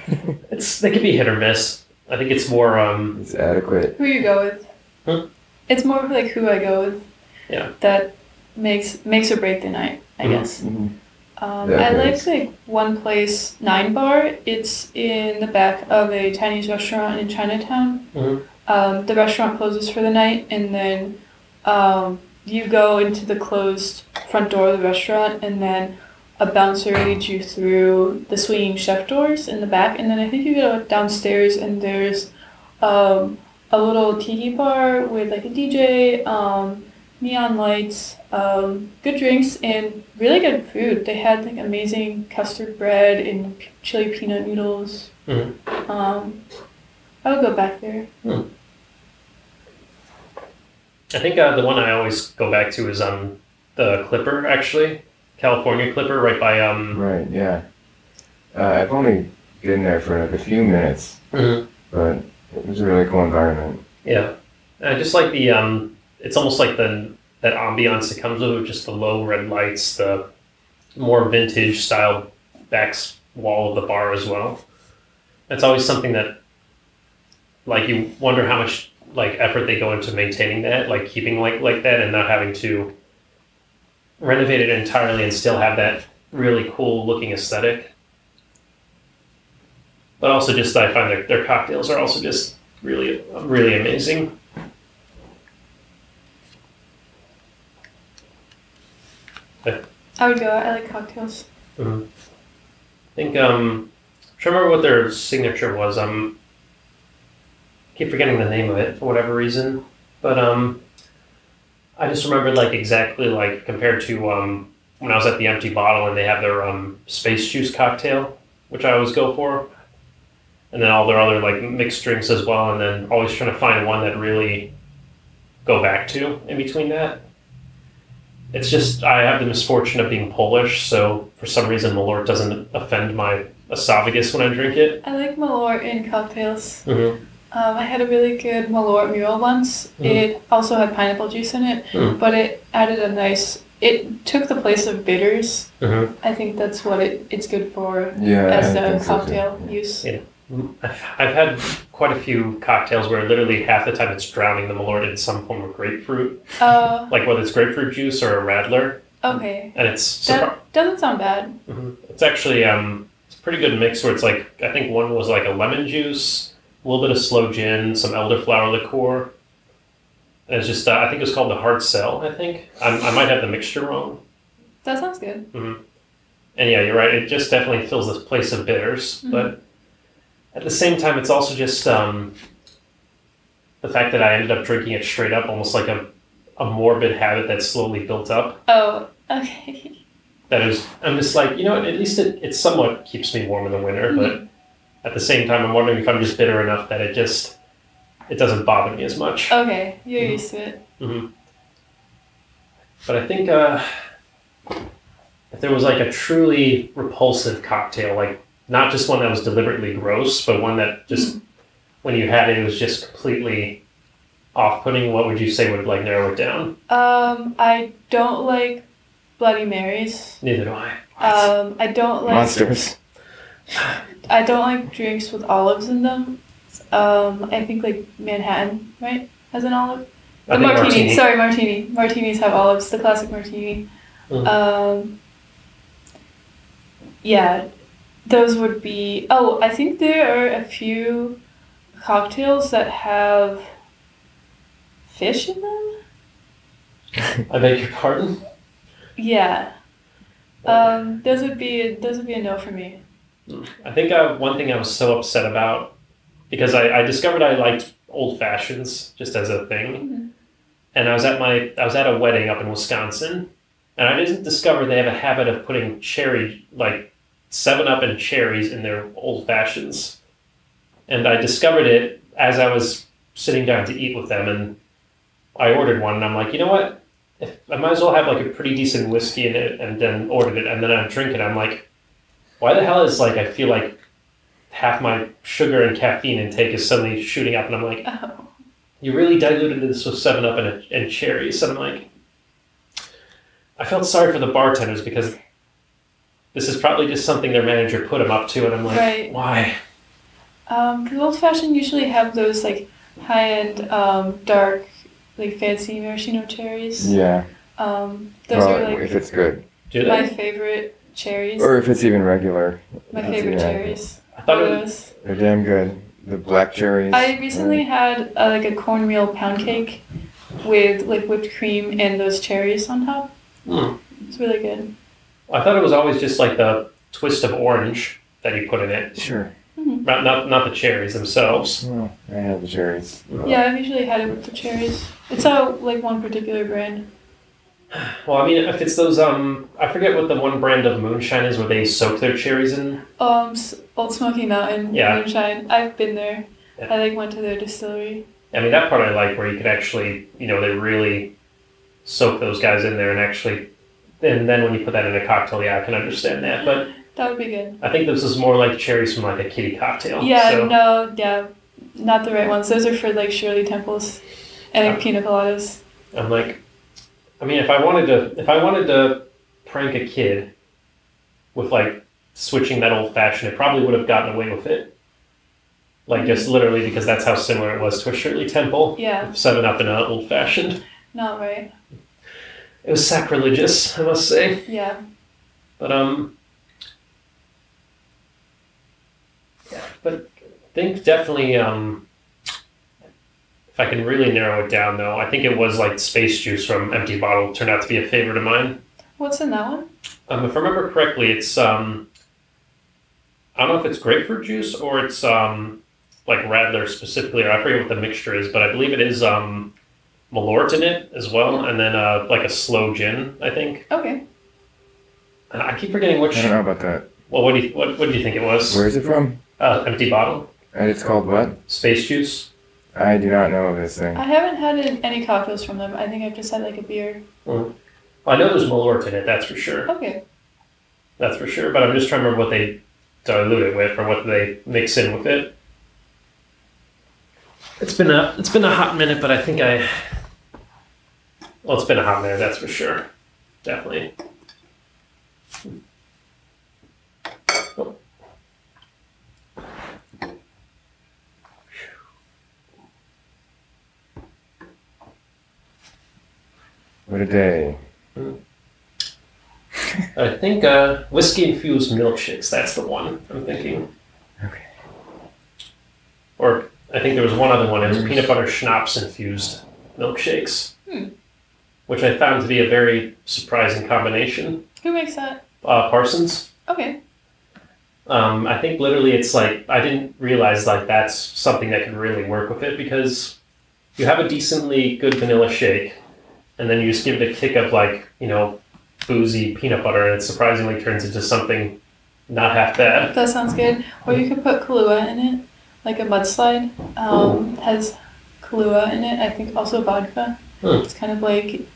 They could be hit or miss. I think it's more it's adequate. Who you go with? Huh? It's more of like who I go with. Yeah. That makes or break the night, I guess. Mm-hmm. I like one place, 9 Bar. It's in the back of a Chinese restaurant in Chinatown. Mm-hmm. The restaurant closes for the night, and then you go into the closed front door of the restaurant, and then a bouncer leads you through the swinging chef doors in the back, and then I think you go downstairs, and there's a little tiki bar with like a DJ, neon lights, good drinks, and really good food. They had like amazing custard bread and chili peanut noodles. Mm-hmm. I would go back there. Hmm. I think the one I always go back to is the Clipper, actually. California Clipper, right by... Right, yeah. I've only been there for like a few minutes, but it was a really cool environment. Yeah. I just like the... it's almost like that ambiance that comes with it, just the low red lights, the more vintage style back wall of the bar as well. It's always something that, like, you wonder how much like effort they go into maintaining that, like keeping like that, and not having to renovate it entirely and still have that really cool looking aesthetic. But also just I find their cocktails are also just really amazing. I would go. I like cocktails. Mm-hmm. I think I'm trying to remember what their signature was. Keep forgetting the name of it for whatever reason, but I just remembered like exactly like compared to when I was at the Empty Bottle and they have their space juice cocktail, which I always go for, and then all their other like mixed drinks as well, and then always trying to find one that really go back to in between that. It's just I have the misfortune of being Polish, so for some reason Malort doesn't offend my esophagus when I drink it. I like Malort in cocktails. Mm-hmm. I had a really good Malort Mule once. Mm-hmm. It also had pineapple juice in it, but it added it took the place of bitters. Mm-hmm. I think that's what it's good for as a cocktail use. Yeah. I've had quite a few cocktails where literally half the time it's drowning the Malort in some form of grapefruit. Like whether it's grapefruit juice or a Radler. Okay. And it's... That doesn't sound bad. Mm-hmm. It's actually it's a pretty good mix where it's like, I think one was like a lemon juice, a little bit of sloe gin, some elderflower liqueur. And it's just, I think it was called the Hard Sell, I think. I might have the mixture wrong. That sounds good. Mm-hmm. And yeah, you're right. It just definitely fills this place of bitters. Mm-hmm. But at the same time, it's also just the fact that I ended up drinking it straight up, almost like a morbid habit that slowly built up. Oh, okay. I'm just like, you know what, at least it somewhat keeps me warm in the winter, mm-hmm. but at the same time, I'm wondering if I'm just bitter enough that it doesn't bother me as much. Okay, you're mm-hmm. used to it. Mm-hmm. But I think if there was like a truly repulsive cocktail, like not just one that was deliberately gross, but one that just, when you had it, it was just completely off-putting, what would you say would like narrow it down? I don't like Bloody Marys. Neither do I. I don't like... Monsters. I don't like drinks with olives in them. I think like Manhattan, right, has an olive? The martini. Sorry, martini. Martinis have olives, the classic martini. Mm-hmm. Yeah, those would be... Oh, I think there are a few cocktails that have fish in them. I beg your pardon? Yeah. Those would be a no for me. I think one thing I was so upset about, because I discovered I liked old fashions just as a thing, mm-hmm. and I was at a wedding up in Wisconsin, and I didn't discover they have a habit of putting cherry, like 7-Up and cherries in their old fashions, and I discovered it as I was sitting down to eat with them, and I ordered one, and I'm like, you know what? I might as well have like a pretty decent whiskey in it, and then ordered it, and then I'm drinking. I'm like, why the hell is like I feel like half my sugar and caffeine intake is suddenly shooting up, and I'm like, oh. You really diluted this with 7-Up and cherries, and I'm like, I felt sorry for the bartenders because this is probably just something their manager put them up to, and I'm like, right. Why? Because old fashioned usually have those like high-end dark, like fancy maraschino cherries. Yeah. Those are like if it's good. My favorite cherries. Or if it's even regular. My favorite cherries. I thought those. They're damn good. The black cherries. I recently had like a cornmeal pound cake with like whipped cream and those cherries on top. Mm. It's really good. I thought it was always just like the twist of orange that you put in it. Sure. Mm-hmm. Not the cherries themselves. Oh, I have the cherries. Yeah, I've usually had it with the cherries. It's like one particular brand. Well, I mean, if it's those, I forget what the one brand of moonshine is where they soak their cherries in. Old Smoky Mountain moonshine. I've been there. Yeah. I went to their distillery. I mean, that part I like where you could actually, they really soak those guys in there and actually, and then when you put that in a cocktail, yeah, I can understand that, but... That would be good. I think this is more like cherries from like a kiddie cocktail. Yeah, so. Not the right ones. Those are for like Shirley Temples and like pina coladas. I'm like, I mean, if I wanted to prank a kid with like switching that old fashioned, it probably would have gotten away with it. Like just literally because that's how similar it was to a Shirley Temple. Yeah. 7-Up in an old fashioned. Not right. It was sacrilegious, I must say. Yeah. But yeah, but I think definitely if I can really narrow it down though, I think it was like Space Juice from Empty Bottle turned out to be a favorite of mine. What's in that one? If I remember correctly, it's I don't know if it's grapefruit juice or it's like Radler specifically, or I forget what the mixture is, but I believe it is Malort in it as well, and then like a slow gin, I think. Okay. I keep forgetting which. I don't know about that. Well, what do you think it was? Where is it from? Empty Bottle. And it's called what? Space Juice. I do not know of this thing. I haven't had any cocktails from them. I think I've just had like a beer. Well, I know there's Malort in it, that's for sure. Okay. That's for sure, but I'm just trying to remember what they dilute it with or what they mix in with it. It's been a hot minute, but I think well, it's been a hot minute, that's for sure. Definitely. Oh. What a day. I think whiskey-infused milkshakes, that's the one I'm thinking. Okay. Or I think there was one other one, it was peanut butter schnapps-infused milkshakes, which I found to be a very surprising combination. Who makes that? Parsons. Okay. I think literally it's like, I didn't realize like that's something that could really work with it because you have a decently good vanilla shake and then you just give it a kick of like, you know, boozy peanut butter and it surprisingly turns into something not half bad. That sounds good. Or you could put Kahlua in it, like a mudslide. Has Kahlua in it. I think also vodka. It's kind of like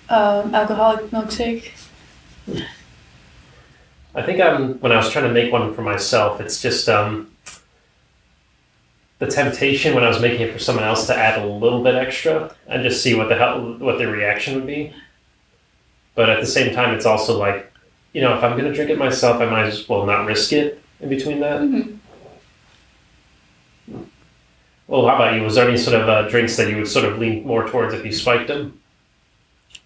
alcoholic milkshake. I think when I was trying to make one for myself, it's just the temptation when I was making it for someone else to add a little bit extra and just see what the reaction would be. But at the same time, it's also like, you know, if I'm going to drink it myself, I might as well not risk it in between that. Mm-hmm. Well, how about you? Was there any sort of drinks that you would sort of lean more towards if you spiked them?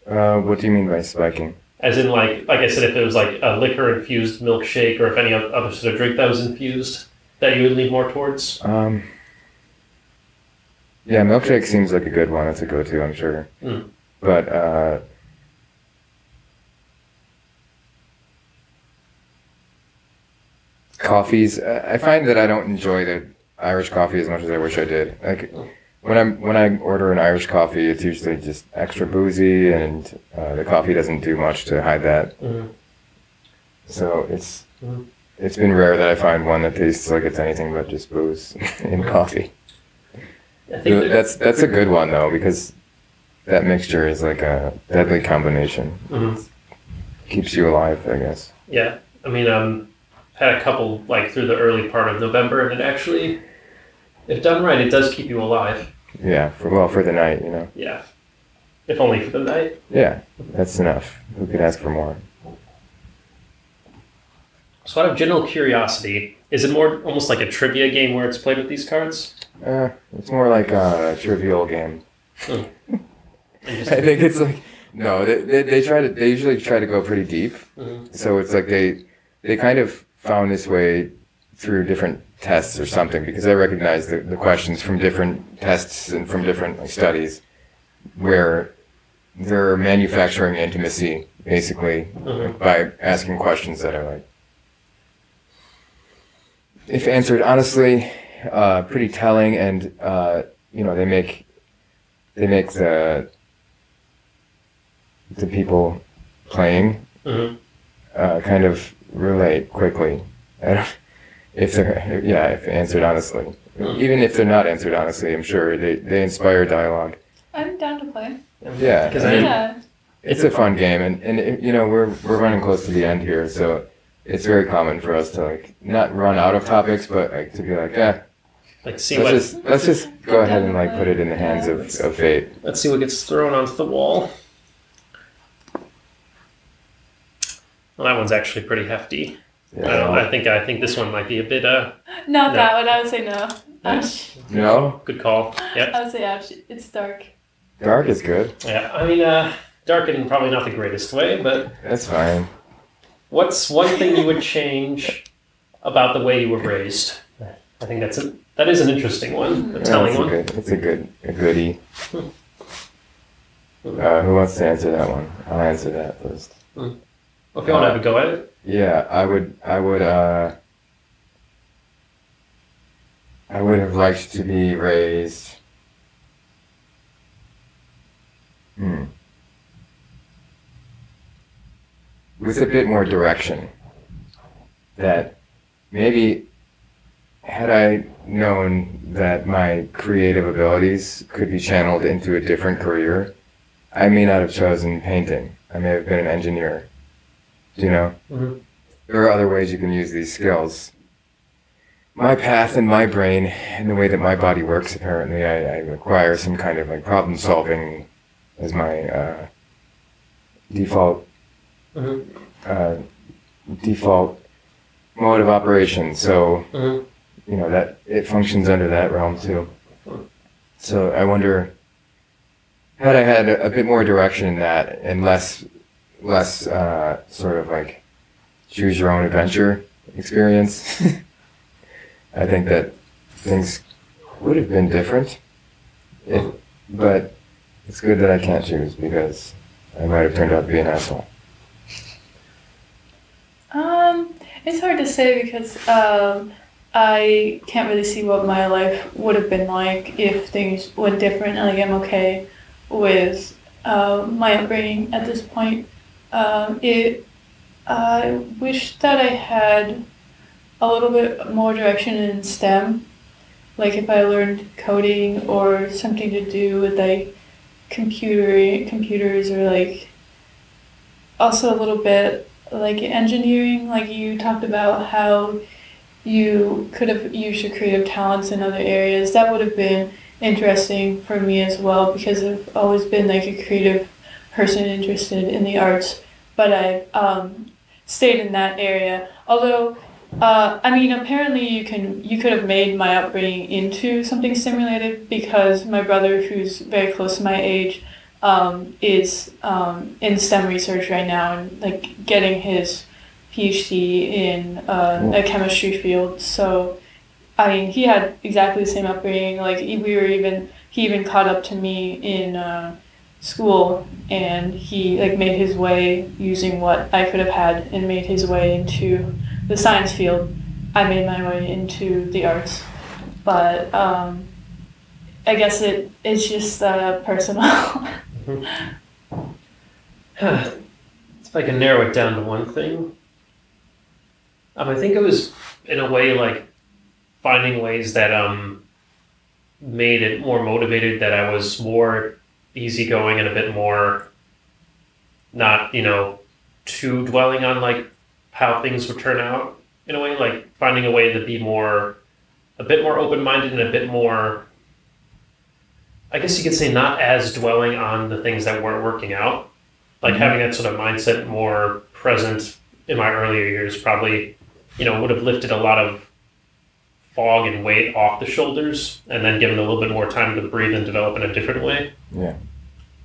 What do you mean by spiking? As in, like I said, if it was like a liquor-infused milkshake or if any other sort of drink that was infused that you would lean more towards? Yeah, milkshake seems like a good one. It's a go-to, I'm sure. But coffees, I find that I don't enjoy the Irish coffee as much as I wish I did. Like when I order an Irish coffee, it's usually just extra boozy, and the coffee doesn't do much to hide that. So it's been rare that I find one that tastes like it's anything but just booze in coffee. I think that's a good one though, because that mixture is like a deadly combination. Keeps you alive, I guess. Yeah, I mean, had a couple like through the early part of November, and it actually, if done right, it does keep you alive. Yeah, for the night, you know. Yeah, if only for the night. Yeah, that's enough. Who could ask for more? So out of general curiosity, is it more almost like a trivia game where it's played with these cards? It's more like a trivial game. I think it's like, no, they usually try to go pretty deep. So it's like they kind of found this way through different tests or something, because I recognize the questions from different tests and from different studies where they're manufacturing intimacy, basically, by asking questions that are like, if answered honestly, pretty telling, and you know, they make the people playing kind of relate quickly. If answered honestly. Even if they're not answered honestly, I'm sure they inspire dialogue. I'm down to play. Yeah, Yeah. it's a fun game, and you know, we're running close to the end here, so it's very common for us to like not run out of topics, but like to be like, like see let's just go ahead and like put it in the hands of fate. Let's see what gets thrown onto the wall. Well, that one's actually pretty hefty. I think this one might be a bit Not No. that one. I would say no. Ouch. No? good call. Yeah. I would say ouch. It's dark. Dark is good. Yeah. I mean, dark in probably not the greatest way, but That's fine. what's one thing you would change about the way you were raised? I think that is an interesting one, a telling one. It's a goodie. Who wants to answer that one? I'll answer that first. Well, if you want to have a go at it. Yeah, I would have liked to be raised. With a bit more direction. That maybe had I known that my creative abilities could be channeled into a different career, I may not have chosen painting. I may have been an engineer. You know? Mm-hmm. There are other ways you can use these skills. My path and my brain and the way that my body works, apparently, I require some kind of like problem solving as my default mode of operation. So, you know, that it functions under that realm too. So I wonder, had I had a bit more direction in that and less sort of like choose your own adventure experience, I think that things would have been different. But it's good that I can't choose because I might have turned out to be an asshole. It's hard to say because I can't really see what my life would have been like if things went different. Like I'm okay with my upbringing at this point. I wish that I had a little bit more direction in STEM. Like if I learned coding or something to do with like computers or like also a little bit like engineering, like you talked about how you could have used your creative talents in other areas. That would have been interesting for me as well because I've always been like a creative person interested in the arts, but I've stayed in that area. Although, I mean, apparently you could have made my upbringing into something simulated because my brother, who's very close to my age, is in STEM research right now and like getting his PhD in a chemistry field. So, I mean, he had exactly the same upbringing. Like he even caught up to me in school, and he like made his way using what I could have had and made his way into the science field. I made my way into the arts, but I guess it's just personal. If I can narrow it down to one thing, I think it was in a way like finding ways that made it more motivated, that I was more easygoing and a bit more not, too dwelling on like how things would turn out, in a way, like finding a way to be a bit more open-minded and a bit more, I guess you could say, not as dwelling on the things that weren't working out. Like having that sort of mindset more present in my earlier years probably, would have lifted a lot of fog and weight off the shoulders and then given a little bit more time to breathe and develop in a different way. Yeah.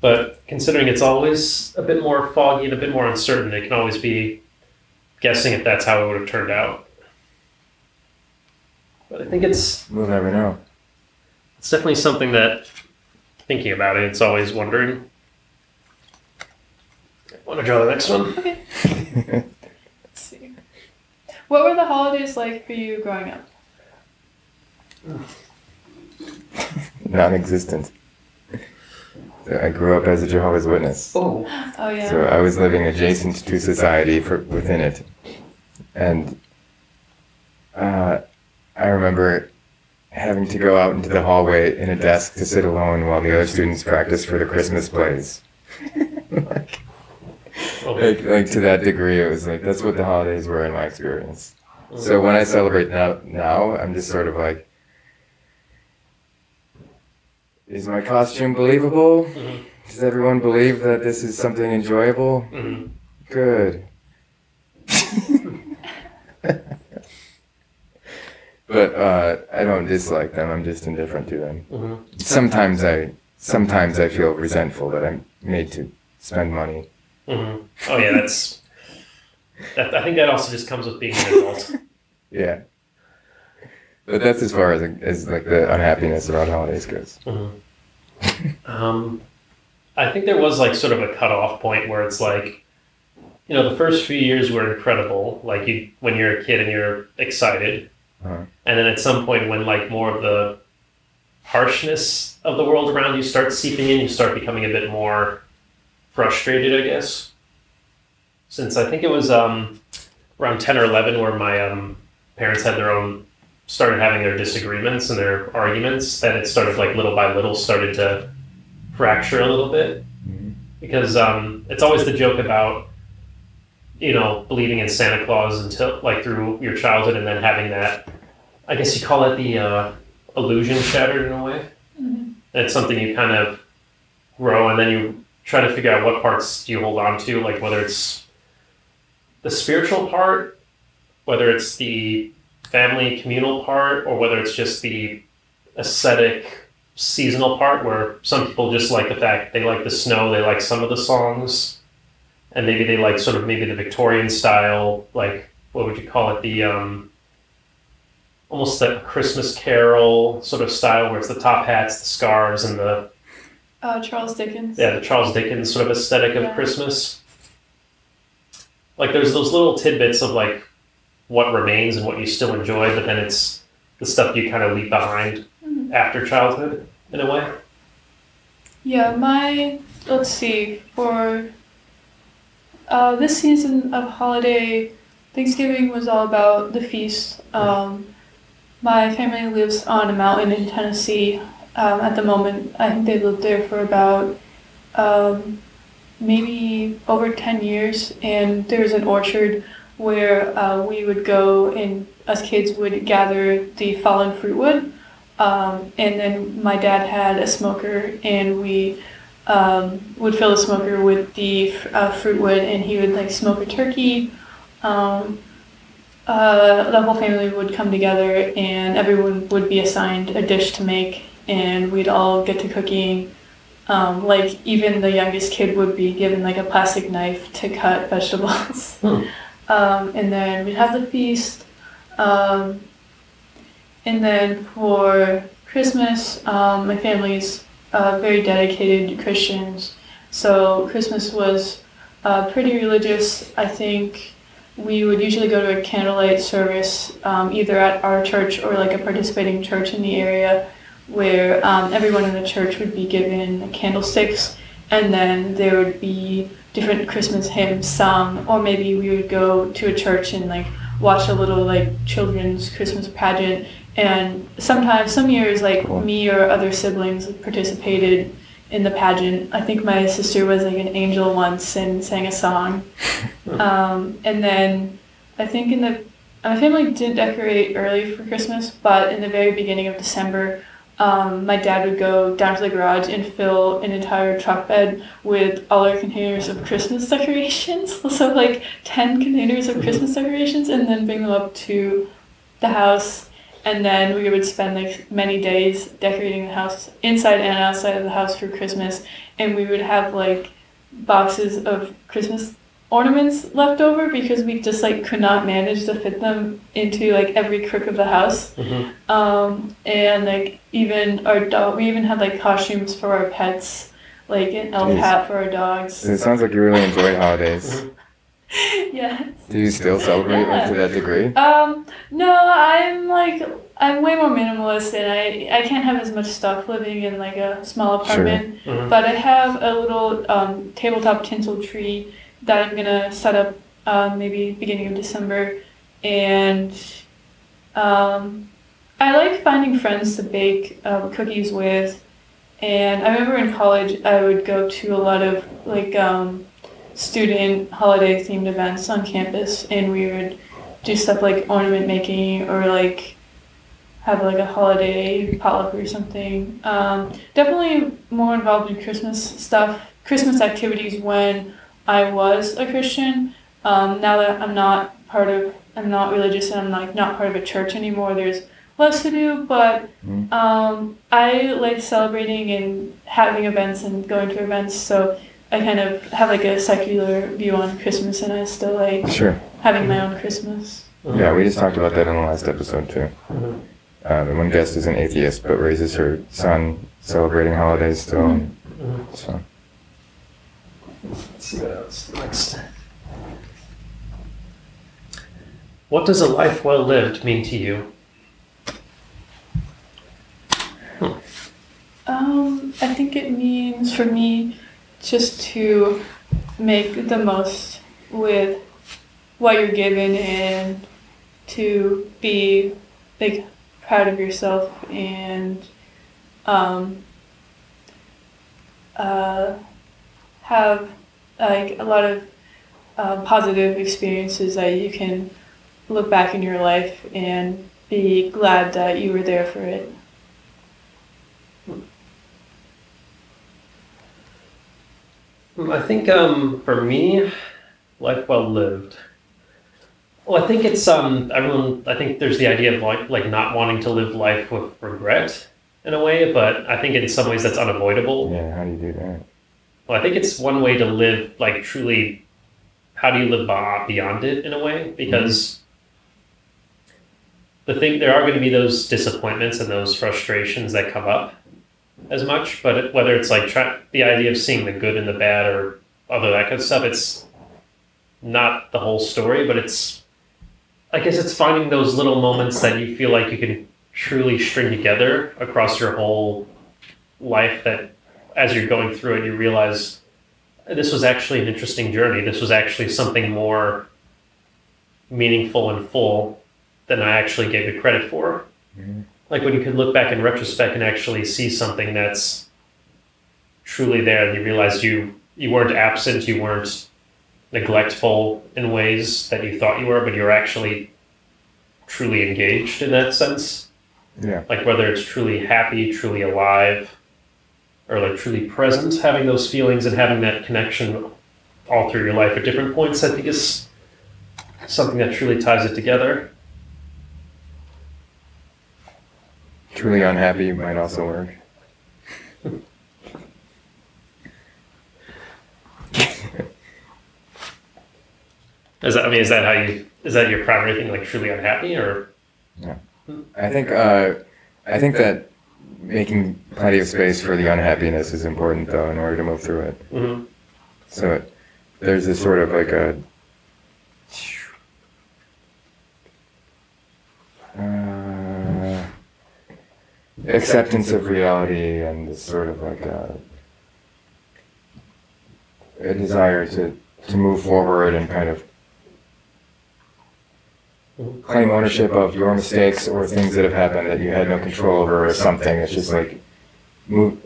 But considering it's always a bit more foggy and a bit more uncertain, it can always be guessing if that's how it would have turned out. But I think we'll never know. It's definitely something that, thinking about it, it's always wondering. Want to draw the next one? Okay. Let's see. What were the holidays like for you growing up? Non-existent. So I grew up as a Jehovah's Witness. Oh yeah. So I was living adjacent to society within it. And I remember having to go out into the hallway in a desk to sit alone while the other students practiced for the Christmas plays. like to that degree, it was like, that's what the holidays were in my experience. So when I celebrate now, I'm just sort of like, is my costume believable? Mm-hmm. Does everyone believe that this is something enjoyable? Mm-hmm. Good. But I don't dislike them. I'm just indifferent to them. Mm-hmm. Sometimes I feel resentful that I'm made to spend money. Mm-hmm. Oh yeah, I think that also just comes with being an adult. Yeah. But that's as far as like the unhappiness around holidays goes. Mm-hmm. I think there was like sort of a cutoff point where it's like, you know, the first few years were incredible. Like when you're a kid and you're excited, and then at some point when like more of the harshness of the world around you starts seeping in, you start becoming a bit more frustrated, I guess. Since I think it was around 10 or 11 where my parents had started having their disagreements and their arguments, that it started like little by little started to fracture a little bit. Because it's always the joke about, you know, believing in Santa Claus until like through your childhood and then having that, I guess you call it the illusion shattered in a way. Mm-hmm. It's something you kind of grow and then you try to figure out what parts do you hold on to, like whether it's the spiritual part, whether it's the family communal part, or whether it's just the aesthetic seasonal part where some people just like the fact they like the snow, they like some of the songs, and maybe they like sort of maybe the Victorian style, like what would you call it, the almost that Christmas Carol sort of style where it's the top hats, the scarves, and the Charles Dickens. Yeah, the Charles Dickens sort of aesthetic of Christmas. Like there's those little tidbits of like what remains and what you still enjoy, but then it's the stuff you kind of leave behind after childhood in a way. Yeah, let's see, for this season of holiday, Thanksgiving was all about the feast. My family lives on a mountain in Tennessee. At the moment, I think they lived there for about maybe over 10 years, and there's an orchard where we would go and us kids would gather the fallen fruit wood. And then my dad had a smoker, and we would fill the smoker with the fruit wood, and he would like smoke a turkey. The whole family would come together, and everyone would be assigned a dish to make, and we'd all get to cooking. Like even the youngest kid would be given like a plastic knife to cut vegetables. And then we'd have the feast. And then for Christmas, my family's very dedicated Christians, so Christmas was pretty religious. I think we would usually go to a candlelight service, either at our church or like a participating church in the area, where everyone in the church would be given candlesticks, and then there would be different Christmas hymns sung, or maybe we would go to a church and like watch a little like children's Christmas pageant. And sometimes, some years, like me or other siblings participated in the pageant. I think my sister was like an angel once and sang a song. And then I think my family didn't decorate early for Christmas, but in the very beginning of December, my dad would go down to the garage and fill an entire truck bed with all our containers of Christmas decorations. So like 10 containers of Christmas decorations, and then bring them up to the house. And then we would spend like many days decorating the house inside and outside of the house for Christmas. And we would have like boxes of Christmas ornaments left over because we just like could not manage to fit them into like every crook of the house. And like even we even had like costumes for our pets, like an elf hat for our dogs. It sounds like you really enjoy holidays. Yes. Do you still celebrate like to that degree? No, I'm way more minimalist, and I can't have as much stuff living in like a small apartment. Sure. But I have a little tabletop tinsel tree that I'm gonna set up maybe beginning of December, and I like finding friends to bake cookies with. And I remember in college I would go to a lot of like student holiday themed events on campus, and we would do stuff like ornament making or like have like a holiday potluck or something. Definitely more involved in Christmas stuff, Christmas activities when I was a Christian. Now that I'm not religious and I'm like not part of a church anymore, there's plus to do, but Mm. I like celebrating and having events and going to events, so I kind of have like a secular view on Christmas, and I still like Sure. having my own Christmas. Yeah, we just talked about that in the last episode too. Mhm. The one guest is an atheist, but raises her son celebrating holidays still. Mhm. So Let's see what else next. What does a life well lived mean to you? I think it means for me just to make the most with what you're given and to be like proud of yourself and have like a lot of positive experiences that you can look back in your life and be glad that you were there for it. I think for me, life well lived. Well, I think it's everyone. I think there's the idea of like not wanting to live life with regret in a way, but I think in some ways that's unavoidable. yeah, how do you do that? Well, I think it's one way to live like truly. How do you live beyond it in a way? Because there are going to be those disappointments and those frustrations that come up as much, but whether it's like the idea of seeing the good and the bad or other that kind of stuff, it's not the whole story, but I guess it's finding those little moments that you feel like you can truly string together across your whole life, that as you're going through it, you realize this was actually an interesting journey. This was actually something more meaningful and full than I actually gave it credit for. Mm-hmm. Like when you can look back in retrospect and actually see something that's truly there, and you realize you weren't absent, you weren't neglectful in ways that you thought you were, but you're actually truly engaged in that sense. Yeah. Like whether it's truly happy, truly alive, or like truly present, having those feelings and having that connection all through your life at different points, I think is something that truly ties it together. Truly unhappy might also work. Is that your primary thing, like truly unhappy, or? Yeah. I think that making plenty of space for the unhappiness is important, though, in order to move through it. Mm-hmm. So there's this sort of like a acceptance of reality, and this sort of like a desire to move forward and kind of claim ownership of your mistakes or things that have happened that you had no control over or something. It's just like move.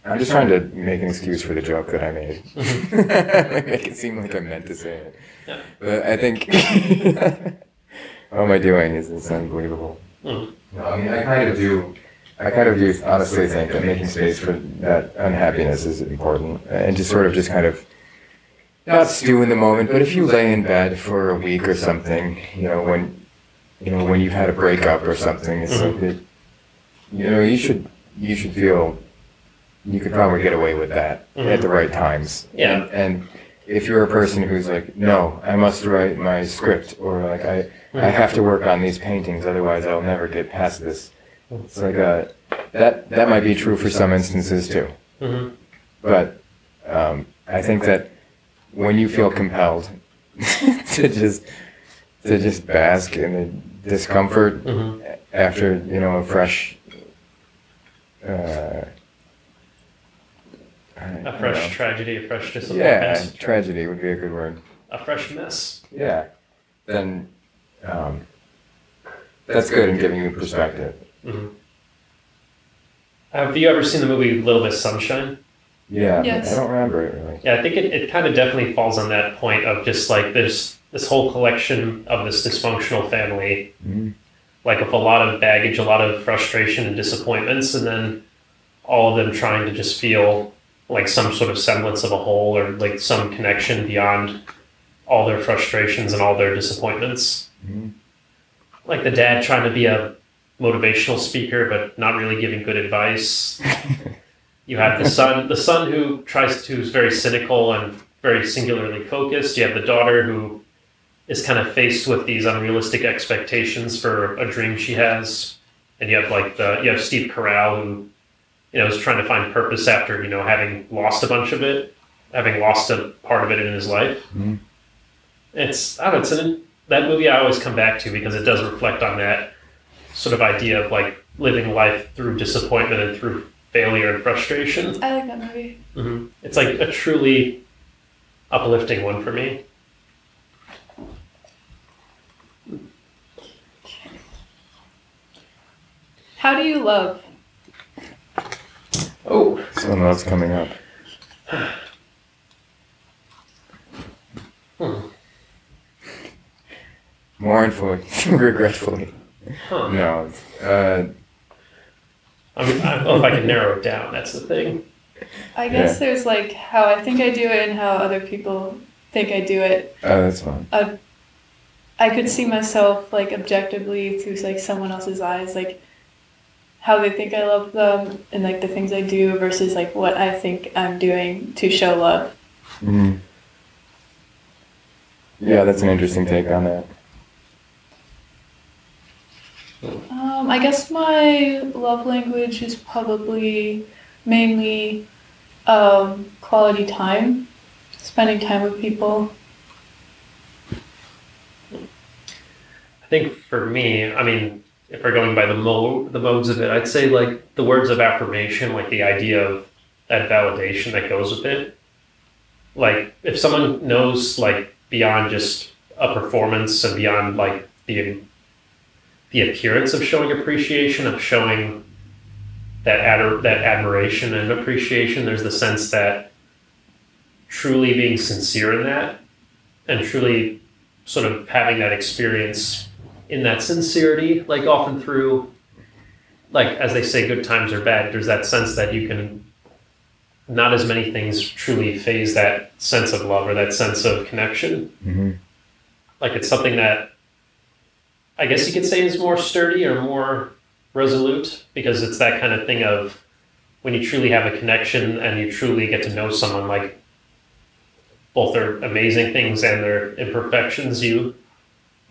I'm just trying to make an excuse for the joke that I made. Make it seem like I meant to say it. Yeah. But I think what am I doing? It's unbelievable. Mm-hmm. No, I mean, I kind of do honestly think that making space for that unhappiness is important, and just kind of not stew in the moment. But if you lay in bed for a week or something, when you've had a breakup or something, it's like that, you should feel you could probably get away with that at the right times. Yeah. And if you're a person who's like, no, I must write my script, or like I have to work on these paintings, otherwise I'll never get past this. It's like that might be true for some instances too. Mm-hmm. But I think that when you feel compelled to just bask in the discomfort after a fresh tragedy, a fresh disappointment. Yeah, tragedy would be a good word. A fresh mess. Yeah. Then that's good in giving you perspective. Mm-hmm. Have you ever seen the movie Little Miss Sunshine? Yeah, Yes. I don't remember it really. Yeah, I think it kind of definitely falls on that point of just like there's this whole collection of this dysfunctional family, like with a lot of baggage, a lot of frustration and disappointments, and then all of them trying to just feel like some sort of semblance of a whole, or like some connection beyond all their frustrations and all their disappointments. like the dad trying to be a motivational speaker, but not really giving good advice. You have the son who's very cynical and very singularly focused. You have the daughter who is kind of faced with these unrealistic expectations for a dream she has. And you have Steve Carell who, is trying to find purpose after, having lost a bunch of it, having lost a part of it in his life. Mm-hmm. That movie I always come back to because it does reflect on that sort of idea of like living life through disappointment and through failure and frustration. I like that movie. Mm-hmm. It's like a truly uplifting one for me. How do you love? Oh. Someone else coming up. Mournfully, regretfully. Huh. No. I don't know if I can narrow it down. That's the thing. I guess there's like how I think I do it and how other people think I do it. Oh, that's fine. I could see myself like objectively through like someone else's eyes, like how they think I love them and like the things I do versus like what I think I'm doing to show love. Mm-hmm. Yeah, that's an interesting take on that. I guess my love language is probably mainly quality time, spending time with people. I think for me, I mean, if we're going by the modes of it, I'd say like the words of affirmation, like the idea of that validation that goes with it. Like if someone knows like beyond just a performance and beyond like the appearance of showing appreciation, of showing that admiration and appreciation, there's the sense that truly being sincere in that and truly sort of having that experience in that sincerity, like often through, like as they say, good times or bad, there's that sense that you can, not as many things truly phase that sense of love or that sense of connection. Mm-hmm. Like it's something that I guess you could say is more sturdy or more resolute, because it's that kind of thing of when you truly have a connection and you truly get to know someone, like both their amazing things and their imperfections, you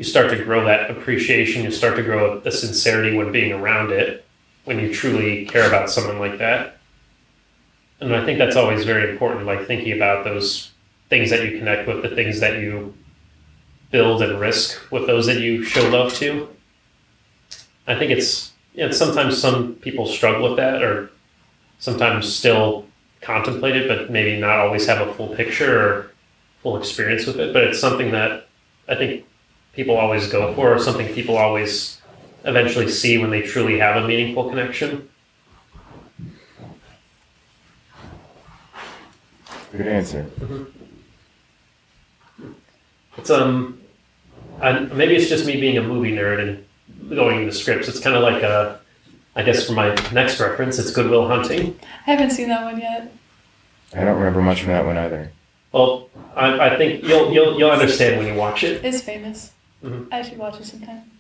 start to grow that appreciation, you start to grow the sincerity when being around it, when you truly care about someone like that. And I think that's always very important, like thinking about those things that you connect with, the things that you build and risk with those that you show love to. I think it's sometimes some people struggle with that or sometimes still contemplate it, but maybe not always have a full picture or full experience with it. But it's something that I think people always go for, or something people always eventually see when they truly have a meaningful connection. Good answer. Mm-hmm. It's maybe it's just me being a movie nerd and going into scripts. It's kind of like I guess for my next reference, it's Good Will Hunting. I haven't seen that one yet. I don't remember much from that one either. Well, I think you'll understand when you watch it. It's famous. Mm-hmm. I should watch it sometime.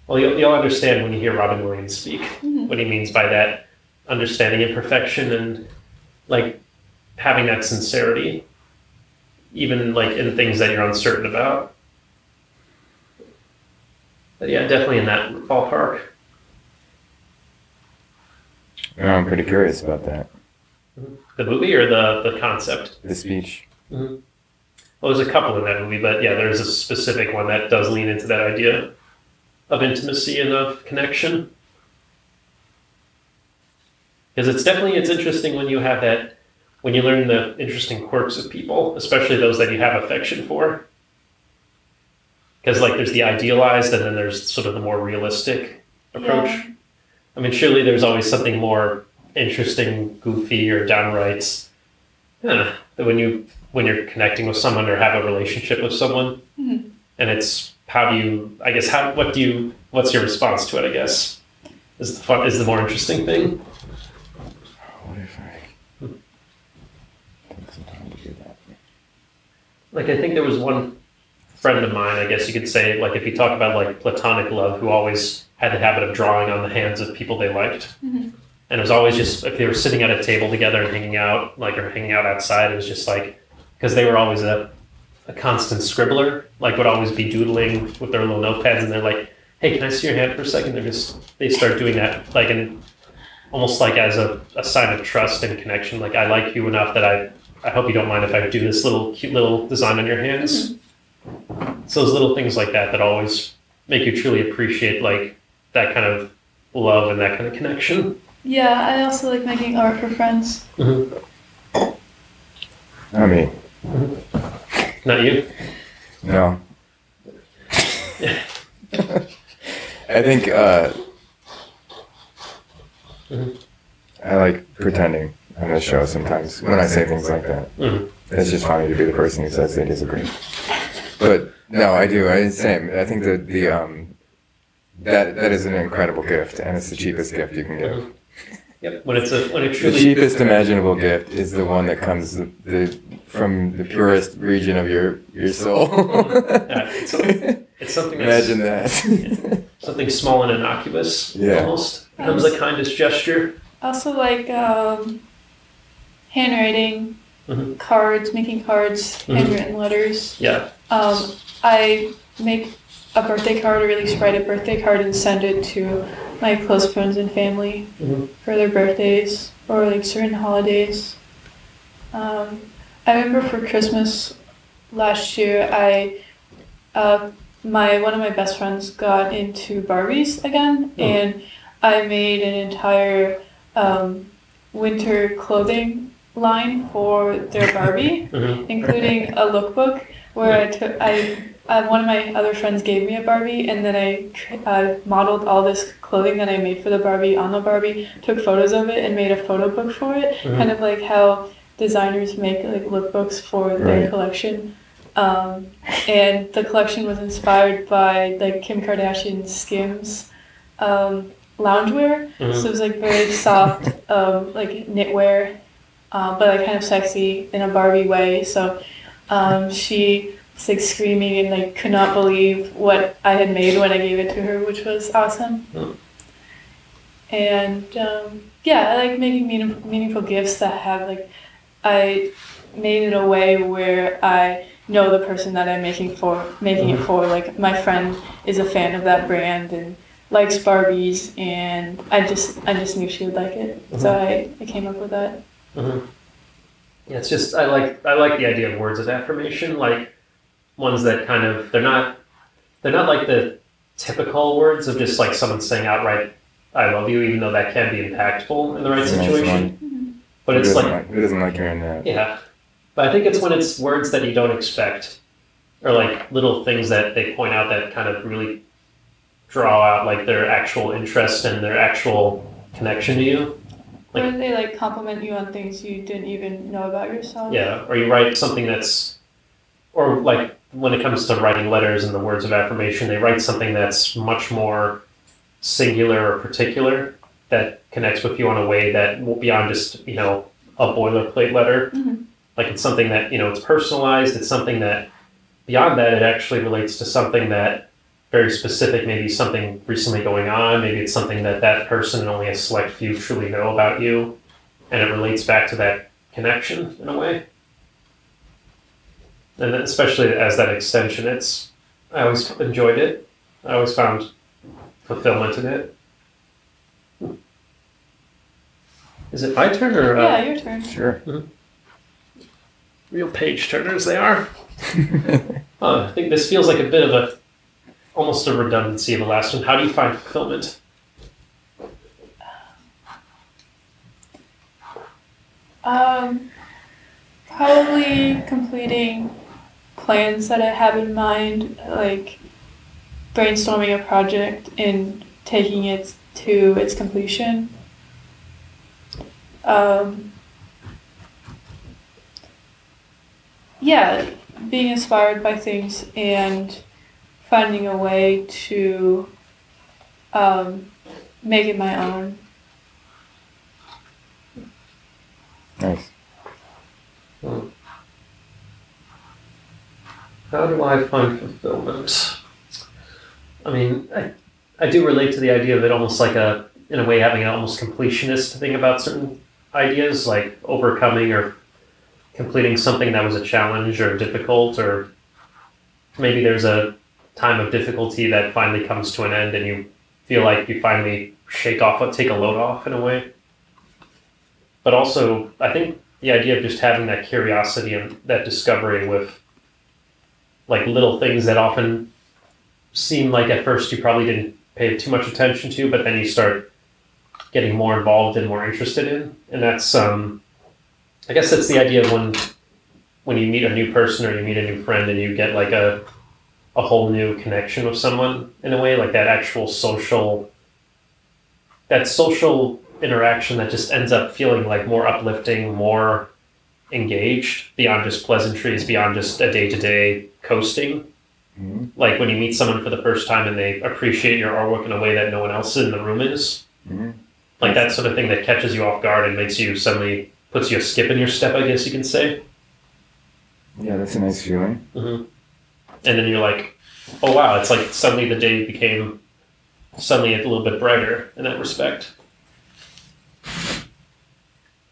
Well, you'll understand when you hear Robin Williams speak, Mm-hmm. what he means by that understanding imperfection and like having that sincerity, even like in things that you're uncertain about. But yeah, definitely in that ballpark. No, I'm pretty curious about that. The movie or the concept? The speech. Mm-hmm. Well, there's a couple in that movie, but yeah, there's a specific one that does lean into that idea of intimacy and of connection. Because it's interesting when you have that, when you learn the interesting quirks of people, especially those that you have affection for. Because like there's the idealized and then there's sort of the more realistic approach. Yeah. I mean, surely there's always something more interesting, goofy, or downright that when you're connecting with someone or have a relationship with someone, Mm-hmm. and it's what's your response to it? I guess is the more interesting thing. What if I take some time to do that? Like I think there was one friend of mine, I guess you could say, like if you talk about like platonic love, who always had the habit of drawing on the hands of people they liked. Mhm. And it was always just, if they were sitting at a table together and hanging out, like, or hanging out outside, it was just like, because they were always a constant scribbler, like would always be doodling with their little notepads, and they're like, hey, can I see your hand for a second? They start doing that, like, and almost like as a sign of trust and connection, like, I like you enough that I hope you don't mind if I do this little cute little design on your hands. Mhm. So those little things like that always make you truly appreciate like that kind of love and that kind of connection. Yeah, I also like making art for friends. Mm-hmm. Not me. Not you? No. I think Mhm. I like pretending on the show sometimes when I say things like that. Mhm. It's just funny to be the person who says they disagree. But no, I do. Same. I think that that is an incredible gift, and it's the cheapest gift you can give. Yep. When it The truly cheapest imaginable gift is the one that comes from the purest region of your soul. Yeah, it's something that's Imagine that. something small and innocuous, Yeah. almost becomes the kindest gesture. I also like handwriting, Mhm. cards, making cards, Mhm. handwritten letters. Yeah. I make a birthday card, or at least write a birthday card and send it to my close friends and family Mhm. for their birthdays or like certain holidays. I remember for Christmas last year, one of my best friends got into Barbies again, Oh. and I made an entire winter clothing line for their Barbie, Mhm. including a lookbook where one of my other friends gave me a Barbie, and then I modeled all this clothing that I made for the Barbie on the Barbie, took photos of it, and made a photo book for it, Mhm. kind of like how designers make like lookbooks for their Right. collection. And the collection was inspired by like Kim Kardashian's Skims loungewear. Mhm. So it was like very soft, like knitwear, but like kind of sexy in a Barbie way. So she was like screaming and like could not believe what I had made when I gave it to her, which was awesome. Mm. And yeah, I like making meaningful gifts that have like, I made it a way where I know the person that I'm making it for. Like my friend is a fan of that brand and likes Barbies, and I just knew she would like it, so I came up with that. Mhm. Yeah, it's just I like the idea of words of affirmation, like ones that kind of they're not like the typical words of just like someone saying outright "I love you," even though that can be impactful in the right That's a nice situation. Mhm. But it's like who doesn't like hearing that? yeah, but I think it's when it's words that you don't expect, or like little things that they point out that kind of really draw out like their actual interest and their actual connection to you. Like- Or they like compliment you on things you didn't even know about yourself. Yeah, or you write something that's, or like when it comes to writing letters and the words of affirmation, they write something that's much more singular or particular that connects with you in a way that will beyond just, you know, a boilerplate letter. Mhm. Like it's something that, you know, it's personalized. It's something that beyond that, it actually relates to something that very specific, maybe something recently going on. Maybe it's something that that person and only a select few truly know about you. And it relates back to that connection in a way. And then especially as that extension, I always enjoyed it. I always found fulfillment in it. Is it my turn or Yeah, your turn. Sure. real page turners they are? I think this feels like a bit of almost a redundancy of the last one. How do you find fulfillment? Probably completing plans that I have in mind, like brainstorming a project and taking it to its completion. Yeah, being inspired by things and finding a way to make it my own. Nice. How do I find fulfillment? I mean, I do relate to the idea of it almost like in a way, having an almost completionist thing about certain ideas, like overcoming or completing something that was a challenge or difficult, or maybe there's a time of difficulty that finally comes to an end and you feel like you finally take a load off in a way. But also, I think the idea of just having that curiosity and that discovery with like little things that often seem like at first you probably didn't pay too much attention to, but then you start getting more involved and more interested in. And that's, I guess that's the idea of when you meet a new person or you meet a new friend and you get like a whole new connection with someone in a way, like that social interaction that just ends up feeling like more uplifting, more engaged, beyond just pleasantries, beyond just a day-to-day coasting. Mm-hmm. Like when you meet someone for the first time and they appreciate your artwork in a way that no one else in the room is. Mm-hmm. Like that sort of thing that catches you off guard and makes you suddenly, puts you a skip in your step, I guess you can say. Yeah, that's a nice feeling. Mm-hmm. And then you're like, oh wow, it's like suddenly the day became suddenly a little bit brighter in that respect.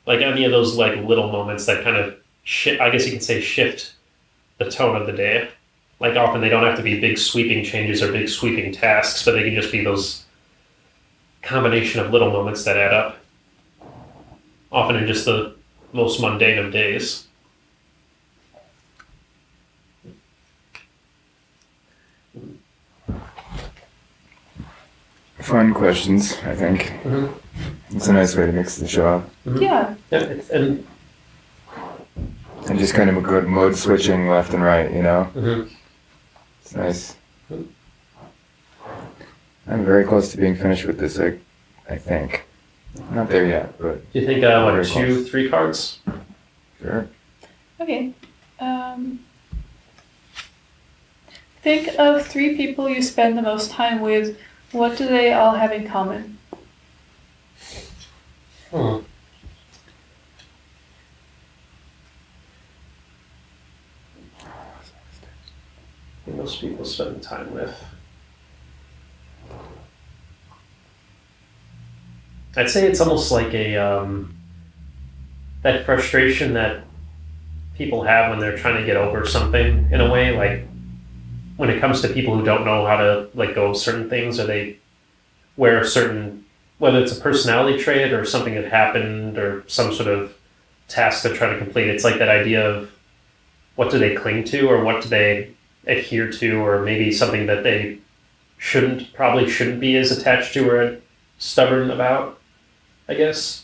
Like any of those like little moments that kind of I guess you can say shift the tone of the day. Like often they don't have to be big sweeping changes or big sweeping tasks, but they can just be those combination of little moments that add up. Often in just the most mundane of days. Fun questions, I think. Mm-hmm. It's a nice way to mix the show up. Mm-hmm. Yeah. And just kind of a good mode switching left and right, you know? Mm-hmm. It's nice. I'm very close to being finished with this, I think. Not there yet, but... Do you think, what, 2, 3 cards? Sure. Okay. Think of 3 people you spend the most time with. What do they all have in common? I think most people spend time with. I'd say it's almost like that frustration that people have when they're trying to get over something in a way, like when it comes to people who don't know how to let go of certain things, or they wear a certain, whether it's a personality trait or something that happened or some sort of task they're trying to complete. It's like that idea of what do they cling to or what do they adhere to, or maybe something that they probably shouldn't be as attached to or stubborn about, I guess.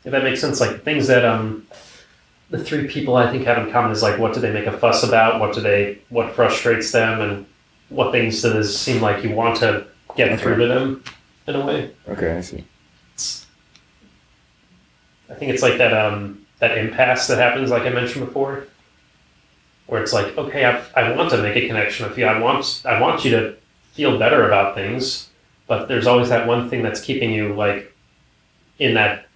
If that makes sense, like things that the 3 people I think have in common is like what do they make a fuss about, what frustrates them, and what things does it seem like you want to get through to them in a way. Okay, I see. I think it's like that impasse that happens, like I mentioned before, where it's like, okay, I want to make a connection with you. I want you to feel better about things, but there's always that one thing that's keeping you like in that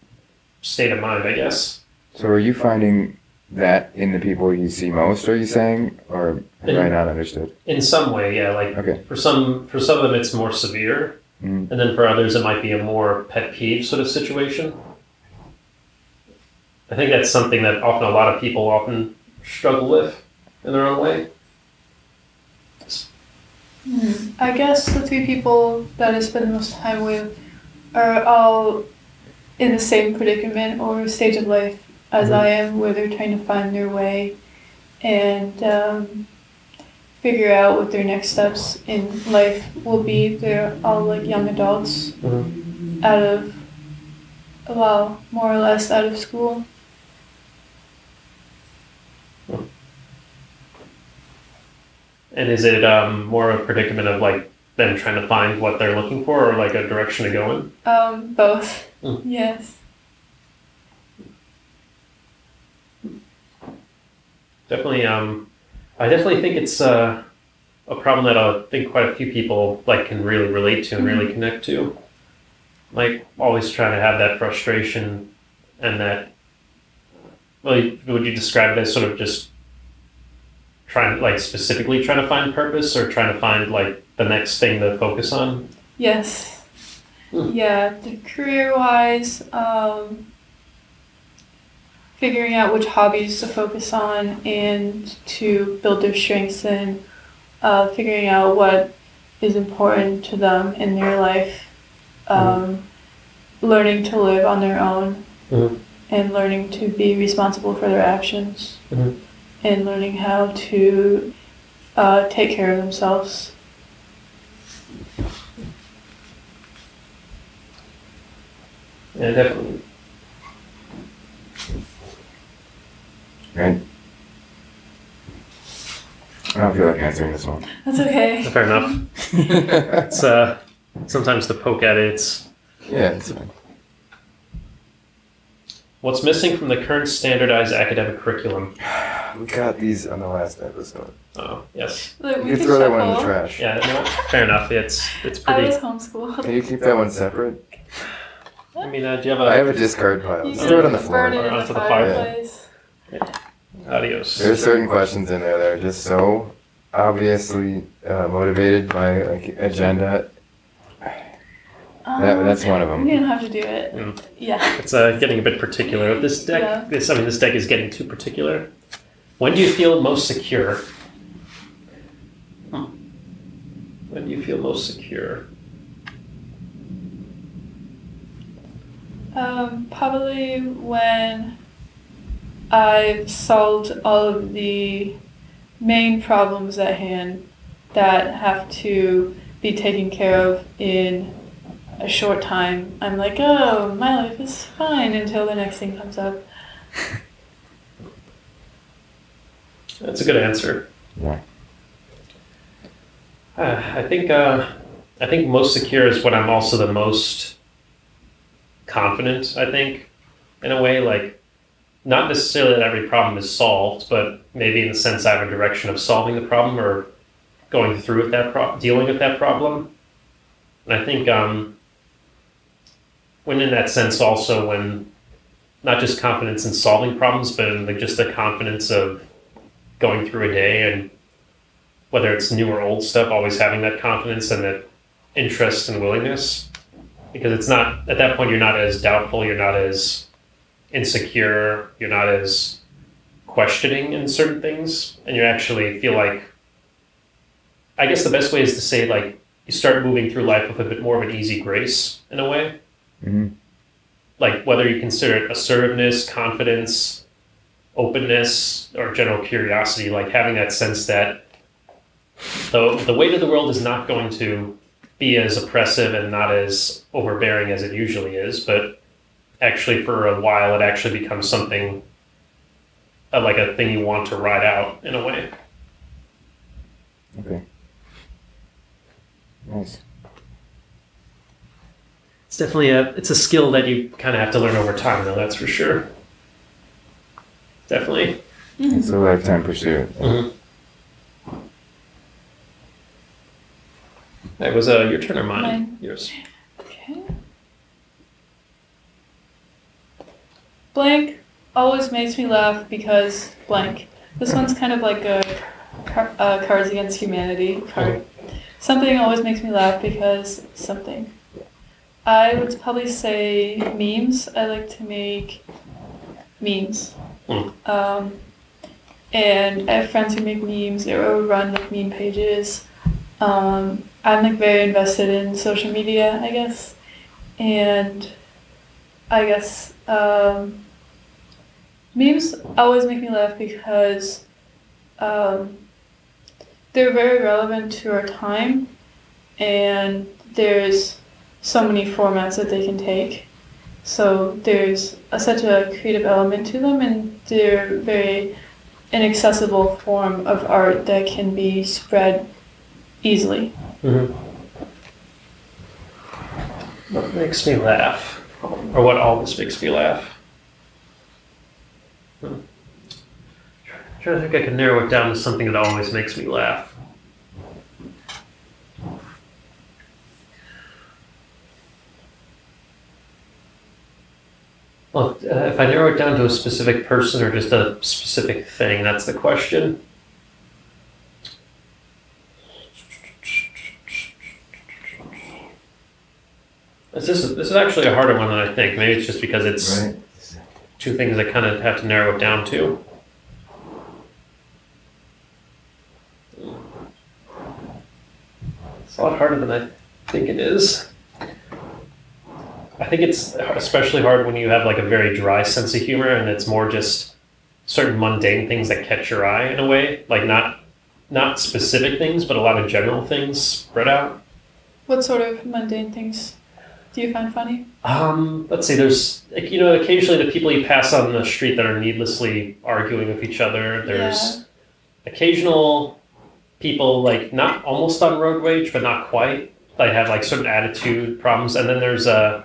state of mind, I guess. So are you finding that in the people you see most, are you saying? Or have I not understood? In some way, yeah. Like okay. For some of them it's more severe. And then for others it might be a more pet peeve sort of situation. I think that's something that often a lot of people often struggle with in their own way. I guess the 3 people that I spend the most time with are all in the same predicament or stage of life as I am, where they're trying to find their way and figure out what their next steps in life will be. They're all like young adults out of, well, more or less out of school. And is it more a predicament of like them trying to find what they're looking for, or like a direction to go in? Both. Yes. Definitely, I definitely think it's a problem that I think quite a few people like can really relate to and really connect to. Like always trying to have that frustration and that, well, would you describe it as sort of just specifically trying to find purpose or trying to find like the next thing to focus on? Yes. Yeah, career-wise, figuring out which hobbies to focus on and to build their strengths in, figuring out what is important to them in their life, learning to live on their own, and learning to be responsible for their actions, and learning how to take care of themselves. Yeah, definitely. Right. I don't feel like answering this one. That's okay. Fair enough. It's sometimes to poke at it. Yeah, it's fine. What's missing from the current standardized academic curriculum? We got these on the last episode. Oh, yes. Look, You can throw that one in the trash. Yeah, no, fair enough. It's I pretty. was homeschooled. Can you keep that one separate? I mean, do you have I have a discard pile. You Just throw it on the can floor. burn it in Onto the the fireplace. Adios. There's certain questions in there that are just so obviously motivated by like agenda. That's one of them. You don't have to do it. Yeah. It's getting a bit particular. This deck, Yeah. this deck is getting too particular. When do you feel most secure? When do you feel most secure? Probably when I've solved all of the main problems at hand that have to be taken care of in a short time. I'm like, oh, my life is fine until the next thing comes up. That's a good answer. Yeah. I think most secure is when I'm also the most confident. I think, in a way, like not necessarily that every problem is solved, but maybe in the sense I have a direction of solving the problem or going through with that dealing with that problem. And I think when in that sense also when not just confidence in solving problems, but in like just the confidence of going through a day and whether it's new or old stuff, always having that confidence and that interest and willingness. Because it's not, at that point, you're not as doubtful, you're not as insecure, you're not as questioning in certain things, and you actually feel like, I guess the best way is to say, like, you start moving through life with a bit more of an easy grace, in a way. Mm-hmm. Like, whether you consider it assertiveness, confidence, openness, or general curiosity, like having that sense that the weight of the world is not going to be as oppressive and not as overbearing as it usually is, but actually for a while it actually becomes something like a thing you want to ride out in a way. Okay. Nice. It's definitely it's a skill that you kind of have to learn over time, though, that's for sure. Definitely. It's a lifetime pursuit. Mm-hmm. That was your turn or mine? Mine. Yours. Okay. Blank always makes me laugh because blank. This one's kind of like a Cards Against Humanity card. Something always makes me laugh because something. I would probably say memes. I like to make memes. And I have friends who make memes or run like meme pages. I'm like very invested in social media, I guess. And I guess memes always make me laugh because they're very relevant to our time, and there's so many formats that they can take. So there's such a creative element to them, and they're very inaccessible form of art that can be spread easily. Mm-hmm. What makes me laugh? Or what always makes me laugh? I'm trying to think I can narrow it down to something that always makes me laugh. Well, if I narrow it down to a specific person or just a specific thing, that's the question. This is actually a harder one than I think. Maybe it's just because it's Right. two things I kind of have to narrow it down to. It's a lot harder than I think it is. I think it's especially hard when you have like a very dry sense of humor and it's more just certain mundane things that catch your eye in a way, like not specific things, but a lot of general things spread out. What sort of mundane things do you find funny? Let's see, there's, like, you know, occasionally the people you pass on the street that are needlessly arguing with each other. There's occasional people, like, not almost on road rage, but not quite. They have, like, certain attitude problems. And then there's, I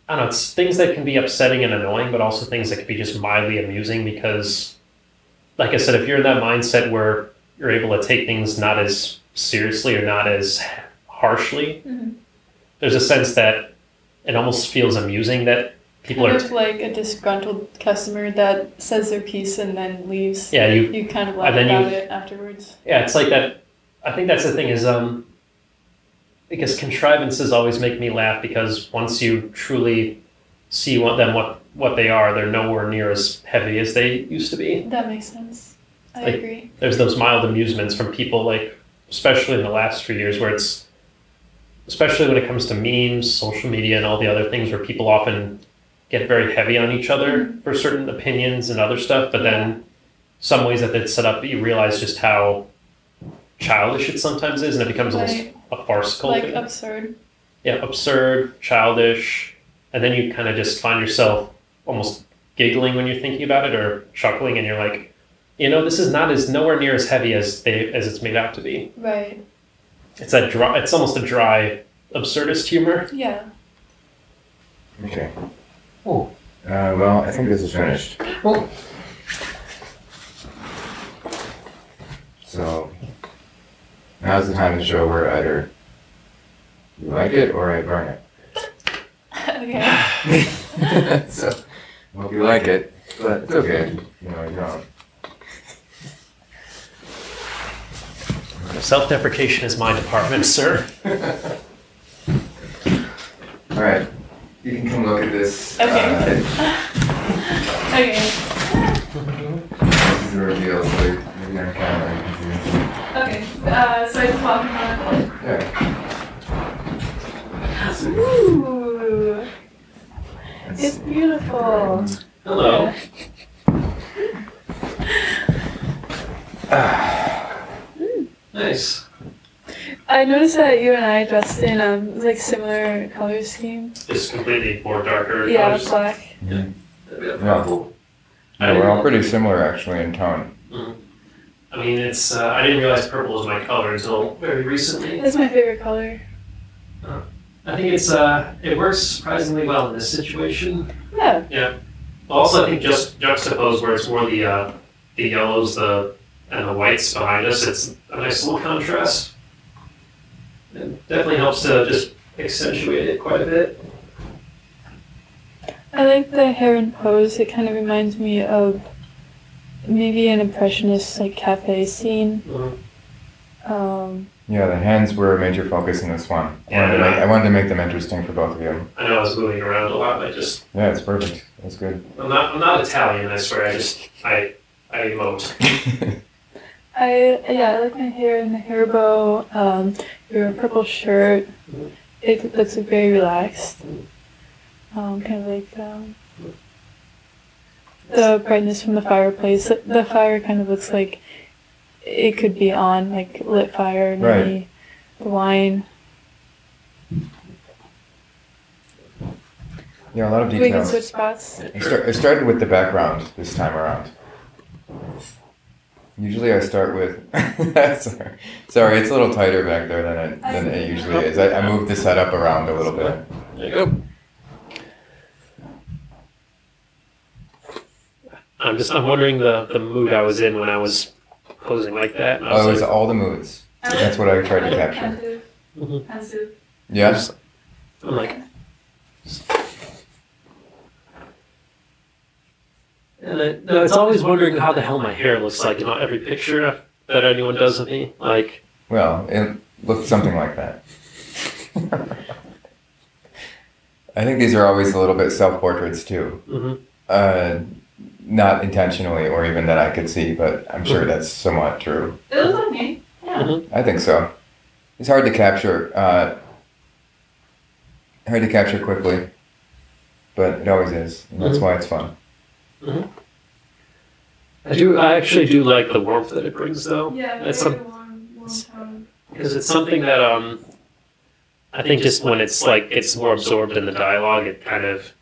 don't know, it's things that can be upsetting and annoying, but also things that can be just mildly amusing because, like I said, if you're in that mindset where you're able to take things not as seriously or not as harshly, there's a sense that it almost feels amusing that people kind are... of like a disgruntled customer that says their piece and then leaves. Yeah, you kind of laugh about it afterwards. Yeah, it's like that. I think that's the thing is, because contrivances always make me laugh because once you truly see what they are, they're nowhere near as heavy as they used to be. That makes sense. I Like, agree. There's those mild amusements from people, like, especially in the last few years, where it's, especially when it comes to memes, social media, and all the other things where people often get very heavy on each other for certain opinions and other stuff, but then some ways that it's set up, you realize just how childish it sometimes is, and it becomes almost a farcical Like thing. absurd. Yeah, absurd, childish, and then you kind of just find yourself almost giggling when you're thinking about it, or chuckling, and you're like, you know, this is nowhere near as heavy as it's made out to be. Right. It's that dry. It's almost a dry, absurdist humor. Yeah. Okay. Oh. Well, I think this is finished. Well, So now's the time to show where either you like it or I burn it. Okay. So I hope you like it, but it's okay. You know, you don't. self-deprecation is my department, sir. All right. You can come look at this. Okay. Okay. This is a reveal, so maybe on camera you can see. Okay. So I just walk in front of it. Yeah. Ooh. It's beautiful. Hello. Nice. I noticed that you and I dressed in like similar color scheme. Just completely more darker. Yeah, colors. black. That'd be Yeah. helpful. Yeah, we're all pretty similar actually in tone. I mean, it's. I didn't realize purple was my color until very recently. That's my favorite color. I think it's. It works surprisingly well in this situation. Yeah. Yeah. Also, I think just juxtaposed where it's more the yellows, and the whites behind us. It's a nice little contrast. It definitely helps to just accentuate it quite a bit. I like the hair and pose. It kind of reminds me of maybe an impressionist like cafe scene. Yeah, the hands were a major focus in this one. I wanted to make them interesting for both of you. I know I was moving around a lot. Yeah, it's perfect. That's good. I'm not Italian. I swear. I emote. I like my hair and the hair bow. Your purple shirt. It looks very relaxed. Kind of like the brightness from the fireplace. The fire kind of looks like it could be on, like lit fire. Maybe Right. the wine. Yeah, a lot of We can details. switch spots. I started with the background this time around. Usually I start with... Sorry, it's a little tighter back there than it usually is. I moved the setup around a little bit. There you go. I'm wondering the mood I was in when I was posing like that. And I Oh, it was like, all the moods. That's what I tried to capture. Pensive. Yeah? I'm like, and no, it's always wondering how the hell my hair looks like in every picture that anyone does of me. Like, Well, it looked something like that. I think these are always a little bit self-portraits too. Not intentionally or even that I could see, but I'm sure that's somewhat true. It was like me. Yeah. I think so. It's hard to capture. Hard to capture quickly, but it always is, and that's why it's fun. I actually do like the warmth that it brings, though. Yeah, It's very warm tone. because it's something that I think just when it's like gets more absorbed in the dialogue, it kind of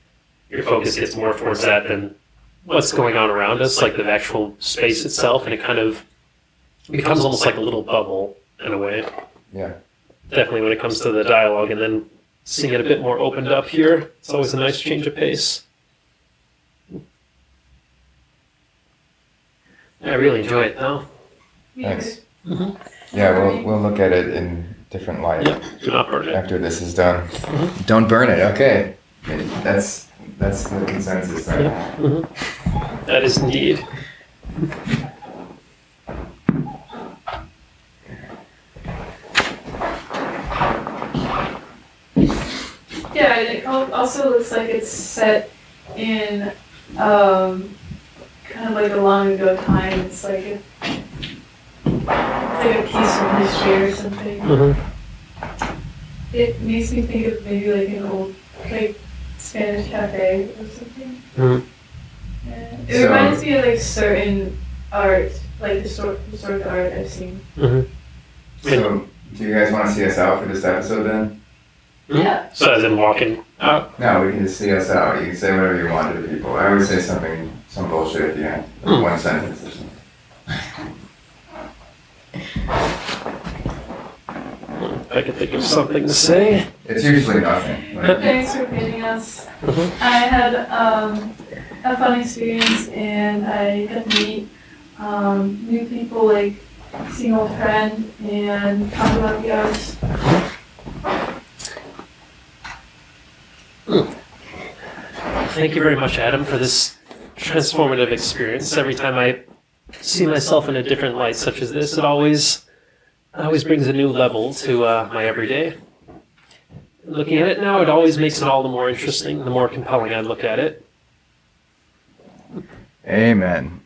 your focus gets more towards that than what's going on around us, like the actual space itself, and it kind of becomes almost like a little bubble in a way. Yeah. Definitely when it comes to the dialogue, and then seeing it a bit more opened up here, it's always a nice change of pace. I really enjoy it, though. Thanks. Yeah, we'll look at it in different light. Yep. Do not burn it. After this is done. Don't burn it. Okay. That's the consensus then. That is indeed. Yeah, it also looks like it's set in kind of like a long ago time. It's like a piece from history or something. It makes me think of maybe like an old like Spanish cafe or something. Yeah. It reminds me of like certain art, like historic art I've seen. So, do you guys want to see us out for this episode then? Yeah. So as in walking out? No, we can just see us out. You can say whatever you want to the people. I always say some bullshit at the end. Like one sentence or something. I could think of something to say. It's usually nothing. Like, Thanks for meeting us. I had a fun experience, and I got to meet new people, like seeing an old friend and talk about the arts. Thank you very much, Adam, for this transformative experience. Every time I see myself in a different light such as this, it always brings a new level to my everyday. Looking at it now, it always makes it all the more interesting, the more compelling I look at it. Amen.